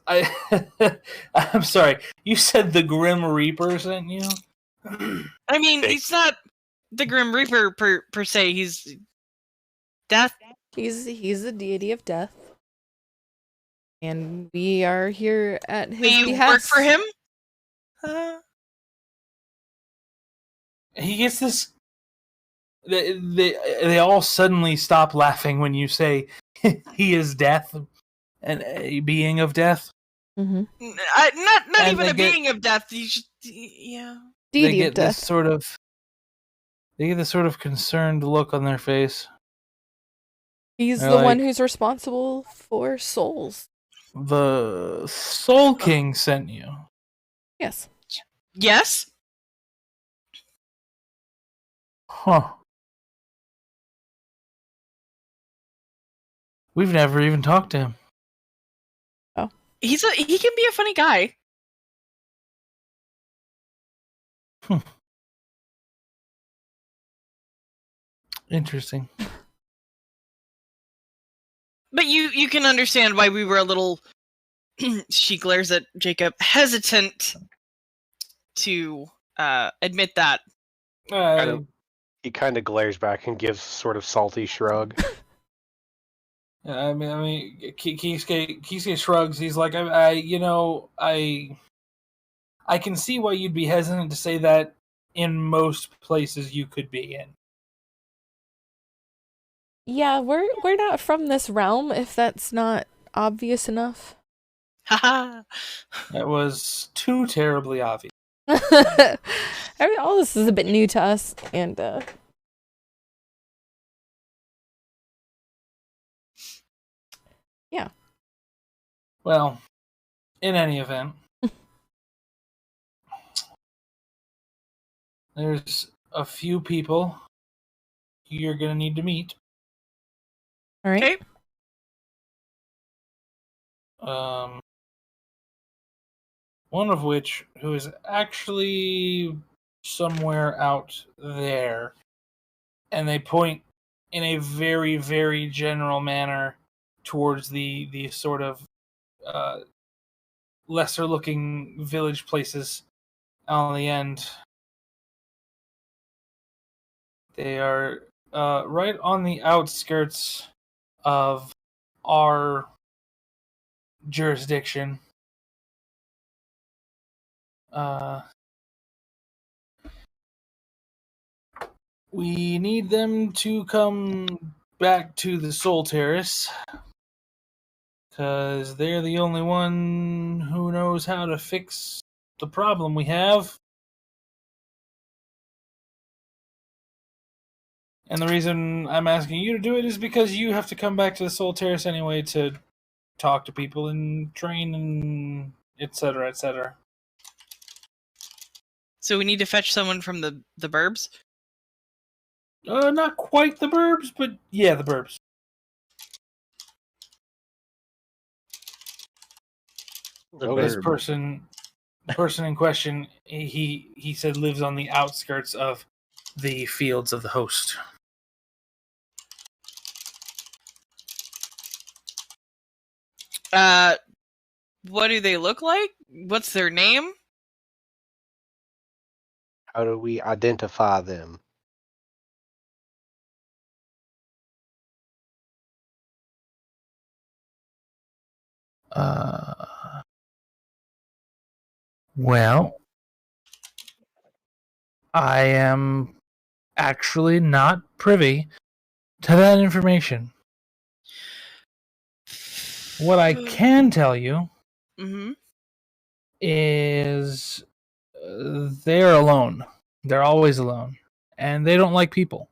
I'm sorry, you said the Grim Reaper sent you? I mean, he's not the Grim Reaper per se. He's death. He's the deity of death. And we are here at his behest. Work for him? He gets this... They all suddenly stop laughing when you say he is death and a being of death. Mm-hmm. Not even a being of death. Yeah. Deity of death. They get this sort of concerned look on their face. He's the one who's responsible for souls. The Soul King sent you. Yes. Yes? Huh. We've never even talked to him. Oh. He can be a funny guy. Interesting. But you can understand why we were a little, she glares at Jacob, hesitant to admit that. He kind of glares back and gives sort of salty shrug. I mean, Kisuke shrugs. He's like, I can see why you'd be hesitant to say that in most places you could be in. Yeah, we're not from this realm, if that's not obvious enough. Haha. That was too terribly obvious. I mean, all this is a bit new to us, and yeah. Well, in any event, there's a few people you're gonna need to meet. All right. Okay. One of which who is actually somewhere out there, and they point in a very, very general manner towards the sort of lesser looking village places on the end. They are right on the outskirts of our jurisdiction. We need them to come back to the Soul Terrace, because they're the only one who knows how to fix the problem we have. And the reason I'm asking you to do it is because you have to come back to the Soul Terrace anyway to talk to people and train and etc. etc. So we need to fetch someone from the burbs? Not quite the burbs, but yeah, the burbs. This person in question, he said lives on the outskirts of the fields of the host. What do they look like? What's their name? How do we identify them? Well, I am actually not privy to that information. What I can tell you is they're alone. They're always alone. And they don't like people.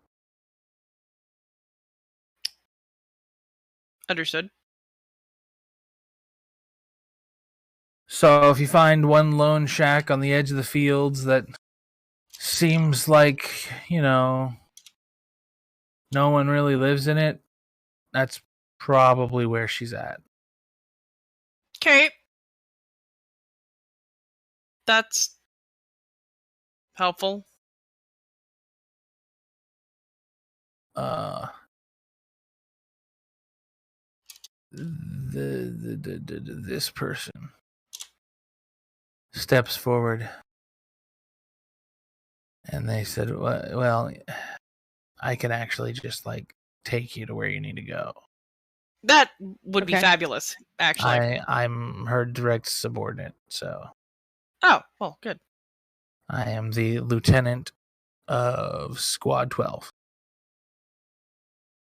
Understood. So if you find one lone shack on the edge of the fields that seems like, no one really lives in it, that's probably where she's at. Okay. That's helpful. This person steps forward and they said, well, I can actually just take you to where you need to go. That would be fabulous, actually. I'm her direct subordinate, so. Oh, well, good. I am the lieutenant of Squad 12.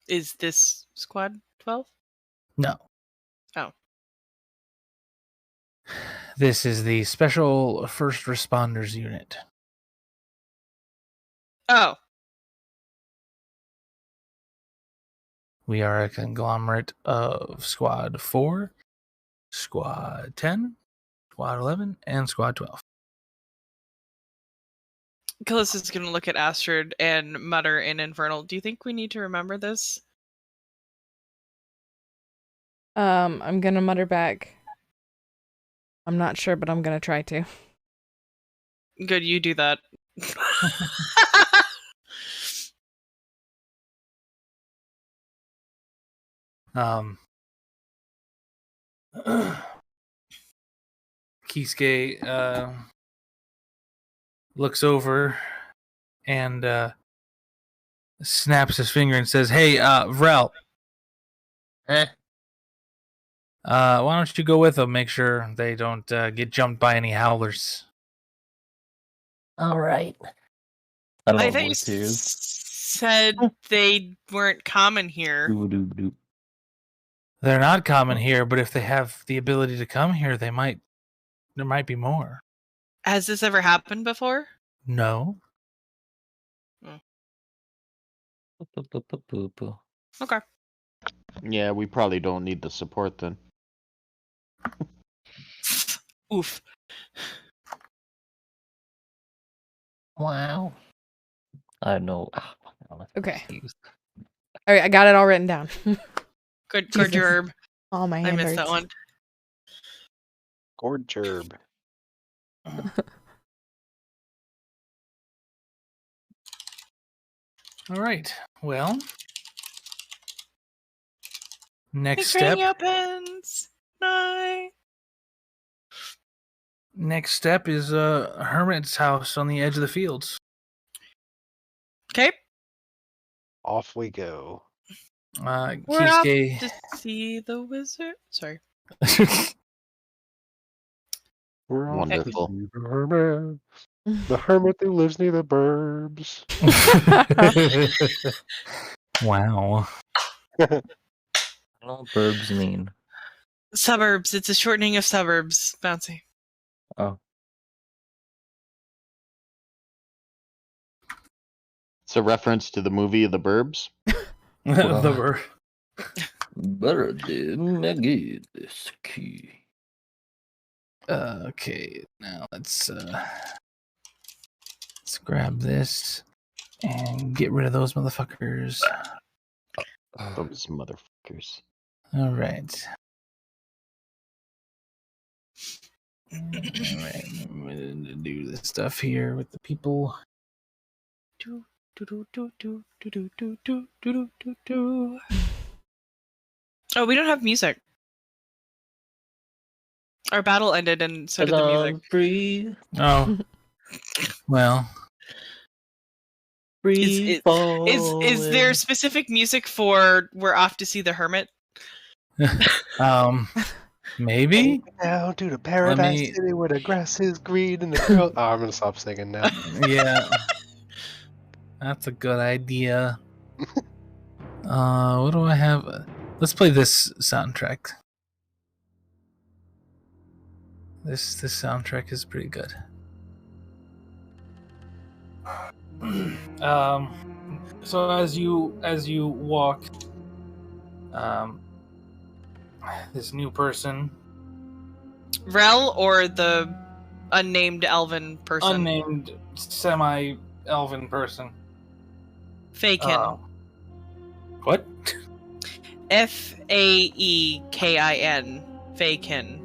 Is this Squad 12? No. Oh. This is the Special First Responders Unit. Oh. We are a conglomerate of Squad 4, Squad 10, Squad 11, and Squad 12. Callista's going to look at Astrid and mutter in Infernal. Do you think we need to remember this? I'm going to mutter back. I'm not sure, but I'm going to try to. Good, you do that. Kisuke looks over and snaps his finger and says, "Hey, Vrel. Why don't you go with them? Make sure they don't get jumped by any howlers." All right. I don't know I what think you voice he is. said they weren't common here. They're not common here, but if they have the ability to come here, there might be more. Has this ever happened before? No. Okay. Yeah, we probably don't need the support then. Oof. Wow. I know. Okay. All right, I got it all written down. Good Jesus. gerb. Oh, my I hand missed that hurts. one. Gord gerb. All right. Well, next Hey, step. Granny opens. Night. Next step is a hermit's house on the edge of the fields. Okay. Off we go. We're off Kisuke. to see the wizard. Sorry. We're Wonderful. The hermit who lives near the burbs. Wow. What do all burbs mean? Suburbs. It's a shortening of suburbs. Bouncy. Oh. It's a reference to the movie The Burbs. The ver- Better than Maggie this key. Okay, now let's grab this and get rid of those motherfuckers. Those motherfuckers. All right. All right. I'm gonna do this stuff here with the people. Oh, we don't have music. Our battle ended, and so did the music. Breathe, Oh. Well. breathe, Is there specific music for "We're Off to See the Hermit"? Maybe. Down to the paradise city where the grass is green and the girl. Oh, I'm gonna stop singing now. Yeah. That's a good idea. What do I have? Let's play this soundtrack. This soundtrack is pretty good. So as you walk, this new person, Rel or the unnamed elven person? unnamed semi-elven person. Faekin. What? Faekin. Faekin.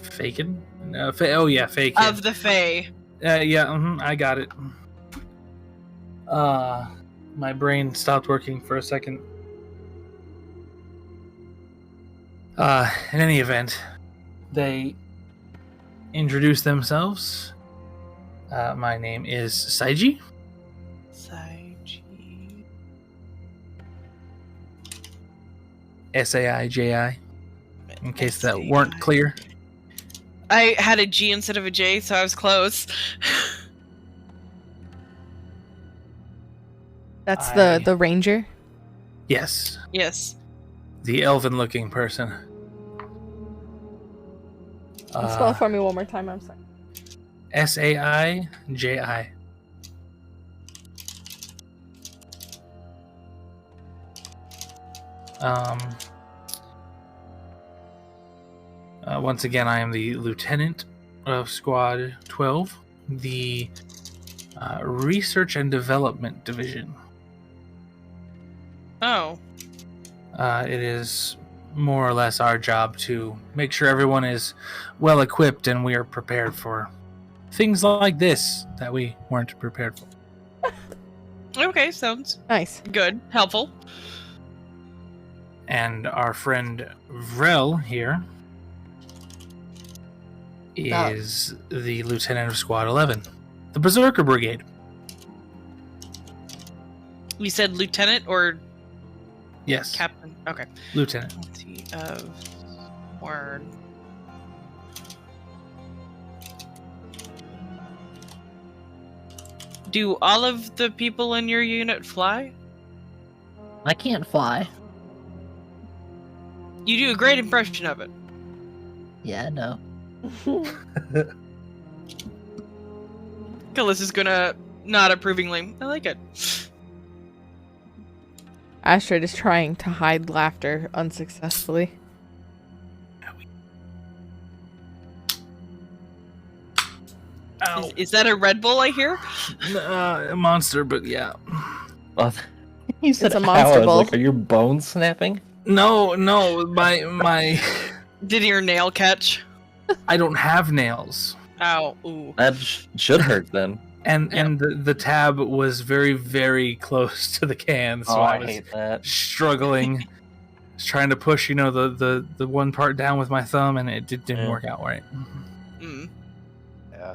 Fakin? Oh yeah, Fakin. Of the Fae. Yeah, I got it. My brain stopped working for a second. In any event, they introduce themselves. My name is Saiji. Saiji. Saiji. In case that weren't clear. I had a G instead of a J, so I was close. That's the ranger. Yes, Yes. the elven-looking person. Spell it for me one more time. I'm sorry. Saiji. Once again, I am the lieutenant of Squad 12, the Research and Development Division. Oh. It is more or less our job to make sure everyone is well equipped and we are prepared for things like this that we weren't prepared for. Okay, sounds Nice. good. Helpful. And our friend Vrel here is the lieutenant of Squad 11, the Berserker Brigade. You said lieutenant or Yes, captain? Okay. lieutenant. Of word. Do all of the people in your unit fly? I can't fly. You do a great impression of it. Yeah, no. Killis is gonna nod approvingly. I like it. Astrid is trying to hide laughter unsuccessfully. Ow. Is that a Red Bull I hear? A monster, but yeah. Well, you said It's a monster ow, I was ball. like, are your bones snapping? No, my Did your nail catch? I don't have nails. Ow. Ooh. That should hurt then. And the tab was very, very close to the can, so Oh, I I was hate that. struggling, trying to push, the one part down with my thumb, and it didn't Yeah. work out right. Mm. Yeah.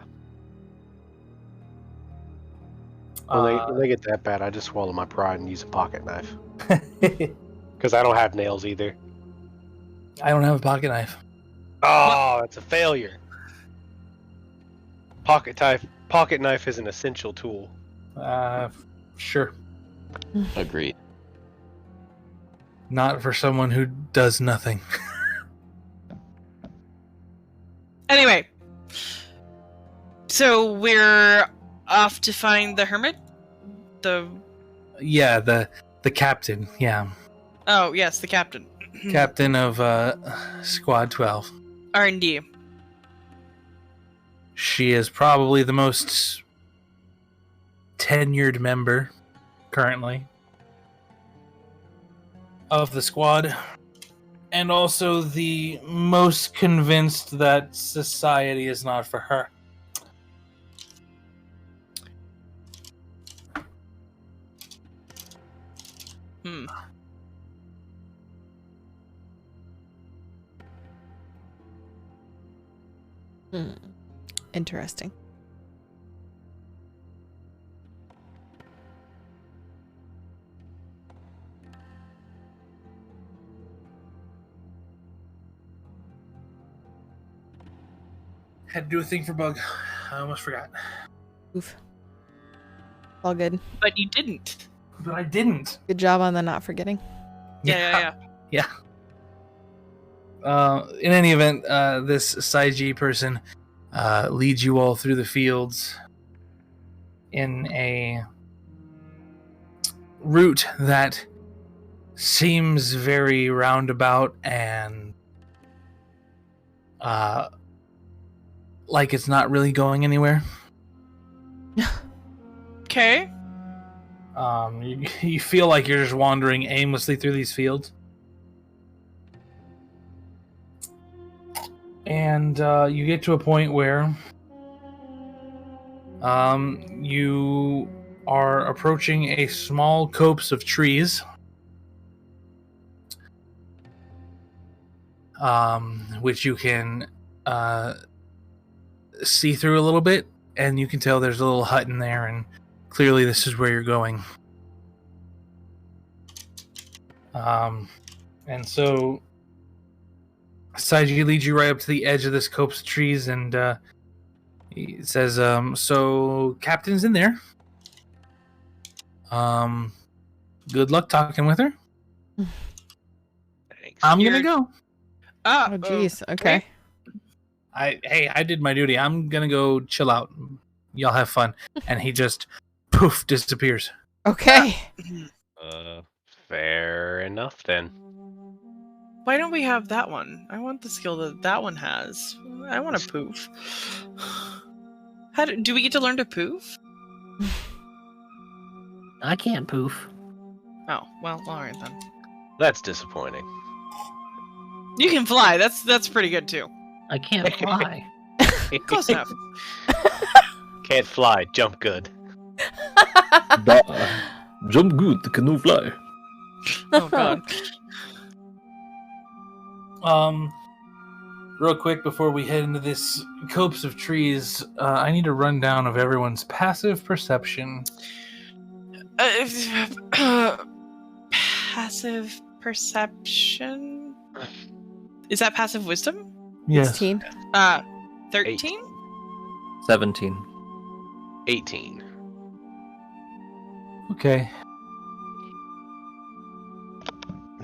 Uh, When they get that bad, I just swallow my pride and use a pocket knife. Because I don't have nails either. I don't have a pocket knife. Oh, that's a failure. Pocket pocket knife is an essential tool. Sure. Agreed. Not for someone who does nothing. Anyway, so we're off to find the hermit. Yeah, the captain. Yeah, Oh yes, the captain. captain of Squad 12. R&D. She is probably the most tenured member currently of the squad, and also the most convinced that society is not for her. Hmm. Interesting. Had to do a thing for Bug. I almost forgot. Oof. All good. But you didn't. But I didn't. Good job on the not forgetting. Yeah. In any event, this Saiji person leads you all through the fields in a route that seems very roundabout and like it's not really going anywhere. Okay. You feel like you're just wandering aimlessly through these fields. And you get to a point where you are approaching a small copse of trees, which you can see through a little bit, and you can tell there's a little hut in there, and clearly this is where you're going. And so Saiji leads you right up to the edge of this copse of trees, and he says, so Captain's in there. Good luck talking with her. Thanks. I'm gonna go. Oh, Oh, jeez. Okay. I did my duty. I'm gonna go chill out. Y'all have fun. And he just poof disappears. Okay. Fair enough then. Why don't we have that one? I want the skill that one has. I want to poof. Do we get to learn to poof? I can't poof. Oh, well, alright then. That's disappointing. You can fly. That's pretty good too. I can't fly. Close enough. Can't fly, jump good. Jump good, canoe fly. Oh god. Real quick before we head into this copse of trees, I need a rundown of everyone's passive perception. Passive perception? Is that passive wisdom? Yes. 16. 13? 17. 18. Okay.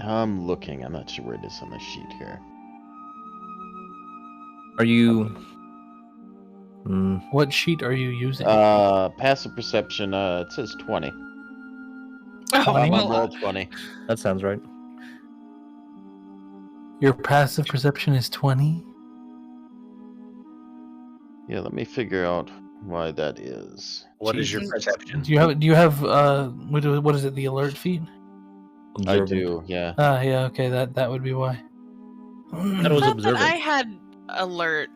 I'm looking. I'm not sure where it is on the sheet here. Are you? What sheet are you using? Passive perception. It says 20. Oh, I'm well, on roll 20. That sounds right. Your passive perception is 20? Yeah, let me figure out why that is. What is your Jesus. perception? Do you have what is it, the alert feed? I Observant. do, yeah. Yeah, okay, that would be why. That was I thought that observant. I had alert.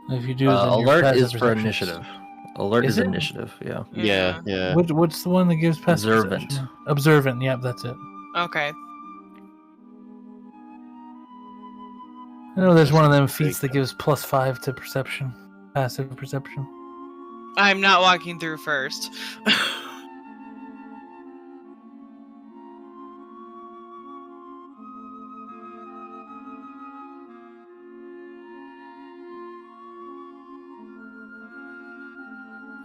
If you do, then your Alert passive is for perception initiative. Alert Is is it? initiative, yeah. Yeah. What's the one that gives passive Observant. perception? Observant, yeah, that's it. Okay. I know there's one of them feats that gives +5 to perception. Passive perception. I'm not walking through first.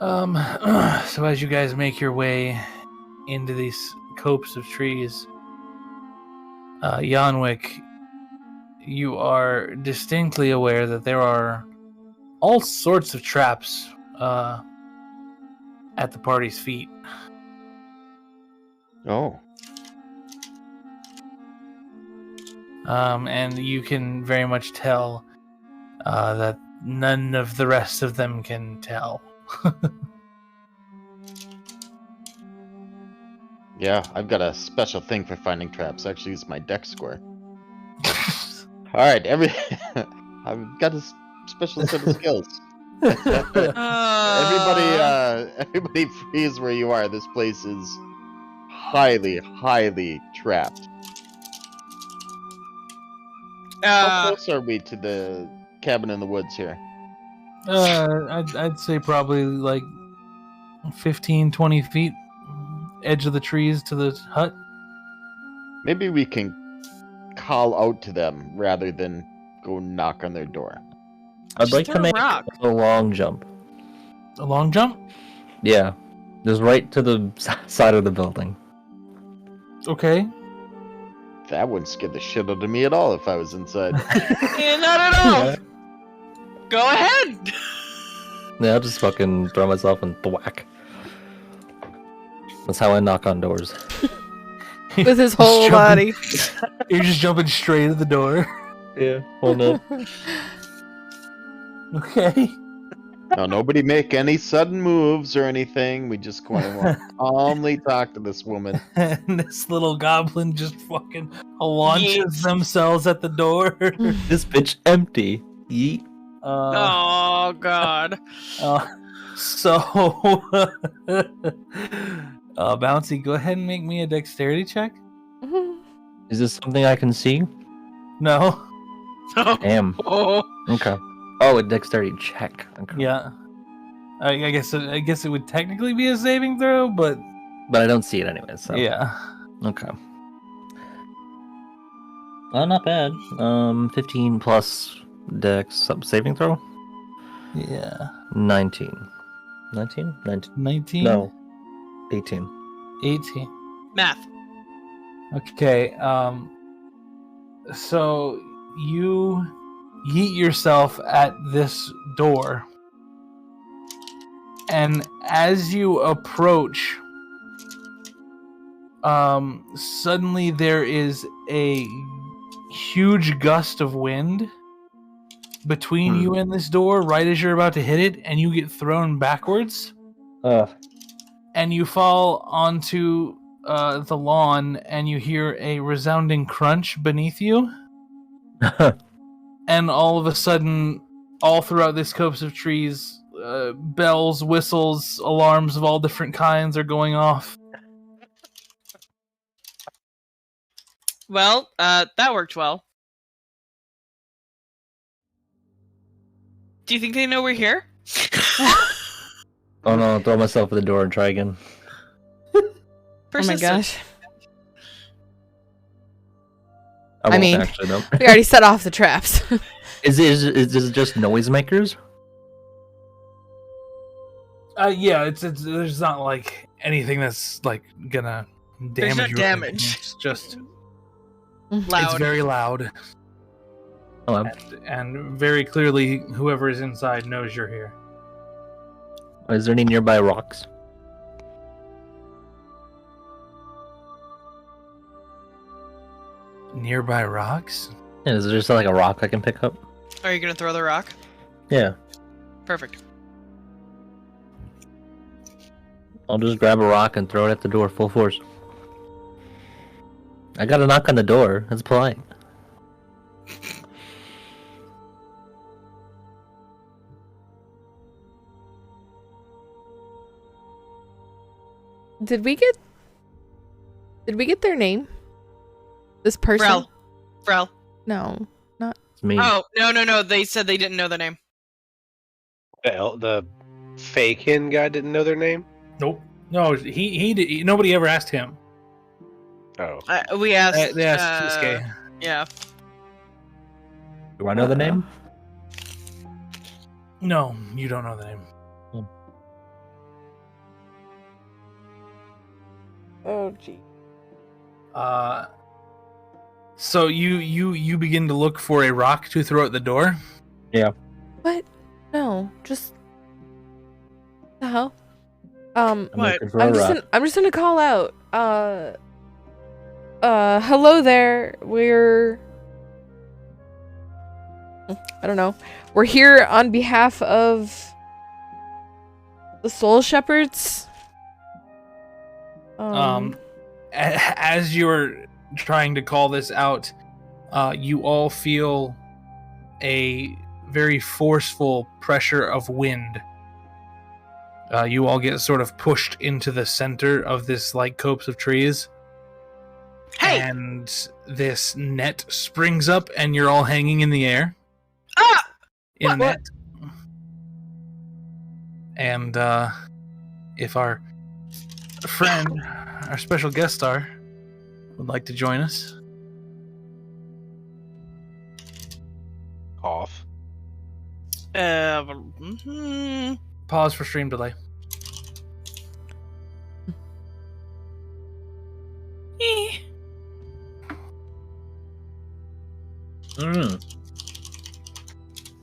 So as you guys make your way into these copse of trees, Yanwick, you are distinctly aware that there are all sorts of traps at the party's feet. Oh. And you can very much tell that none of the rest of them can tell. Yeah, I've got a special thing for finding traps. Actually, it's my dex score. Alright, I've got a special set of skills. Everybody freeze where you are. This place is highly, highly trapped. How close are we to the cabin in the woods here? I'd say probably like 15, 20 feet, edge of the trees to the hut. Maybe we can call out to them rather than go knock on their door. I'd Just like throw to a make rock. a long jump. A long jump? Yeah, just right to the side of the building. Okay. That wouldn't scare the shit out of me at all if I was inside. Yeah, not at all. Go ahead. Yeah, I'll just fucking throw myself and thwack. That's how I knock on doors. With his whole body. You're just jumping straight at the door. Yeah, hold up. Okay. Now, nobody make any sudden moves or anything. We just want to calmly talk to this woman. And this little goblin just fucking launches Yeets. themselves at the door. This bitch empty. Yeet. Oh God. So, Bouncy, go ahead and make me a dexterity check. Is this something I can see? No. Damn. Oh. Okay. Oh, a dexterity check. Okay. Yeah. I guess it would technically be a saving throw, but But I don't see it anyway, so. yeah. Okay. Oh, not bad. 15 plus dex saving throw? Yeah. 19. 19? 19. 19? No. 18. 18. Math. Okay, so you yeet yourself at this door, and as you approach, suddenly there is a huge gust of wind between you and this door right as you're about to hit it, and you get thrown backwards, and you fall onto the lawn, and you hear a resounding crunch beneath you. And all of a sudden, all throughout this copse of trees, bells, whistles, alarms of all different kinds are going off. Well, that worked well. Do you think they know we're here? Oh no, throw myself at the door and try again. Oh my gosh. I mean, actually, though. We already set off the traps. Is it just noisemakers? Yeah, it's there's not like anything that's like gonna damage. There's no you or damage. anything. It's just Loud. it's very loud, Oh, and very clearly, whoever is inside knows you're here. is there any nearby rocks? Nearby rocks? Yeah, is there just like a rock I can pick up? Are you gonna throw the rock? Yeah. Perfect. I'll just grab a rock and throw it at the door full force. I gotta knock on the door. That's polite. Did we get their name? This person? Vrel. No, not. It's me. Oh, no. They said they didn't know the name. The fake-in guy didn't know their name? Nope. No, he nobody ever asked him. Oh. We asked. They asked Susuke. Yeah. Do I know the name? No, you don't know the name. Oh, gee. So you begin to look for a rock to throw at the door. What? No, just the hell. I'm What? looking for a rock. I'm just gonna call out. Hello there. I don't know. We're here on behalf of the Soul Shepherds. As you're trying to call this out, you all feel a very forceful pressure of wind. You all get sort of pushed into the center of this like copse of trees. Hey! And this net springs up and you're all hanging in the air. Ah! In a What? net. And if our friend, our special guest star, would like to join us. Off. Pause for stream delay.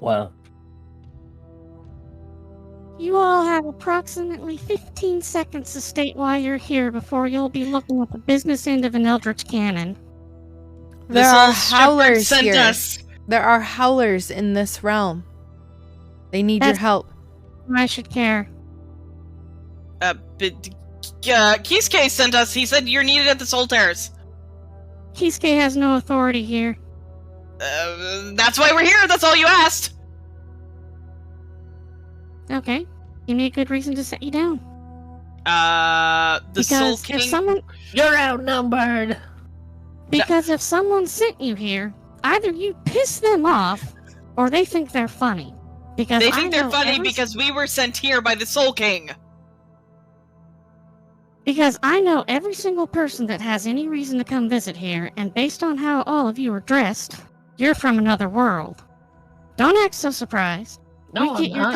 Wow. You all have approximately 15 seconds to state why you're here before you'll be looking at the business end of an Eldritch cannon. There The are Soul Shepherd howlers sent here. us. There are howlers in this realm. They need your That's- help. I should care. Kisuke sent us. He said you're needed at the Soul Terrace. Kisuke has no authority here. That's why we're here. That's all you asked. Okay. Give me a good reason to set you down. The Soul Because King. if someone You're outnumbered. if someone sent you here, either you piss them off or they think they're funny. Because They I think they're know funny every- because we were sent here by the Soul King. Because I know every single person that has any reason to come visit here, and based on how all of you are dressed, you're from another world. Don't act so surprised. No, we get I'm your not.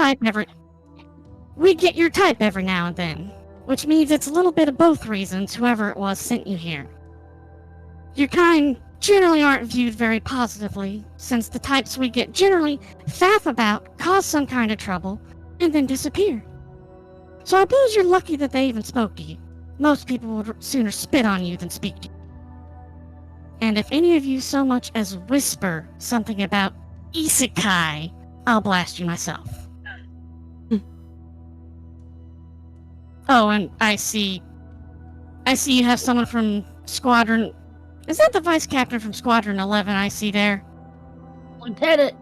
type every now and then, which means it's a little bit of both reasons whoever it was sent you here. Your kind generally aren't viewed very positively, since the types we get generally faff about, cause some kind of trouble, and then disappear. So I suppose you're lucky that they even spoke to you. Most people would sooner spit on you than speak to you. And if any of you so much as whisper something about isekai, I'll blast you myself. Oh, and I see you have someone from Squadron... Is that the Vice Captain from Squadron 11 I see there? Lieutenant.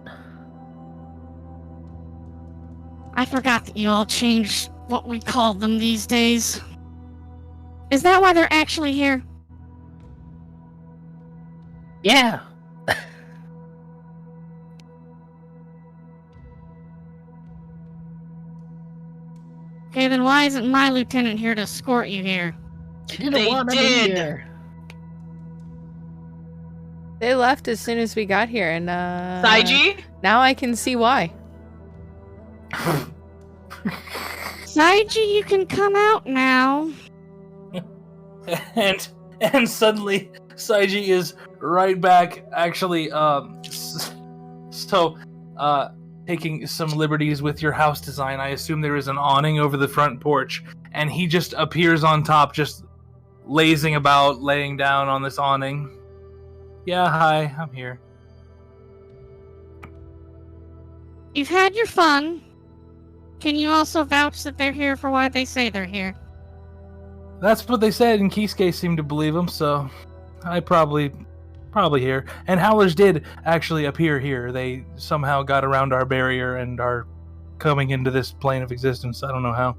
I forgot that you all changed what we call them these days. Is that why they're actually here? Yeah. Okay, then why isn't my lieutenant here to escort you here? Didn't They want to did. be here. They left as soon as we got here, and Saiji? now I can see why. Saiji, you can come out now. And suddenly Saiji is right back actually taking some liberties with your house design. I assume there is an awning over the front porch and he just appears on top, just lazing about, laying down on this awning. Yeah, hi, I'm here. You've had your fun. Can you also vouch that they're here for why they say they're here? That's what they said, and Kisuke seemed to believe them, so I probably here. And Howlers did actually appear here. They somehow got around our barrier and are coming into this plane of existence. I don't know how.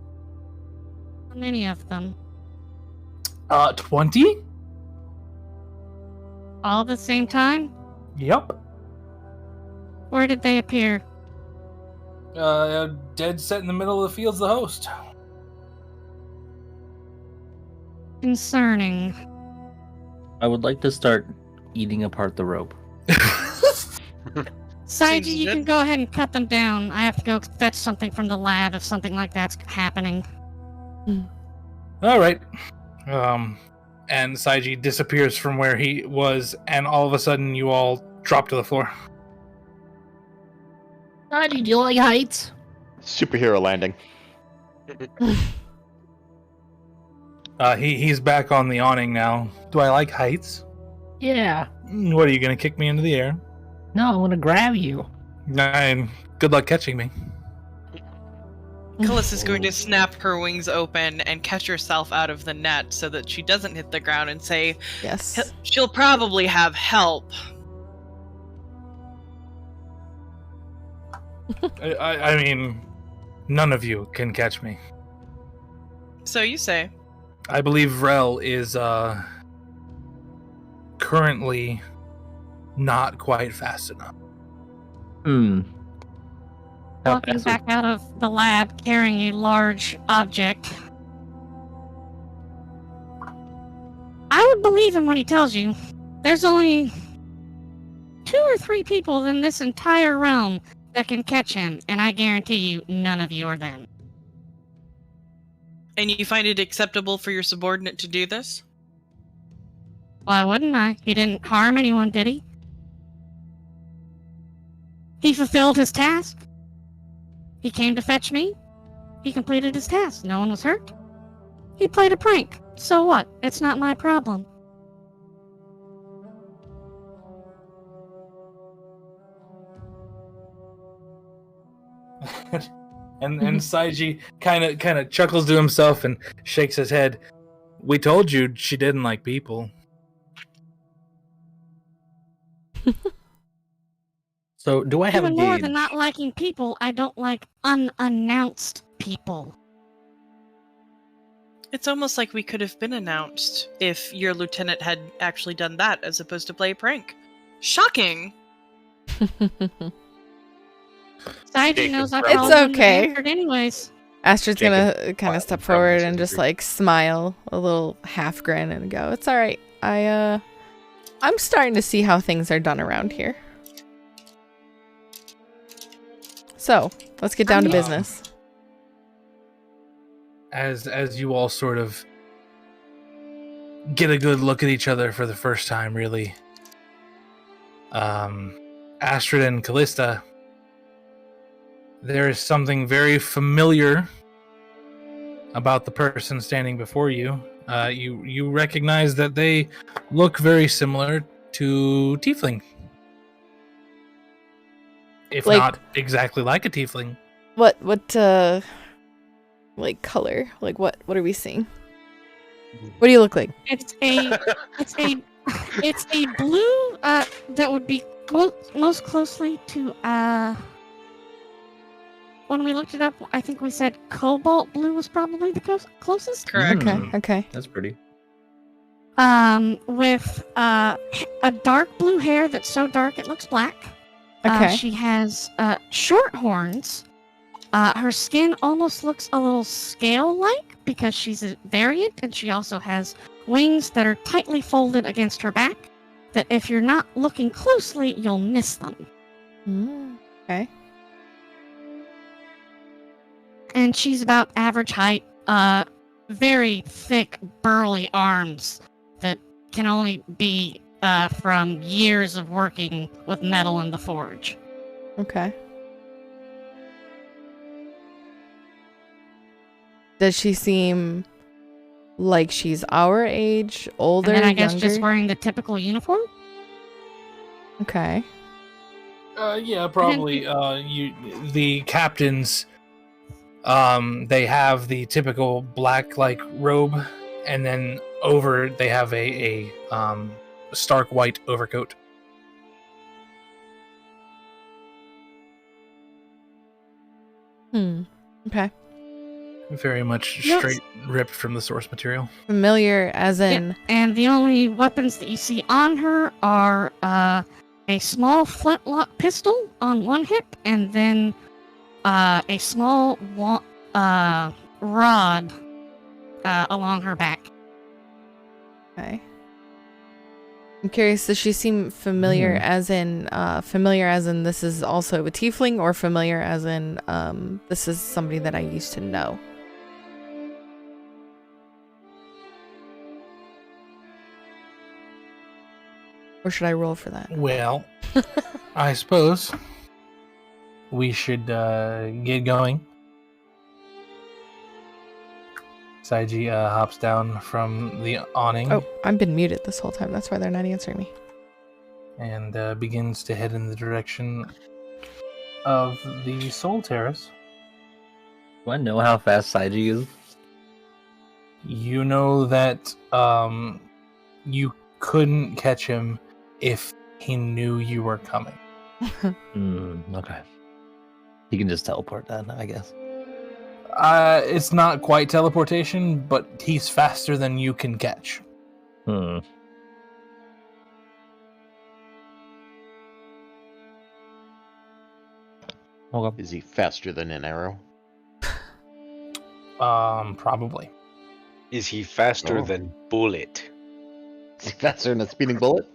How many of them? 20? All at the same time? Yep. Where did they appear? Dead set in the middle of the field's the host. Concerning. I would like to start eating apart the rope. Saiji, Seems you good. can go ahead and cut them down. I have to go fetch something from the lab if something like that's happening. All right. and Saiji disappears from where he was, and all of a sudden you all drop to the floor. Saiji, do you like heights? Superhero landing. He's back on the awning now. Do I like heights? Yeah. What, are you going to kick me into the air? No, I'm gonna grab you. Good luck catching me. Callista's going to snap her wings open and catch herself out of the net so that she doesn't hit the ground and say, Yes. she'll probably have help. I mean, none of you can catch me. So you say. I believe Rel is currently not quite fast enough. How Walking fast back out of the lab carrying a large object. I would believe him when he tells you there's only 2 or 3 people in this entire realm that can catch him, and I guarantee you none of you are them. And you find it acceptable for your subordinate to do this? Why wouldn't I? He didn't harm anyone, did he? He fulfilled his task. He came to fetch me. He completed his task. No one was hurt. He played a prank. So what? It's not my problem. and Saiji kind of chuckles to himself and shakes his head. We told you she didn't like people. So, do I have Even a more gauge? than not liking people, I don't like unannounced people. It's almost like we could have been announced if your lieutenant had actually done that as opposed to play a prank. Shocking! Saiji knows I It's probably wouldn't have okay. answered anyways. Astrid's Jacob, gonna kind of step probably forward and just disagree. like smile a little half grin and go, "It's all right. I'm starting to see how things are done around here. So let's get down to business." As you all sort of get a good look at each other for the first time, really. Astrid and Callista, there is something very familiar about the person standing before you. You recognize that they look very similar to Tiefling. If Like- not exactly like a Tiefling. What like color? Like what are we seeing? What do you look like? It's a blue that would be most closely to when we looked it up, I think we said cobalt blue was probably the closest. Correct. Okay. That's pretty. With a dark blue hair that's so dark it looks black. Okay. She has short horns. Her skin almost looks a little scale-like because she's a variant, and she also has wings that are tightly folded against her back, that if you're not looking closely, you'll miss them. Okay. And she's about average height, very thick, burly arms that can only be from years of working with metal in the forge. Okay. Does she seem like she's our age, older, And then I guess younger? just wearing the typical uniform? Okay. Yeah, probably. The captains, they have the typical black-like robe, and then over they have a stark white overcoat. Okay. Very much Yes. straight ripped from the source material. Familiar as Yeah, in and the only weapons that you see on her are a small flintlock pistol on one hip, and then a small rod along her back. Okay. I'm curious, does she seem familiar as in this is also a tiefling, or familiar as in this is somebody that I used to know? Or should I roll for that? Well, I suppose we should get going. Saiji hops down from the awning Oh, I've been muted this whole time. That's why they're not answering me. and begins to head in the direction of the Soul Terrace. Do I know how fast Saiji is? You know that you couldn't catch him if he knew you were coming. Okay. He can just teleport then, I guess. It's not quite teleportation, but he's faster than you can catch. Okay. Is he faster than an arrow? Probably. Is he faster Oh. than Bullet? Is he faster than a speeding bullet?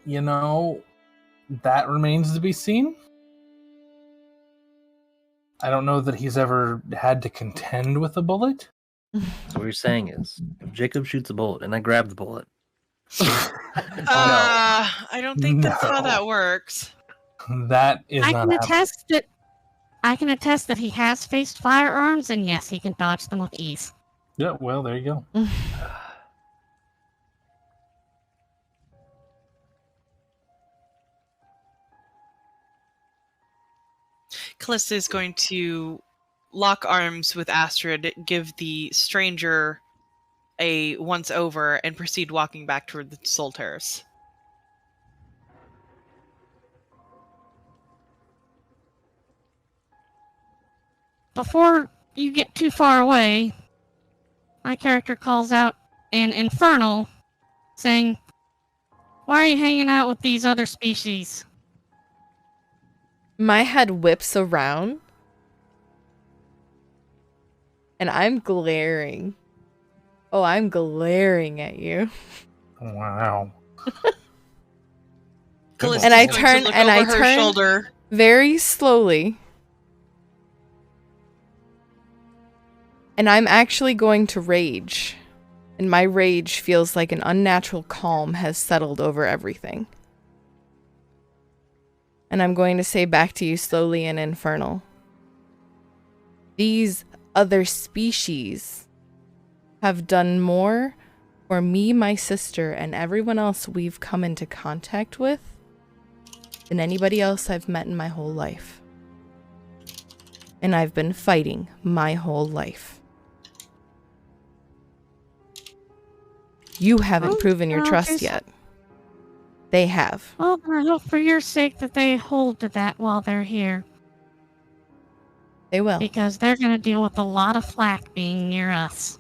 You know, that remains to be seen. I don't know that he's ever had to contend with a bullet. So what you're saying is, if Jacob shoots a bullet and I grab the bullet, I don't think that's how No. that works. That is I not can happening. attest that he has faced firearms, and yes, he can dodge them with ease. Yeah, well, there you go. Callista is going to lock arms with Astrid, give the stranger a once over, and proceed walking back toward the Soul Terrace. Before you get too far away, my character calls out an infernal, saying, "Why are you hanging out with these other species?" My head whips around. And I'm glaring. Oh, I'm glaring at you. Wow. Callista's And I going to turn- look and over I her turn- shoulder. Very slowly. And I'm actually going to rage. And my rage feels like an unnatural calm has settled over everything. And I'm going to say back to you slowly and infernal. These other species have done more for me, my sister, and everyone else we've come into contact with than anybody else I've met in my whole life. And I've been fighting my whole life. You haven't Oh, proven your okay, trust so- yet. They have. Well, I hope for your sake that they hold to that while they're here, They will. because they're going to deal with a lot of flack being near us.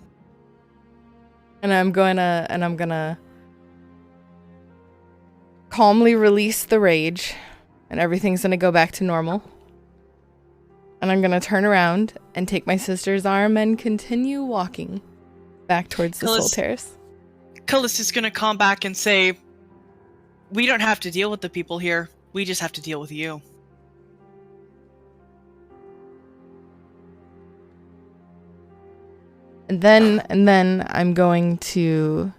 And I'm gonna calmly release the rage, and everything's gonna go back to normal. And I'm gonna turn around and take my sister's arm and continue walking back towards the Soul Callis- Terrace. Callista's going to come back and say, "We don't have to deal with the people here. We just have to deal with you." And then I'm going to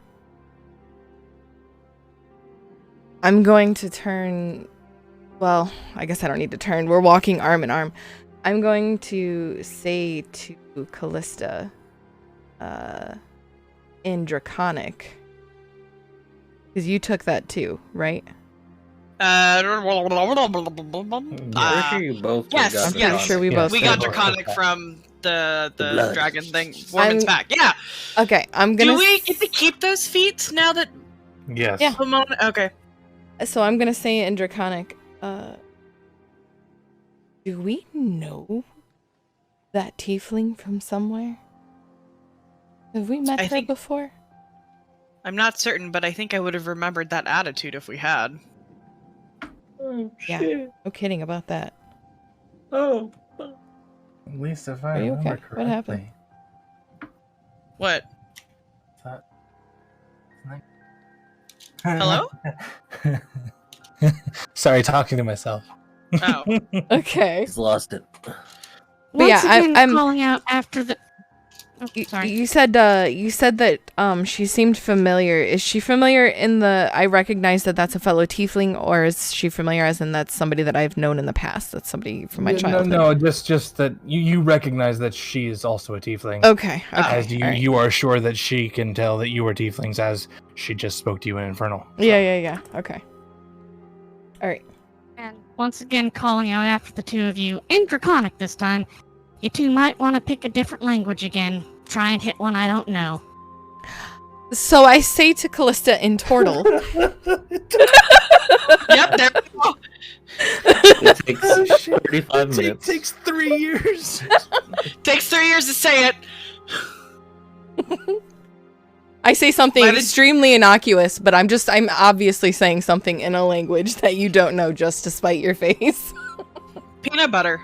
turn. Well, I guess I don't need to turn. We're walking arm in arm. I'm going to say to Callista, in Draconic, because you took that too, right? Pretty sure you both yes, got I'm pretty yes. sure we both We did. got Draconic from the blood. dragon thing. Woman's I'm- back. Yeah. Okay, I'm gonna. Do we get to keep those feats now that Yes. Yeah. Pomona? Okay. So I'm gonna say in Draconic, do we know that tiefling from somewhere? Have we met I her think- before? I'm not certain, but I think I would have remembered that attitude if we had. Oh, Yeah. shit. No kidding about that. Oh. At least if I Are you remember okay? What happened? correctly. What? That- Hello? Sorry, talking to myself. Oh. Okay. He's lost it. But yeah, Once again, I'm- calling out after the Sorry. You said that she seemed familiar. Is she familiar in the I recognize that that's a fellow tiefling, or is she familiar as in that's somebody that I've known in the past? That's somebody from my childhood. No, just that you recognize that she is also a tiefling. Okay. As all right. you are sure that she can tell that you are tieflings as she just spoke to you in Infernal. So. Yeah. Okay. All right. And once again, calling out after the two of you, in Draconic this time. You two might want to pick a different language again. Try and hit one I don't know. So I say to Callista in Tortle. Yep, there we go. It takes 35 minutes. It takes 3 years. Takes 3 years to say it. I say something Why did- extremely innocuous, but I'm obviously saying something in a language that you don't know just to spite your face. Peanut butter.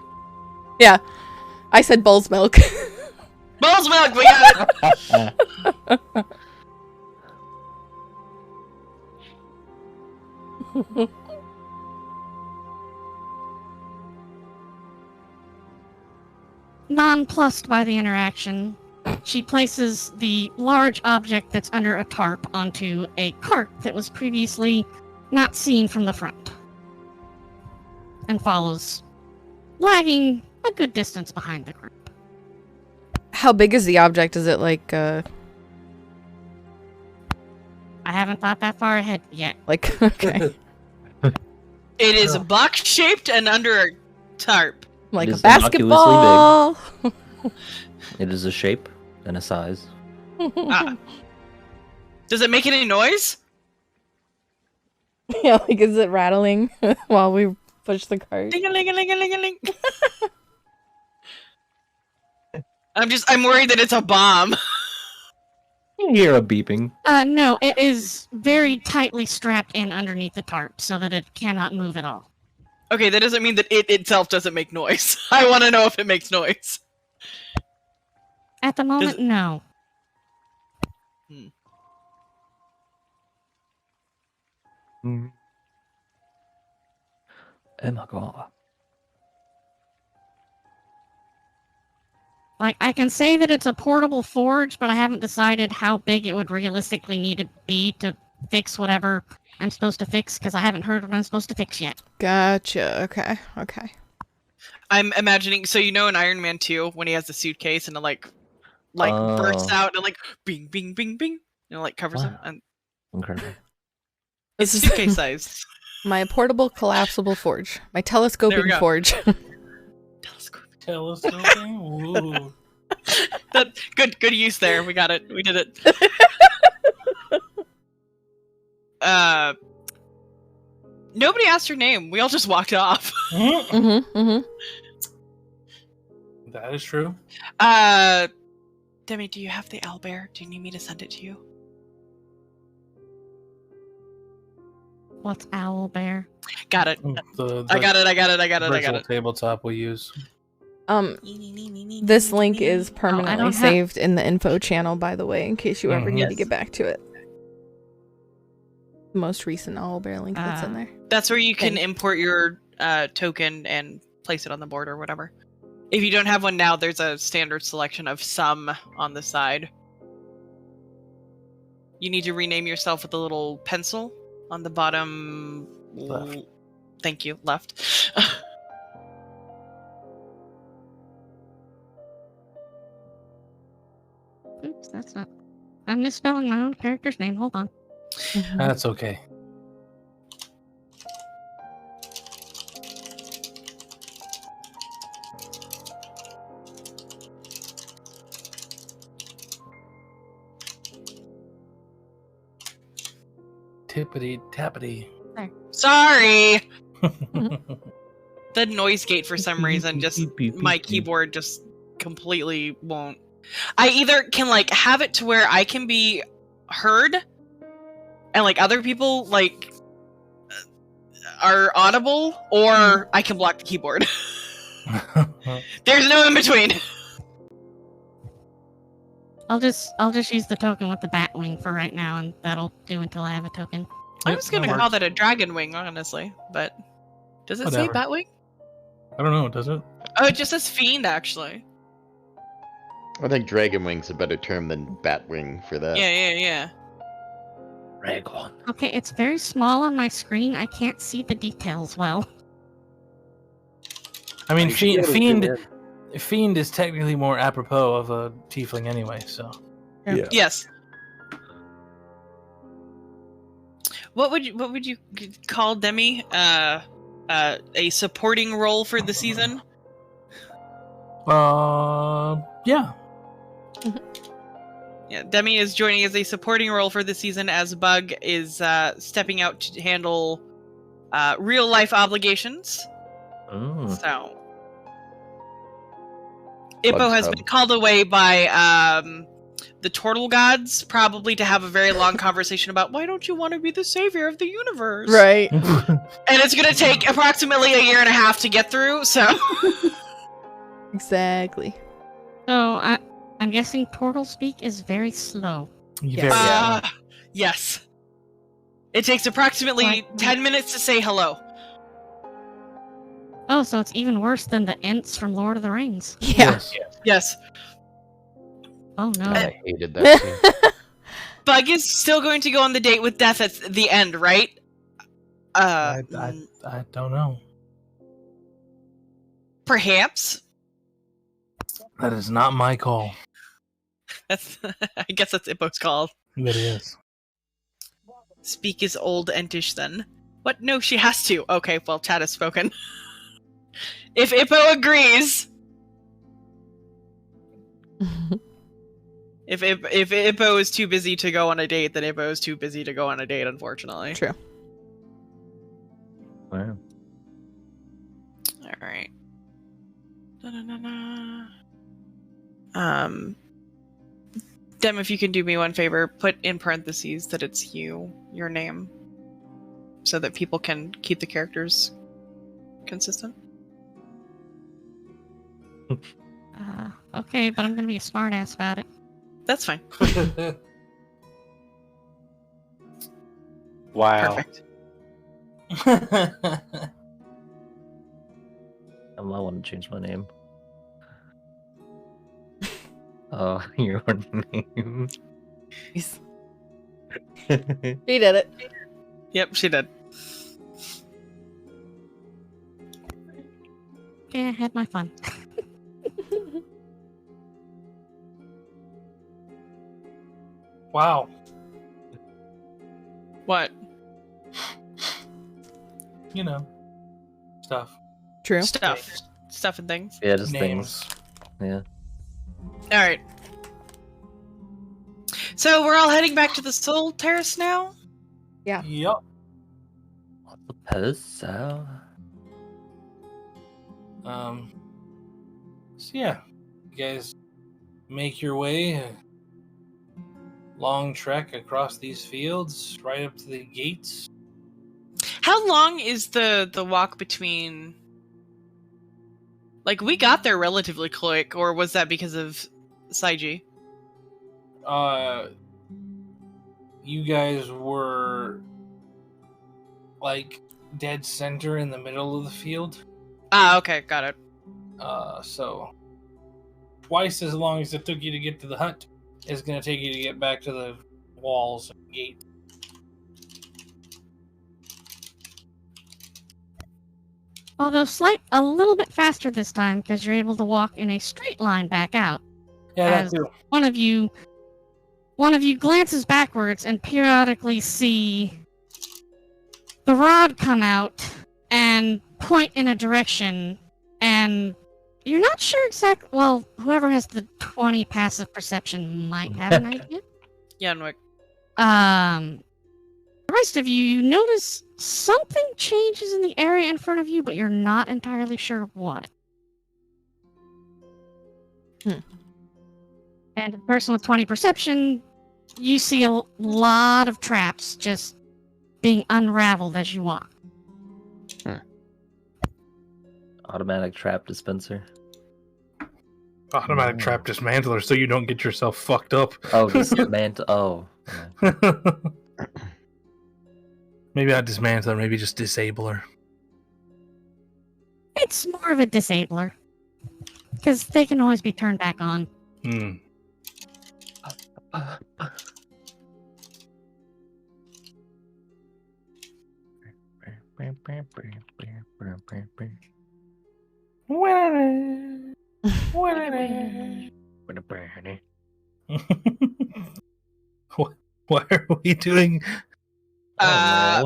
Yeah. I said bull's milk. Bull's milk, we got it. Nonplussed by the interaction, she places the large object that's under a tarp onto a cart that was previously not seen from the front. And follows, lagging a good distance behind the group. How big is the object? Is it like I haven't thought that far ahead yet. like okay. It is box shaped and under a tarp. Like It a is basketball? It is a shape and a size. Ah. Does it make any noise? Yeah, like is it rattling while we push the cart? Ding-a-ling-a-ling-a-ling-a-ling. I'm worried that it's a bomb. You hear a beeping. No, it is very tightly strapped in underneath the tarp so that it cannot move at all. Okay, that doesn't mean that it itself doesn't make noise. I want to know if it makes noise. At the moment, no. Oh my god. Like, I can say that it's a portable forge, but I haven't decided how big it would realistically need to be to fix whatever I'm supposed to fix, because I haven't heard what I'm supposed to fix yet. Gotcha. Okay. I'm imagining, so you know in Iron Man 2 when he has the suitcase and it like bursts out and like bing bing bing bing, you know, like covers him. Wow. And Incredible. it's This is- suitcase size. My portable collapsible forge. My There we telescoping go. forge. Telescoping? Ooh. That good use there. We got it. We did it. Nobody asked her name. We all just walked off. That is true. Demi, do you have the owlbear? Do you need me to send it to you? What's owlbear? Got it. The I got it. virtual tabletop we use. This link is permanently don't have- saved in the info channel, by the way, in case you ever Mhm. need to Yes. get back to it. The most recent owlbear link that's in there. That's where you can Thanks. import your token and place it on the board or whatever. If you don't have one now, there's a standard selection of some on the side. You need to rename yourself with a little pencil on the bottom. Left. Thank you. Left. Oops, that's not... I'm misspelling my own character's name. Hold on. That's okay. Tippity tappity. Sorry. The noise gate for some reason just my keyboard just completely won't. I either can like have it to where I can be heard and like other people like are audible, or I can block the keyboard. There's no in between. I'll just use the token with the bat wing for right now, and that'll do until I have a token. I Yep, was gonna that call works. that a dragon wing, honestly, but does it say Whatever. Batwing? I don't know, does it? Oh, it just says fiend actually. I think dragon wing's a better term than bat wing for that. Yeah. Dragon. Okay, it's very small on my screen. I can't see the details well. I mean, You should be able to zoom fiend is technically more apropos of a tiefling anyway. So Yeah. Yes. What would you call Demi? A supporting role for the season? yeah. Yeah, Demi is joining as a supporting role for the season as Bug is stepping out to handle real life obligations. Mm. So Ippo Bug's has hub. been called away by the turtle gods, probably to have a very long conversation about why don't you want to be the savior of the universe? Right. And it's going to take approximately a year and a half to get through, so... Exactly. So I'm guessing turtle speak is very slow. Very yes. It takes approximately Like- 10 minutes to say hello. Oh, so it's even worse than the Ents from Lord of the Rings. Yeah. Yes. Oh no. I hated that scene. Bug is still going to go on the date with Death at the end, right? I don't know. Perhaps. That is not my call. That's, I guess that's Ippo's call. It is. Speak is old Entish then. What? No, she has to. Okay, well, chat has spoken. If Ippo agrees... If Ippo is too busy to go on a date, then Ippo is too busy to go on a date, unfortunately. True. Wow. Alright. Dem, if you can do me one favor, put in parentheses that it's your name, so that people can keep the characters consistent. Okay, but I'm gonna be a smartass about it. That's fine. Wow. Perfect. I want to change my name. Oh, your name. She did it. Yep, she did. Okay, I had my fun. Wow. What? You know, stuff. True. Stuff and things. Yeah, just Names. things. Yeah. Alright. So we're all heading back to the Soul Terrace now? Yep. The pedestal. So yeah, you guys make your way. Long trek across these fields, right up to the gates. How long is the walk between... Like, we got there relatively quick, or was that because of Saiji? You guys were like dead center in the middle of the field. Ah, okay, got it. So twice as long as it took you to get to the hut is going to take you to get back to the walls and gate. Although a little bit faster this time because you're able to walk in a straight line back out. Yeah, that As too. One of you glances backwards and periodically see the rod come out and point in a direction, and you're not sure exactly. Well, whoever has the 20 passive perception might have an idea. Yanwick. The rest of you notice something changes in the area in front of you, but you're not entirely sure what. And the person with 20 perception, you see a lot of traps just being unraveled as you walk. Automatic trap dispenser. Automatic trap dismantler so you don't get yourself fucked up. Oh, dismantle. Oh. Yeah. Maybe not dismantler, maybe just disabler. It's more of a disabler. Because they can always be turned back on. Hmm. Why are we doing?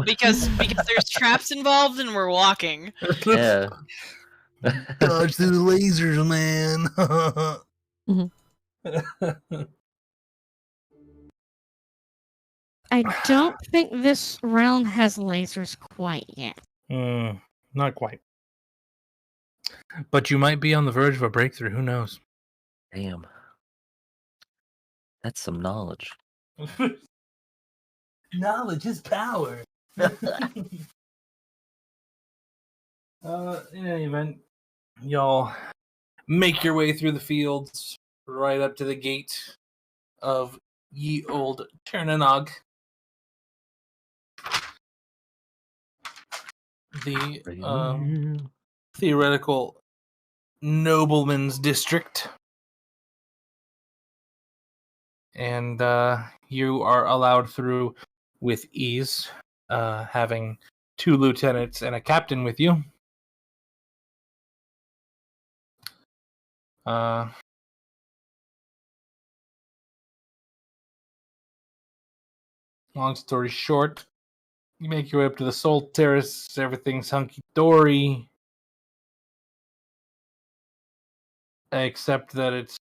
Because there's traps involved and we're walking. Yeah. Dodge through the lasers, man. I don't think this realm has lasers quite yet. Not quite. But you might be on the verge of a breakthrough. Who knows? Damn. That's some knowledge. Knowledge is power. In any event, y'all make your way through the fields right up to the gate of ye old Ternanog. The theoretical nobleman's district. And you are allowed through with ease, having 2 lieutenants and a captain with you. Long story short, you make your way up to the Soul Terrace. Everything's hunky-dory. Except that it's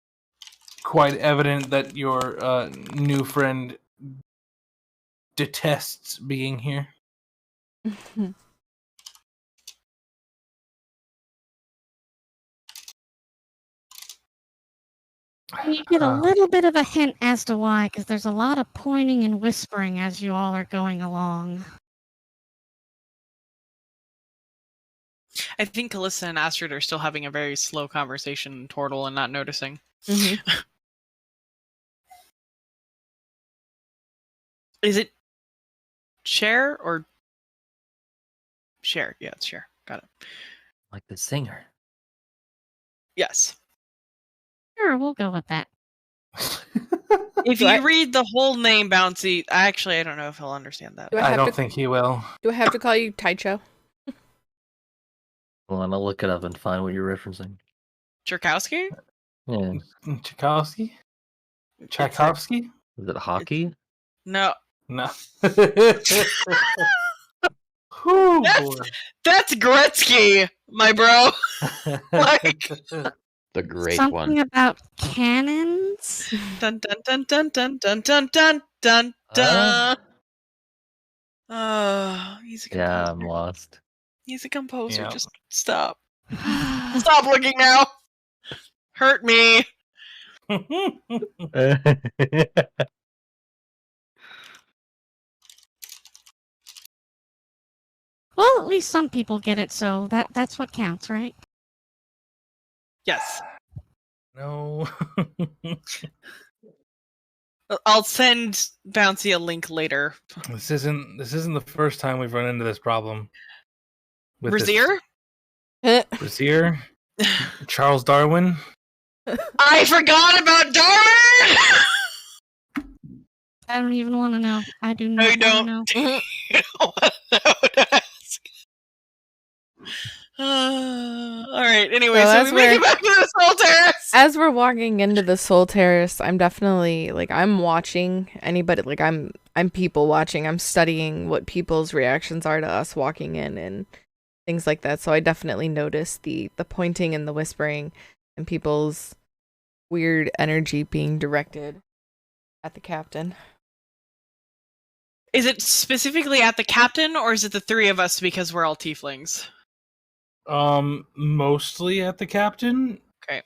quite evident that your new friend detests being here. You get a little bit of a hint as to why, because there's a lot of pointing and whispering as you all are going along. I think Callista and Astrid are still having a very slow conversation in Tortle and not noticing. Mhm. Is it Cher or Cher? Yeah, it's Cher. Got it. Like the singer. Yes. Sure, we'll go with that. If you read the whole name, Bouncy, I don't know if he'll understand that. I don't think he will. Do I have to call you Taicho? Hold on, I'll look it up and find what you're referencing. Cherkowski? Yeah. Tchaikovsky? Tchaikovsky? Is it hockey? No. No. That's Gretzky, my bro. Like, The great Something one. about cannons? dun dun dun dun dun dun dun dun dun dun. Oh, he's a composer. Yeah, I'm lost. He's a composer. Yeah. Just stop. Stop looking now. Hurt me. Well, at least some people get it, so that's what counts, right? Yes. No. I'll send Bouncy a link later. This isn't the first time we've run into this problem. With Brazier? Brazier? Charles Darwin? I forgot about Darwin! I don't even want to know. I do No, not you don't. want to know. You don't want to know to ask. All right. Anyway, So so as we make we're- it back to the Soul Terrace. As we're walking into the Soul Terrace, I'm definitely I'm watching anybody. I'm people watching. I'm studying what people's reactions are to us walking in and things like that. So I definitely notice the pointing and the whispering and people's weird energy being directed at the captain. Is it specifically at the captain, or is it the 3 of us because we're all tieflings? Mostly at the captain. Okay.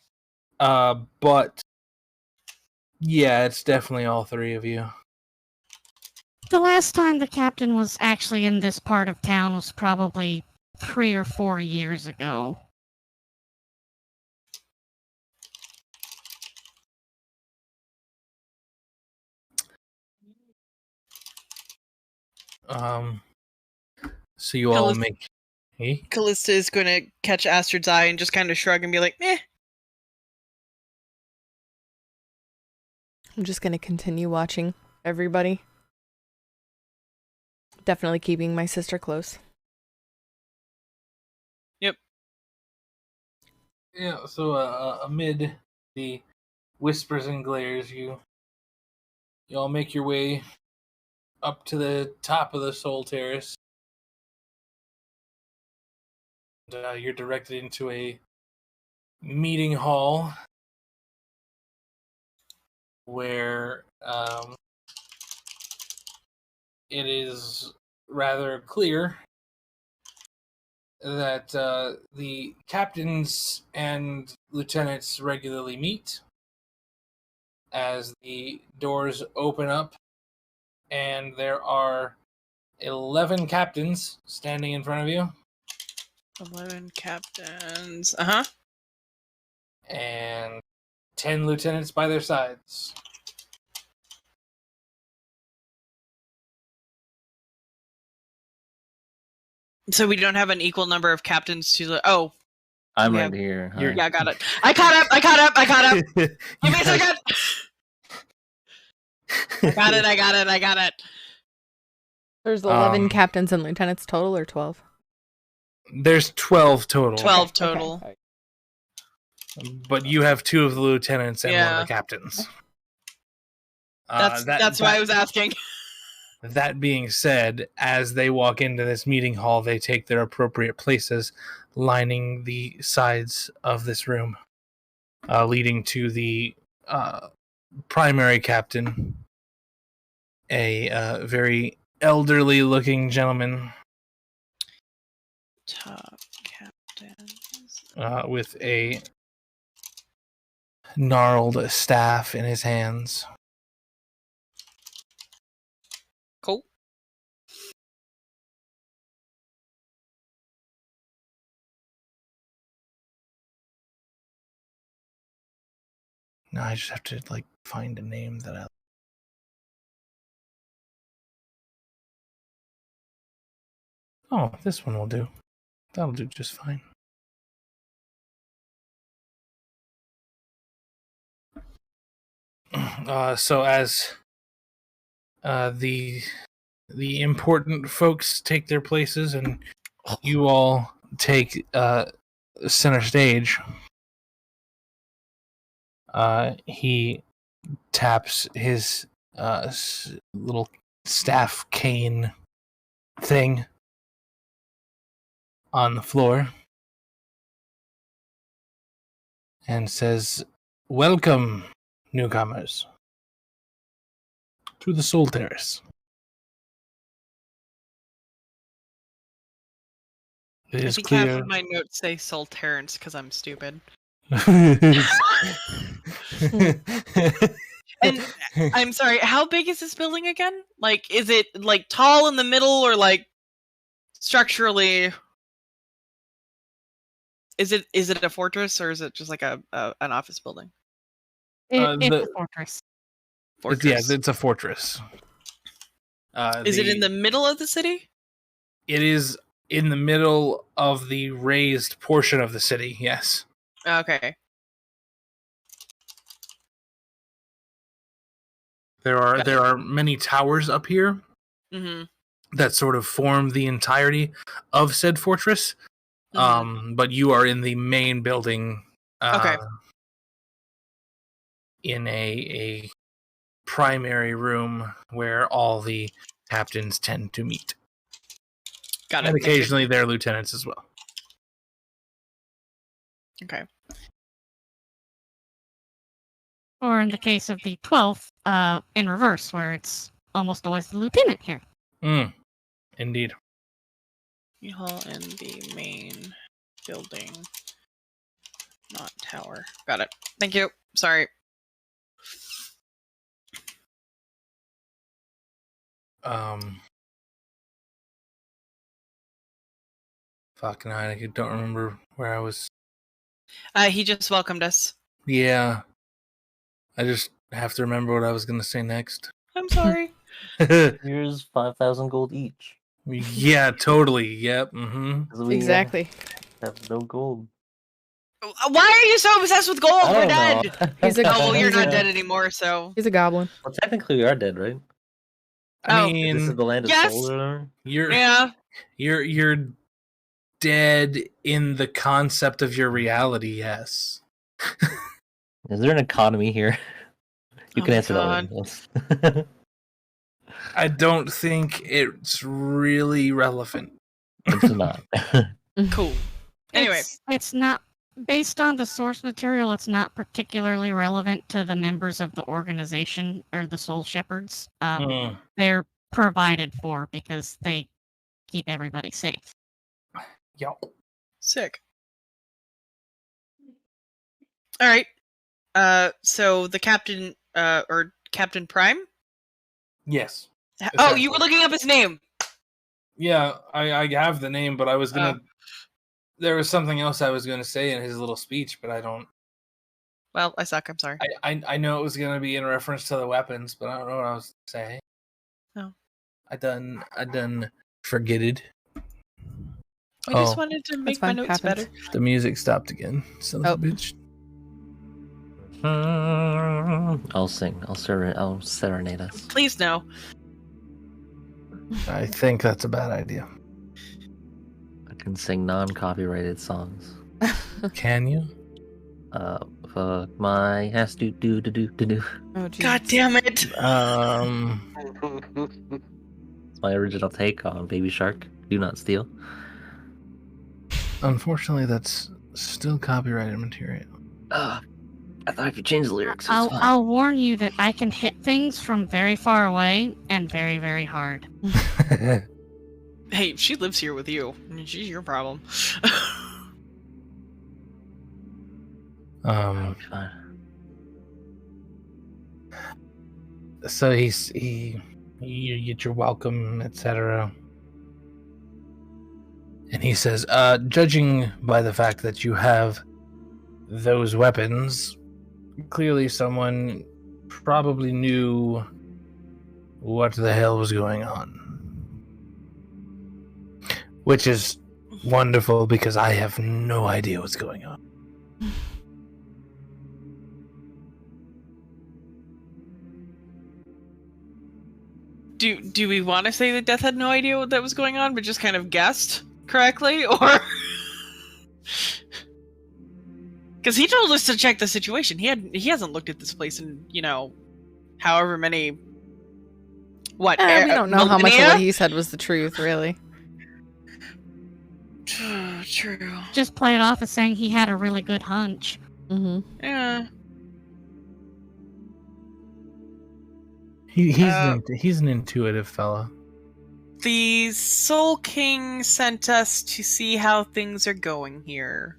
But yeah, it's definitely all 3 of you. The last time the captain was actually in this part of town was probably 3 or 4 years ago. So you all Callista- make. Hey? Callista is going to catch Astrid's eye and just kind of shrug and be like, eh. I'm just going to continue watching everybody. Definitely keeping my sister close. Yep. Yeah, so amid the whispers and glares, you all make your way up to the top of the Soul Terrace. And, you're directed into a meeting hall where it is rather clear that the captains and lieutenants regularly meet. As the doors open up, and there are 11 captains standing in front of you. 11 captains. Uh-huh. And 10 lieutenants by their sides. So we don't have an equal number of captains to the... Oh. I'm Yeah. right here. You're- Hi. Yeah, got it. I caught up! Give me a second! I got it. There's 11 Um, captains and lieutenants total, or 12? There's 12 total. 12 total. Okay. But you have 2 of the lieutenants and 1 Yeah. of the captains. That's why I was asking. That being said, as they walk into this meeting hall, they take their appropriate places, lining the sides of this room, leading to the primary captain, a very elderly-looking gentleman Top captains. with a gnarled staff in his hands. Cool. Now I just have to find a name that I. Oh, this one will do. That'll do just fine. So as the important folks take their places and you all take center stage, he taps his little staff cane thing on the floor and says, "Welcome, newcomers, to the Soul Terrace. It I is think half clear." of my notes say Solterrance because I'm stupid. And I'm sorry, how big is this building again? Is it tall in the middle or structurally? Is it a fortress or is it just an office building? It's a fortress. Fortress. It's a fortress. Is it in the middle of the city? It is in the middle of the raised portion of the city, yes. Okay. There are many towers up here Mm-hmm. that sort of form the entirety of said fortress. Mm-hmm. But you are in the main building. Okay. In a primary room where all the captains tend to meet. Got it. And occasionally their lieutenants as well. Okay. Or in the case of the 12th, in reverse, where it's almost always the lieutenant here. Indeed. Hall in the main building, not tower. Got it. Thank you. Sorry. Fucking I don't remember where I was. He just welcomed us. Yeah. I just have to remember what I was going to say next. I'm sorry. Here's 5,000 gold each. Yeah, totally. Yep. Mm-hmm. 'Cause we Exactly. have no gold. Why are you so obsessed with gold? I We're don't dead. know. He's a- Oh, well, you're He's not a- dead anymore, so. He's a goblin. Well, technically, we are dead, right? I Oh. mean, This is the land of yes. souls or whatever. you're Yeah. you're dead in the concept of your reality. Yes. Is there an economy here? You Oh can my answer that one. Yes. I don't think it's really relevant. It's not. Cool. Anyway. It's not based on the source material. It's not particularly relevant to the members of the organization or the Soul Shepherds. They're provided for because they keep everybody safe. Yo. Sick. All right. So the captain, or Captain Prime? Yes. Oh, you were looking up his name. Yeah, I have the name, but I was gonna. There was something else I was gonna say in his little speech, but I don't. Well, I suck. I'm sorry. I know it was gonna be in reference to the weapons, but I don't know what I was gonna say. Oh. I done forgetted. I just wanted to make my fine, notes happens. better. The music stopped again. Son of a bitch. I'll sing. I'll serenade us. Please no. I think that's a bad idea. I can sing non-copyrighted songs. Can you? Fuck my ass, do. Oh, geez. God damn it. It's my original take on Baby Shark. Do not steal. Unfortunately, that's still copyrighted material. I thought if you change the lyrics, it's fine. I'll warn you that I can hit things from very far away and very, very hard. Hey, she lives here with you. She's your problem. Fine. So you get your welcome, etc. And he says, judging by the fact that you have those weapons, clearly someone probably knew what the hell was going on. Which is wonderful because I have no idea what's going on. Do we want to say that Death had no idea what that was going on, but just kind of guessed correctly, or? Because he told us to check the situation. He hasn't looked at this place in however many. What? We don't know how much of millennia? what he said was the truth, really. True. Just play it off as saying he had a really good hunch. Mm-hmm. Yeah. He's an intuitive fella. The Soul King sent us to see how things are going here.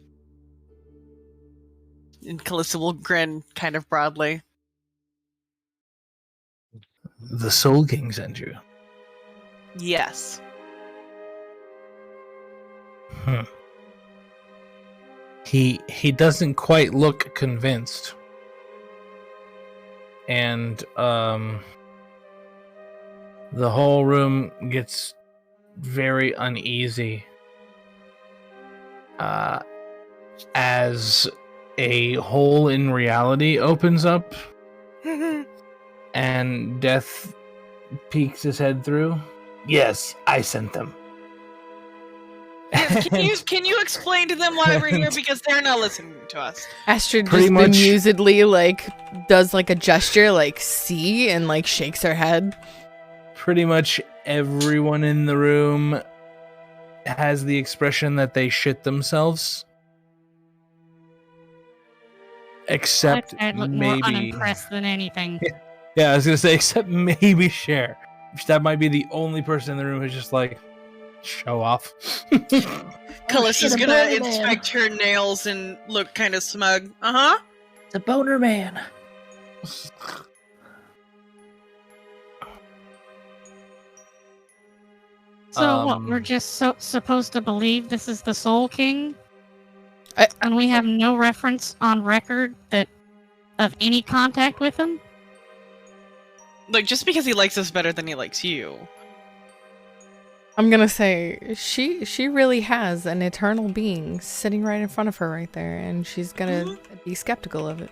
And Callista will grin kind of broadly. The Soul King sent you. Yes. He doesn't quite look convinced. And the whole room gets very uneasy as a hole in reality opens up and Death peeks his head through. Yes, I sent them. Can you explain to them why we're here, because they're not listening to us? Astrid Pretty just much- bemusedly does a gesture see and shakes her head. Pretty much everyone in the room has the expression that they shit themselves. Except I'd look more maybe... unimpressed than anything. Yeah, I was gonna say, except maybe Cher. That might be the only person in the room who's just show off. Callista's shit, a gonna boner man. inspect her nails and look kind of smug. Uh-huh. It's a boner man. So what? We're just supposed to believe this is the Soul King, and we have no reference on record of any contact with him. Like, just because he likes us better than he likes you. I'm gonna say she really has an eternal being sitting right in front of her right there, and she's gonna be skeptical of it.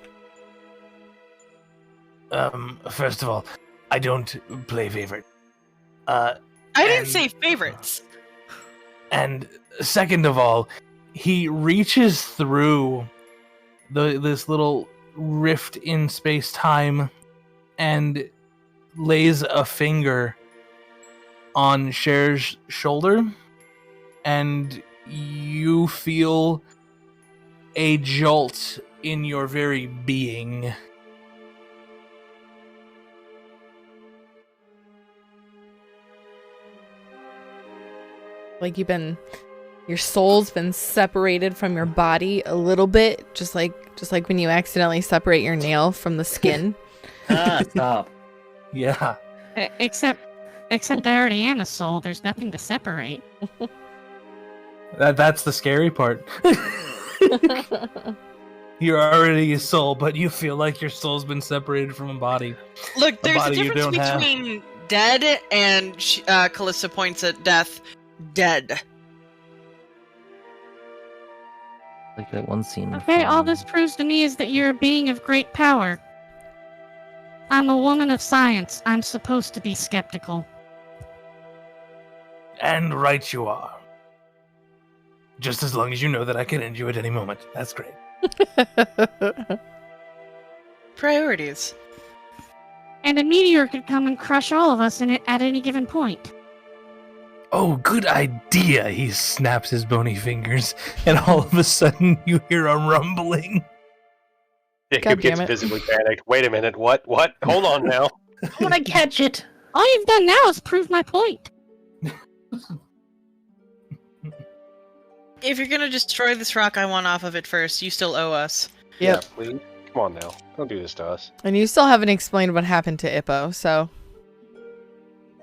First of all, I don't play favorite. I didn't say favorites. And second of all, he reaches through this little rift in space-time and lays a finger on Cher's shoulder, and you feel a jolt in your very being. Like your soul's been separated from your body a little bit, just like when you accidentally separate your nail from the skin. Stop. Yeah. Except I already am a soul. There's nothing to separate. That's the scary part. You're already a soul, but you feel like your soul's been separated from a body. Look, there's a body you difference don't have. between dead and Callista points at death. Dead. Like that one scene. Okay, all from- this proves to me is that you're a being of great power. I'm a woman of science. I'm supposed to be skeptical. And right you are. Just as long as you know that I can end you at any moment. That's great. Priorities. And a meteor could come and crush all of us in it at any given point. Oh, good idea. He snaps his bony fingers, and all of a sudden you hear a rumbling. Jacob God damn gets it. visibly panicked. Wait a minute. What? Hold on now. I want to catch it. All you've done now is prove my point. If you're gonna destroy this rock I want off of it first, you still owe us. Yep. Yeah, please. Come on now. Don't do this to us. And you still haven't explained what happened to Ippo, so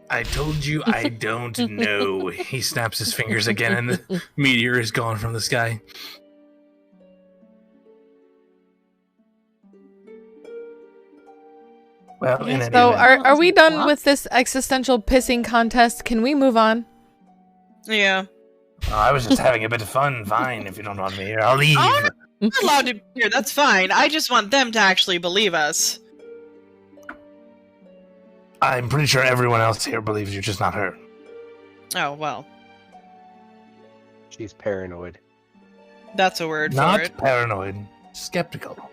I told you I don't know. He snaps his fingers again, and the meteor is gone from the sky. Well, in any so event, are we done with this existential pissing contest? Can we move on? Yeah. I was just having a bit of fun. Fine, if you don't want me here, I'll leave. Oh, You're allowed to be here, that's fine. I just want them to actually believe us. I'm pretty sure everyone else here believes you, just not her. Oh, well. She's paranoid. That's a word Not for it. paranoid, skeptical.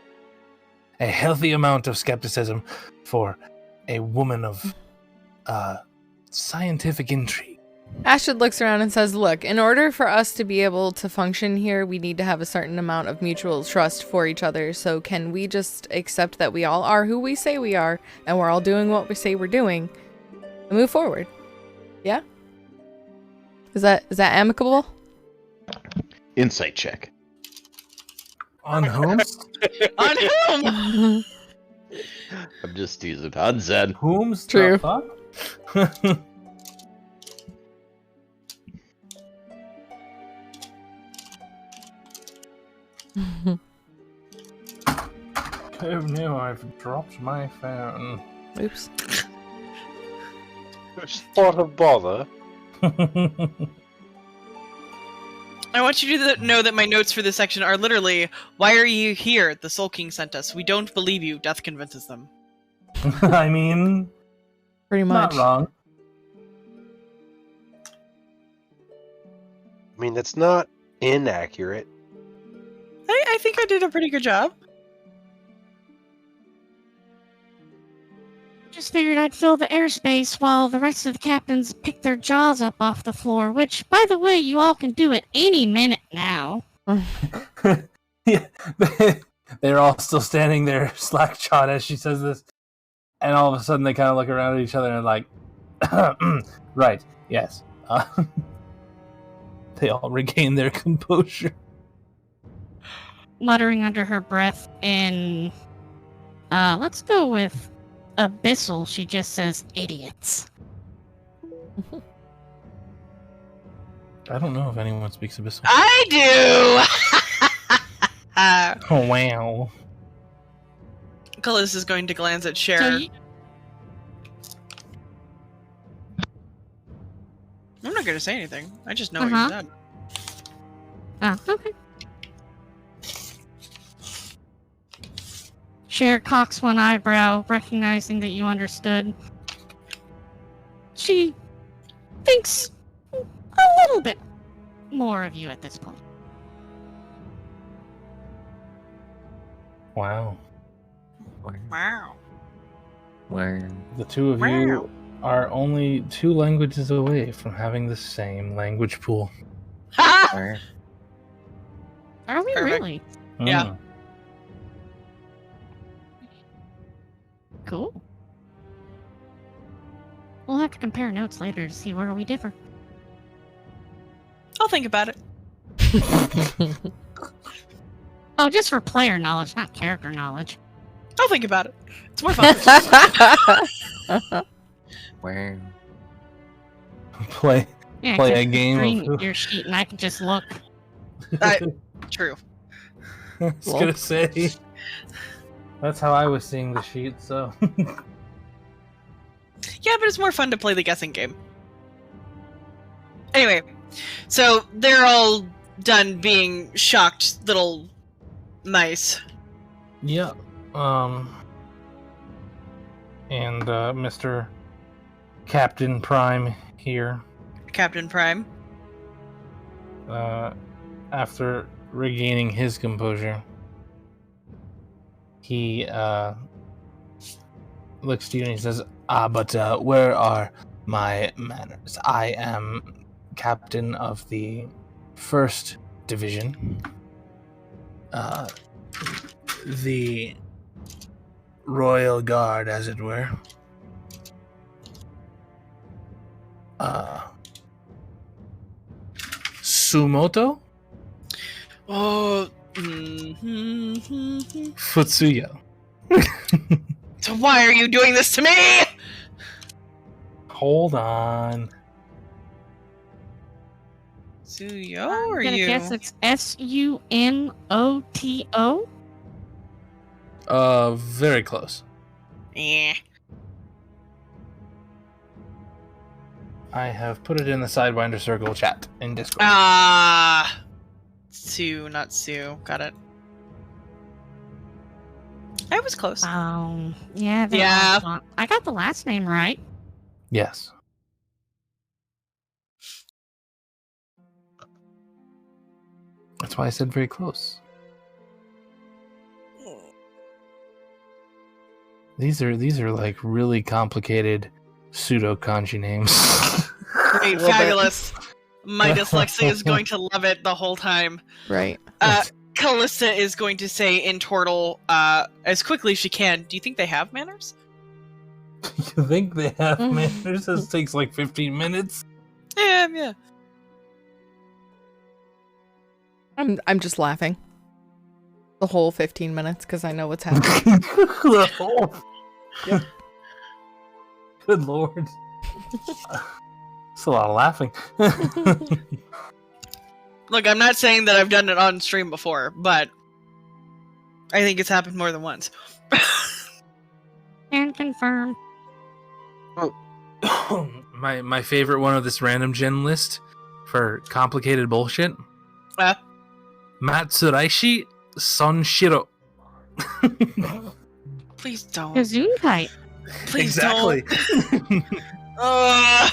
A healthy amount of skepticism for a woman of scientific intrigue. Ashton looks around and says, look, in order for us to be able to function here, we need to have a certain amount of mutual trust for each other. So can we just accept that we all are who we say we are, and we're all doing what we say we're doing, and move forward? Yeah? Is that amicable? Insight check. On whom? On whom? I'm just teasing. On Zen. Whom's True. the fuck? Oh no, I've dropped my phone. Oops. What a bother. I want you to know that my notes for this section are literally, why are you here? The Soul King sent us. We don't believe you. Death convinces them. I mean, Pretty much. not wrong. I mean, that's not inaccurate. I think I did a pretty good job. Just figured I'd fill the airspace while the rest of the captains pick their jaws up off the floor, which, by the way, you all can do at any minute now. Yeah, they're all still standing there slack-jawed as she says this, and all of a sudden they kind of look around at each other and like, right, yes. They all regain their composure. Muttering under her breath in, let's go with Abyssal, she just says, idiots. I don't know if anyone speaks Abyssal. I do! Oh, wow. Callista's going to glance at Cher. So I'm not gonna say anything. I just know Uh-huh. what you Oh, okay. Cher cocks one eyebrow, recognizing that you understood. She thinks a little bit more of you at this point. Wow. said. Wow. Where? The two of you are only 2 languages away from having the same language pool. Ha! Where? Are we Perfect. really? Yeah. Mm. Cool. We'll have to compare notes later to see where we differ. I'll think about it. Oh, just for player knowledge, not character knowledge. I'll think about it. It's more fun. Where? Play Yeah, Play a just game of screen who- your sheet and I can just look. True. I was gonna say. That's how I was seeing the sheet, so. Yeah, but it's more fun to play the guessing game. Anyway, so they're all done being shocked little mice. Yeah. And Mr. Captain Prime here, Captain Prime. after regaining his composure, he looks to you and he says, but where are my manners? I am captain of the 1st Division. The Royal Guard, as it were. Sumoto Oh. Futsuya. So why are you doing this to me? Hold on. Suyo I'm or gonna you? guess it's Sumoto. Very close. Yeah. I have put it in the Sidewinder Circle chat in Discord. Ah. Sue, not Sue. Got it. I was close. Yeah. Yeah. I got the last name right. Yes. That's why I said very close. These are like really complicated pseudo kanji names. Great, fabulous. My dyslexia is going to love it the whole time. Right. Callista is going to say in Tortle, as quickly as she can, do you think they have manners? You think they have manners? This takes like 15 minutes. Yeah. I'm just laughing. The whole 15 minutes because I know what's happening. The whole... Yep. Good lord. It's a lot of laughing. Look, I'm not saying that I've done it on stream before, but I think it's happened more than once. Can confirm. My favorite one of this random gen list for complicated bullshit. Matsuraishi Sonshiro. Please don't. Gesundheit. Please Exactly. don't.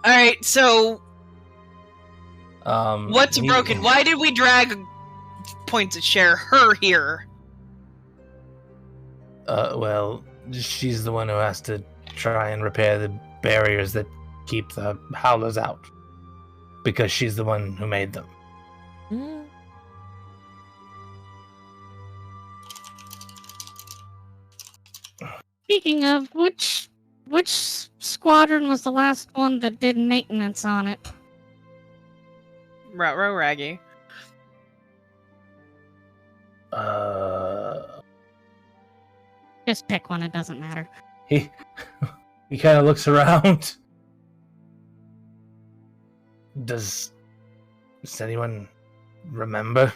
Alright, so what's broken? Why did we drag points at share her here? Well, she's the one who has to try and repair the barriers that keep the howlers out. Because she's the one who made them. Mm. Speaking of, which squadron was the last one that did maintenance on it? Row Raggy. Just pick one, it doesn't matter. He kind of looks around. Does anyone remember?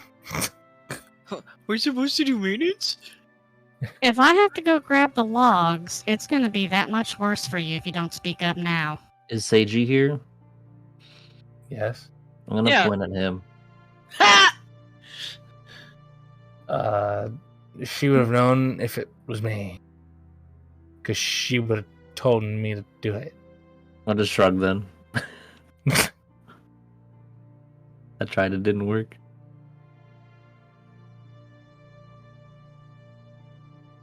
We're supposed to do maintenance? If I have to go grab the logs, it's gonna be that much worse for you if you don't speak up now. Is Seiji here? Yes. I'm gonna Yeah. point at him. Ha! She would have known if it was me. Because she would have told me to do it. I'll just shrug then. I tried, it didn't work.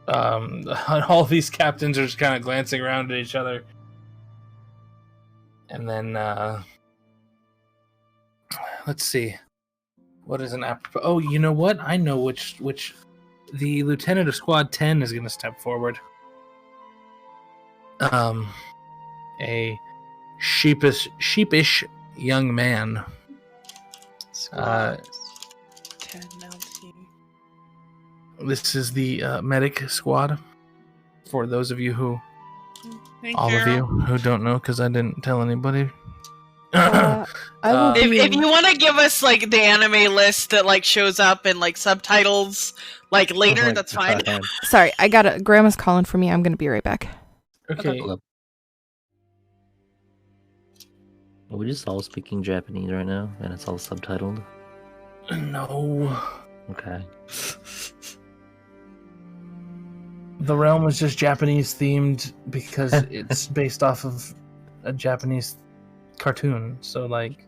All these captains are just kind of glancing around at each other. And then, let's see. What is an apropos? Oh, you know what? I know which the lieutenant of Squad 10 is going to step forward. A sheepish young man. Squad 10 LT. This is the medic squad. For those of you who, Thank all of you who don't know, because I didn't tell anybody. I will be If you want to give us like the anime list that like shows up in like subtitles like later, Oh my that's fine. God. Sorry, I got it. Grandma's calling for me. I'm gonna be right back. Okay. Are we just all speaking Japanese right now, and it's all subtitled? No. Okay. The realm is just Japanese themed because it's based off of a Japanese cartoon. So, like,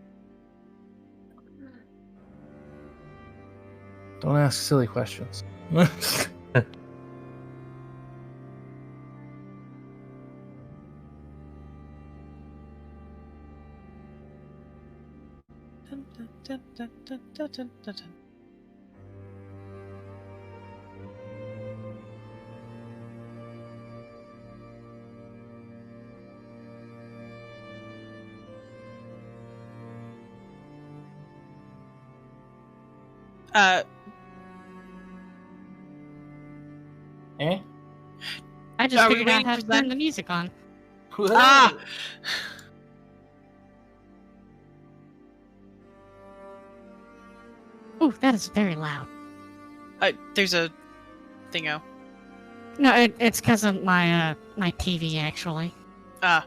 don't ask silly questions. Eh? I just Are we figured out waiting how for to that? turn the music on. Ah! Ooh, that is very loud. There's a thingo. No, it's because of my my TV actually. Ah.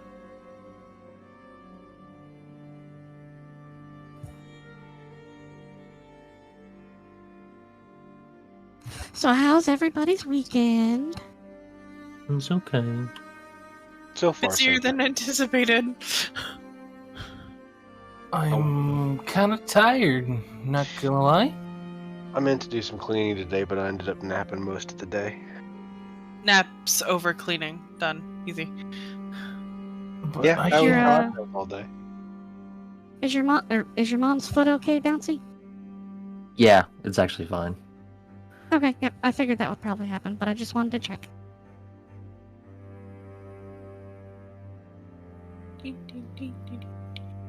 So how's everybody's weekend? It's okay. So far, Busier so than good. anticipated. I'm kind of tired, not gonna lie. I meant to do some cleaning today, but I ended up napping most of the day. Naps over cleaning. Done. Easy. But Yeah, I that was hear, how I uh, felt all day. Is your mom's foot okay, Bouncy? Yeah, it's actually fine. Okay, yep. I figured that would probably happen, but I just wanted to check.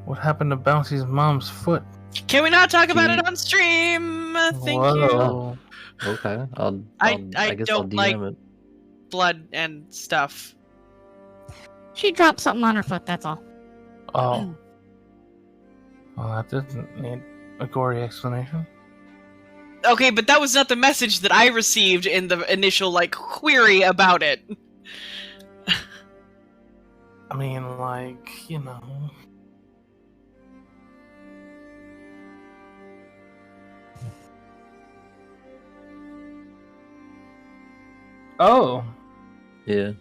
What happened to Bouncy's mom's foot? Can we not talk about Gee. it on stream? Thank you. Whoa. Okay, I'll I guess I'll don't DM like- it. Blood and stuff. She dropped something on her foot, that's all. Oh. Well, that doesn't need a gory explanation. Okay, but that was not the message that I received in the initial like query about it. I mean, like, you know. Oh, Yeah.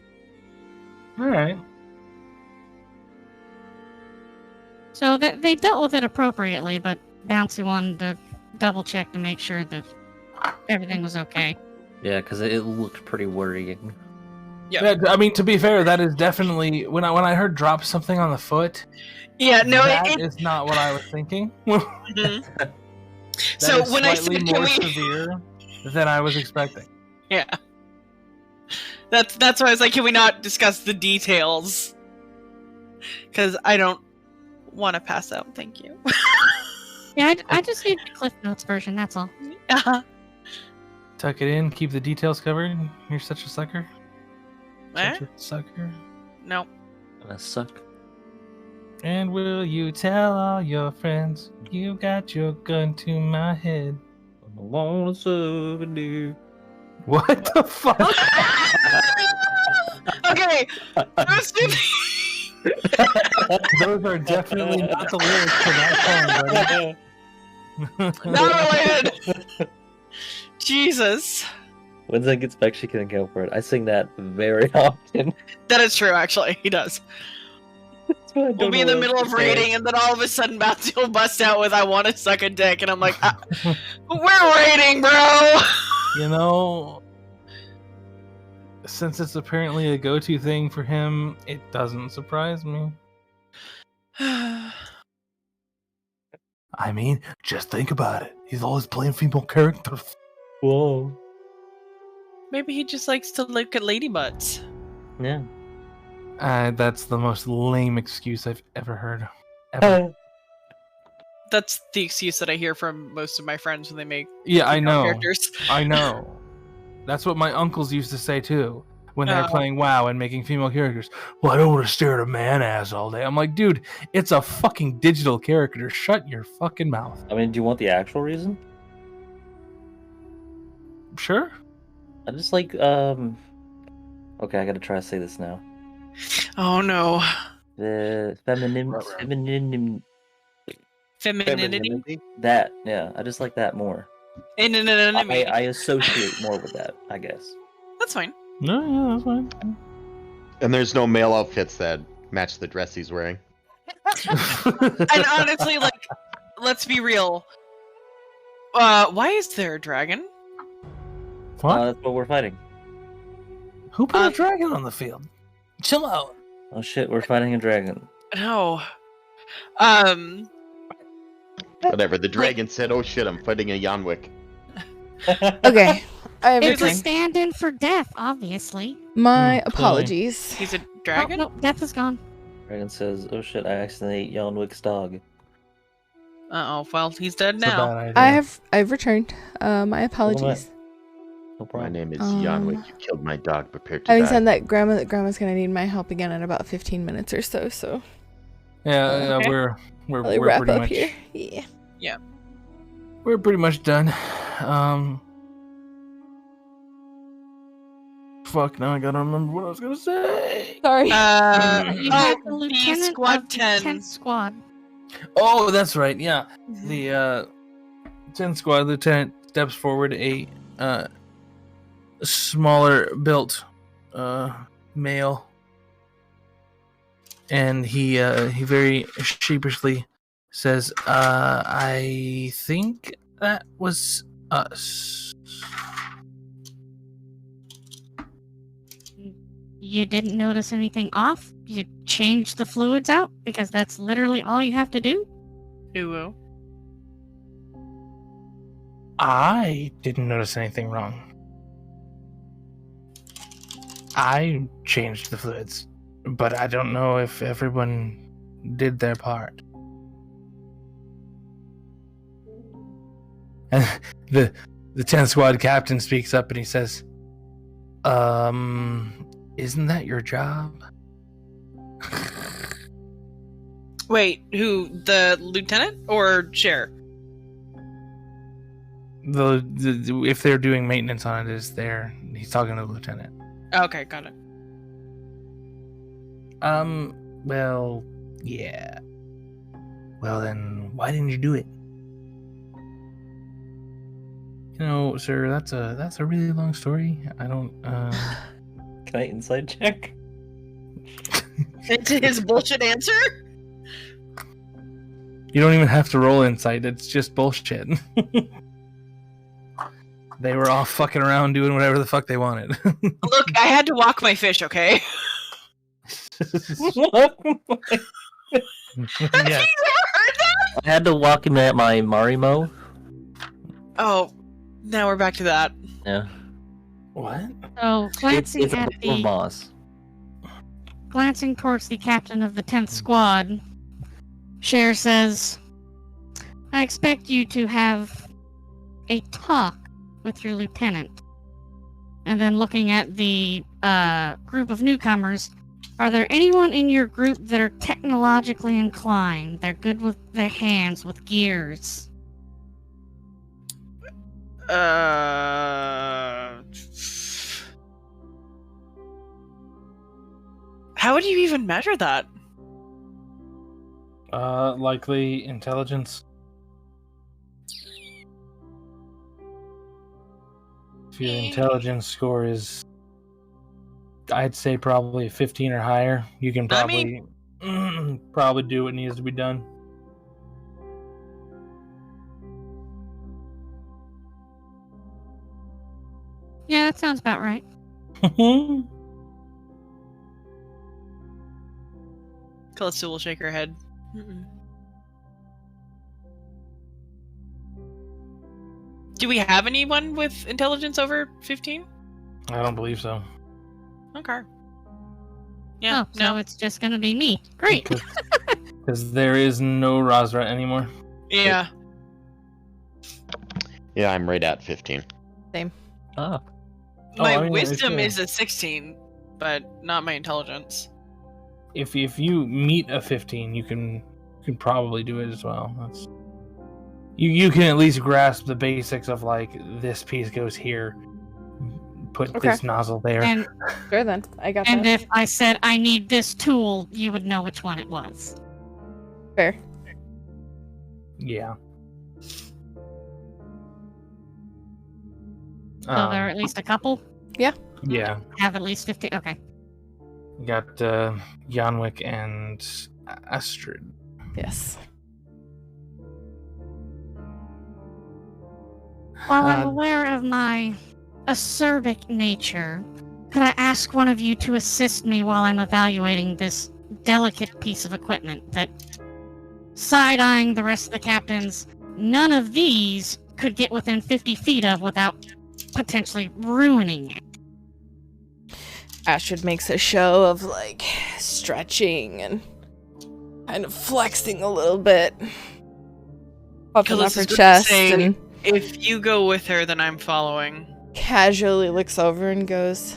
alright. So they dealt with it appropriately, but Bouncy wanted to double check to make sure that everything was okay. Yeah, because it looked pretty worrying. Yeah. I mean, to be fair, that is definitely when I heard drop something on the foot. Yeah, no, that it, is not what I was thinking. mhm. That So is when I slightly said, can more we- severe than I was expecting. Yeah. That's why I was like, can we not discuss the details? Because I don't want to pass out. Thank you. Yeah, I just need the Cliff Notes version, that's all. Tuck it in, keep the details covered. You're such a sucker. Eh? Such a sucker. No. Gonna suck. And will you tell all your friends you got your gun to my head? I want a souvenir. What the fuck? Okay. Those two Those are definitely not the lyrics to that song, buddy. not related. Jesus. When Zen gets back, she can account for it. I sing that very often. That is true, actually. He does. We'll be in the middle of raiding, and then all of a sudden, Bounty will bust out with "I want to suck a dick," and I'm like, "We're raiding, bro." You know, since it's apparently a go-to thing for him, it doesn't surprise me. I mean, just think about it. He's always playing female characters. Whoa. Maybe he just likes to look at lady butts. Yeah. That's the most lame excuse I've ever heard. Ever. That's the excuse that I hear from most of my friends when they make Yeah, I female know. characters. I know. That's what my uncles used to say too when they're Oh. playing WoW and making female characters. Well, I don't want to stare at a man ass all day. I'm like, dude, it's a fucking digital character. Shut your fucking mouth. I mean, do you want the actual reason? Sure. I just like, Okay, I gotta try to say this now. Oh no. The femininity. Femininity? That, yeah, I just like that more. Anonymity. I associate more with that, I guess. That's fine. No, yeah, that's fine. And there's no male outfits that match the dress he's wearing. And honestly, like, let's be real. Why is there a dragon? What? That's what we're fighting. Who put a dragon on the field? Chill out. Oh shit, we're fighting a dragon. No. Whatever. The dragon said, "Oh shit, I'm fighting a Yanwick." Okay, I have It's a returned. stand-in for death, obviously. My clearly. apologies. He's a Oh, dragon? no, death is gone. Dragon says, "Oh shit, I accidentally ate Yonwick's dog." Uh-oh, well, he's dead It's a now. bad idea. I've returned. My apologies. No My problem. name is Um, Yanwick. You killed my dog. Prepare to Having die. said that, grandma's gonna need my help again in about 15 minutes or so. So Yeah, Okay. we're I'll wrap pretty up much here. Yeah. we're pretty much done. Fuck, now I gotta remember what I was gonna say. Sorry. You had the the lieutenant squad of the 10. 10th squad. Oh, that's right. Yeah, the 10th squad lieutenant steps forward, a smaller built male, and he very sheepishly says, "I think that was us." You didn't notice anything off? You changed the fluids out? Because that's literally all you have to do? Ooh. I didn't notice anything wrong. I changed the fluids, but I don't know if everyone did their part. And the 10th squad captain speaks up and he says, isn't that your job? Wait, who? The lieutenant or chair? If they're doing maintenance on it, he's talking to the lieutenant. Okay, got it. Well, yeah. Well then, why didn't you do it? You know, sir, that's a really long story. I don't, Can I insight check? Into his bullshit answer? You don't even have to roll insight, it's just bullshit. They were all fucking around doing whatever the fuck they wanted. Look, I had to walk my fish, okay? Yeah. I had to walk him at my Marimo. Oh, now we're back to that. Yeah. What? So, glancing It's a at little the boss. glancing towards the captain of the 10th squad, Cher says, I expect you to have a talk with your lieutenant. And then looking at the group of newcomers, are there anyone in your group that are technologically inclined? They're good with their hands, with gears. How do you even measure that? Likely intelligence. If your intelligence score is, I'd say probably 15 or higher, you can probably probably do what needs to be done. Yeah, that sounds about right. Callisto will shake her head. Do we have anyone with intelligence over 15? I don't believe so. Okay. Yeah, Oh, so it's just gonna be me. Great. Because there is no Razra anymore. Yeah. Yeah, I'm right at 15. Same. Ah. My I mean, wisdom if, is a 16, but not my intelligence. If you meet a 15, you can probably do it as well. That's you can at least grasp the basics of like this piece goes here, put this nozzle there. And Sure then. I got and that. if I said I need this tool, you would know which one it was. Fair. Yeah. So there are at least a couple. Yeah. Have at least 50. Okay. We got Yanwick and Astrid. Yes. While I'm aware of my acerbic nature, could I ask one of you to assist me while I'm evaluating this delicate piece of equipment that, side-eyeing the rest of the captains, none of these could get within 50 feet of without potentially ruining it? Astrid makes a show of like stretching and kind of flexing a little bit, puffing up her chest, and if you go with her, then I'm following. Casually looks over and goes,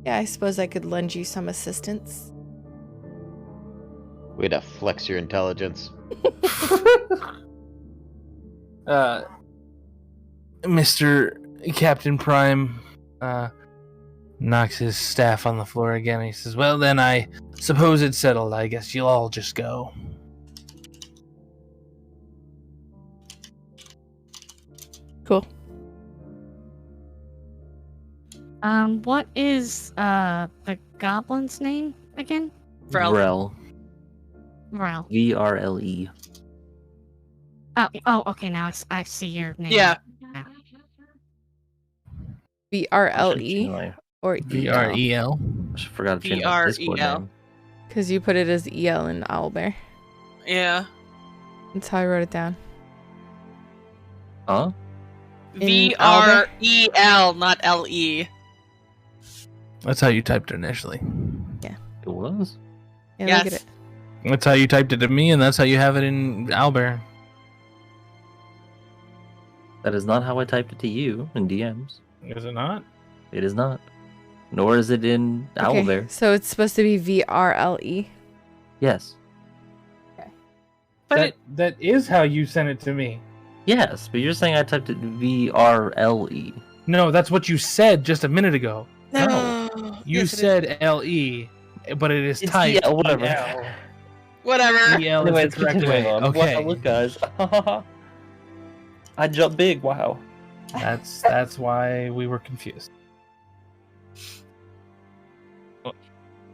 "Yeah, I suppose I could lend you some assistance." Way to flex your intelligence. Mr. Captain Prime knocks his staff on the floor again. He says, "Well, then I suppose it's settled. I guess you'll all just go." Cool. What is the goblin's name again? Vrel. Vrel. VRLE. Oh, okay. Now I see your name. Yeah. VRLE or VREL. I forgot to change my Discord VREL. name. Because you put it as EL in Owlbear. Yeah. That's how I wrote it down. Huh? VREL, not LE. That's how you typed it initially. It was? Yeah, Yes. look at it. That's how you typed it to me, and that's how you have it in Owlbear. That is not how I typed it to you in DMs. Is it not? It is not. Nor is it in Owlbear. So it's supposed to be VRLE. Yes. But That is how you sent it to me. Yes, but you're saying I typed it VRLE. No, that's what you said just a minute ago. no. You Yes, it is. said LE, but it is It's typed EL, whatever. EL. Whatever. EL Anyway, is the correct continuing way. on. Okay. Wow, look, guys. I jumped big. Wow. That's why we were confused.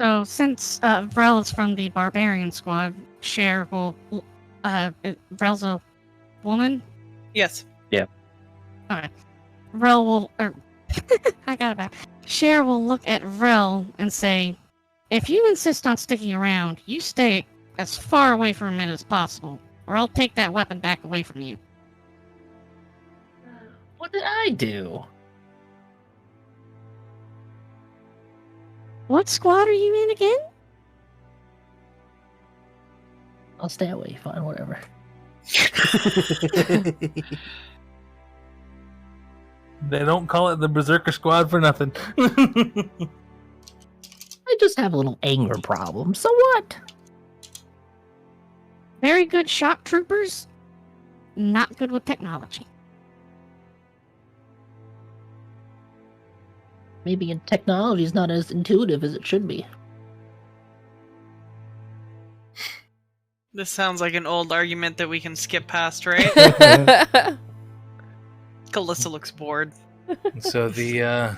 So since Vrel is from the barbarian squad, Cher will. Vrel's a woman. Yes. Okay. Vrel will. I got it back. Cher will look at Vrel and say, "If you insist on sticking around, you stay as far away from it as possible, or I'll take that weapon back away from you." What did I do? What squad are you in again? I'll stay away. Fine, whatever. They don't call it the Berserker Squad for nothing. I just have a little anger problem. So what? Very good shock troopers, not good with technology. Maybe technology is not as intuitive as it should be. This sounds like an old argument that we can skip past, right? Callista looks bored. So the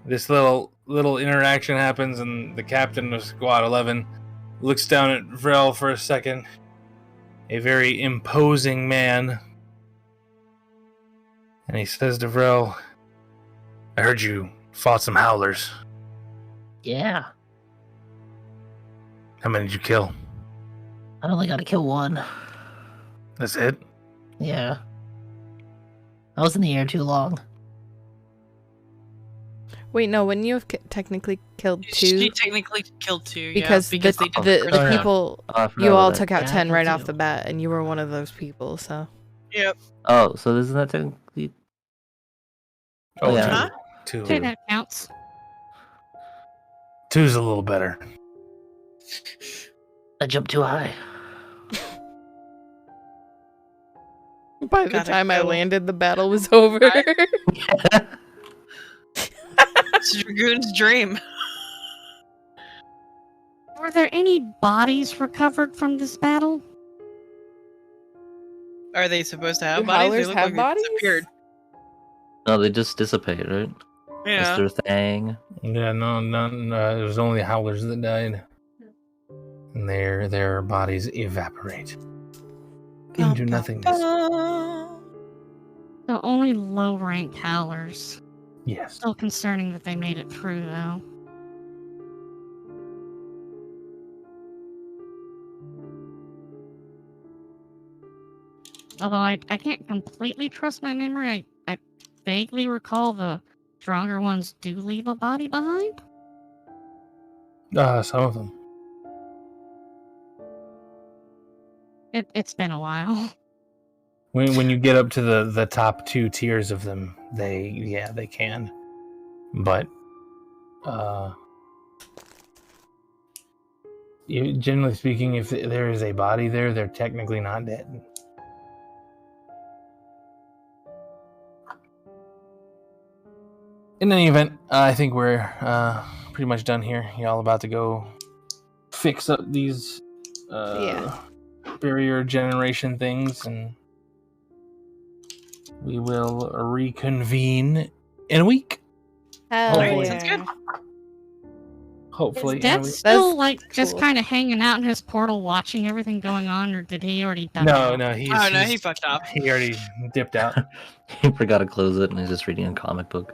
this little interaction happens, and the captain of Squad 11 looks down at Vrel for a second. A very imposing man. And he says to Vrel, I heard you fought some howlers. Yeah. How many did you kill? I only got to kill one. That's it? Yeah. I was in the air too long. Wait, no, wouldn't you have technically killed 2? She technically killed 2, because yeah, because the, they did the, critical. the people, Oh, I forgot you about all that. took out Yeah, 10 I right did off too. the bat, and you were one of those people, so. Yep. Oh, so this is not technically. Oh, Yeah. Huh? two. Okay, that counts. Two's a little better. I jumped too high. By the Gotta time I go. landed, the battle was over. It's Dragoon's dream. Were there any bodies recovered from this battle? Are they supposed to have Do bodies? They howlers look have like they bodies? disappeared. No, they just dissipate, right? Yeah. Mr. Thang. Yeah, no, it was only howlers that died. And their bodies evaporate into nothingness. The only low-ranked howlers. Yes. Still concerning that they made it through, though. Although I can't completely trust my memory, I vaguely recall the stronger ones do leave a body behind. Some of them. It's been a while. When you get up to the top 2 tiers of them, they can. But generally speaking, if there is a body there, they're technically not dead. In any event, I think we're pretty much done here. Y'all about to go fix up these barrier generation things, and we will reconvene in a week. Hell Hopefully. Sounds good. Hopefully, Is in a Death week. still That's just cool. kind of hanging out in his portal, watching everything going on, or did he already done? No, it? no, He fucked up. he already dipped out. He forgot to close it and he's just reading a comic book.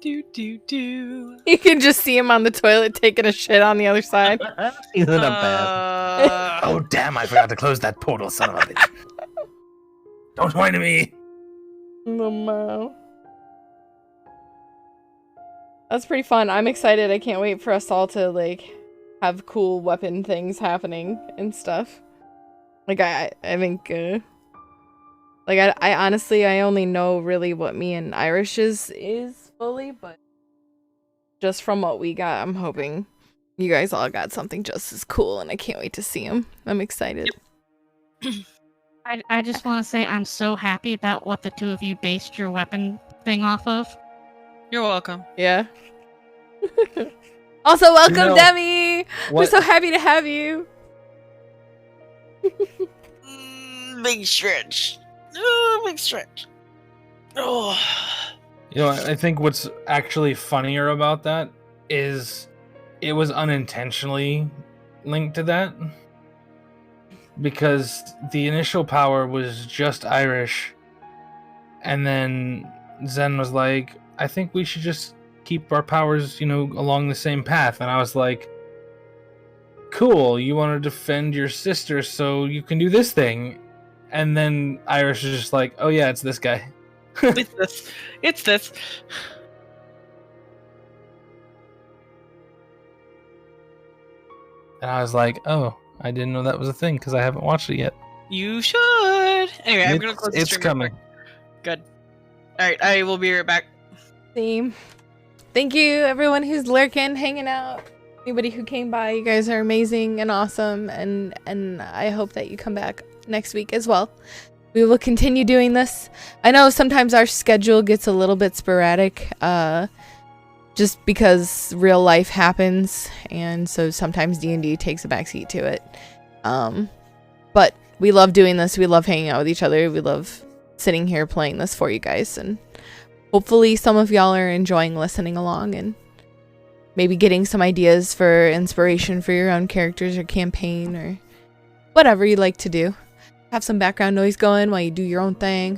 Do do do. You can just see him on the toilet taking a shit on the other side. He's in a bath. Oh damn! I forgot to close that portal, son of a bitch. Don't whine to me. No. That's pretty fun. I'm excited. I can't wait for us all to have cool weapon things happening and stuff. I think I honestly I only know really what me and Irish is fully, but just from what we got, I'm hoping you guys all got something just as cool, and I can't wait to see them. I'm excited. I just want to say I'm so happy about what the two of you based your weapon thing off of. You're welcome. Yeah. Also, welcome, know, Demi. We're what- so happy to have you. Big stretch. Big stretch. Oh. You know, I think what's actually funnier about that is it was unintentionally linked to that. Because the initial power was just Irish, and then Zen was like, I think we should just keep our powers, along the same path. And I was like, cool, you want to defend your sister so you can do this thing. And then Irish is just like, oh yeah, it's this guy. It's this. It's this. And I was like, oh, I didn't know that was a thing because I haven't watched it yet. You should. Anyway, I'm gonna close the It's stream real coming. quick. Good. Alright, I will be right back. Same. Thank you, everyone who's lurking, hanging out. Anybody who came by, you guys are amazing and awesome, and I hope that you come back next week as well. We will continue doing this. I know sometimes our schedule gets a little bit sporadic, just because real life happens, and so sometimes D&D takes a backseat to it. But we love doing this. We love hanging out with each other. We love sitting here playing this for you guys, and hopefully some of y'all are enjoying listening along and maybe getting some ideas for inspiration for your own characters or campaign or whatever you like to do. Have some background noise going while you do your own thing.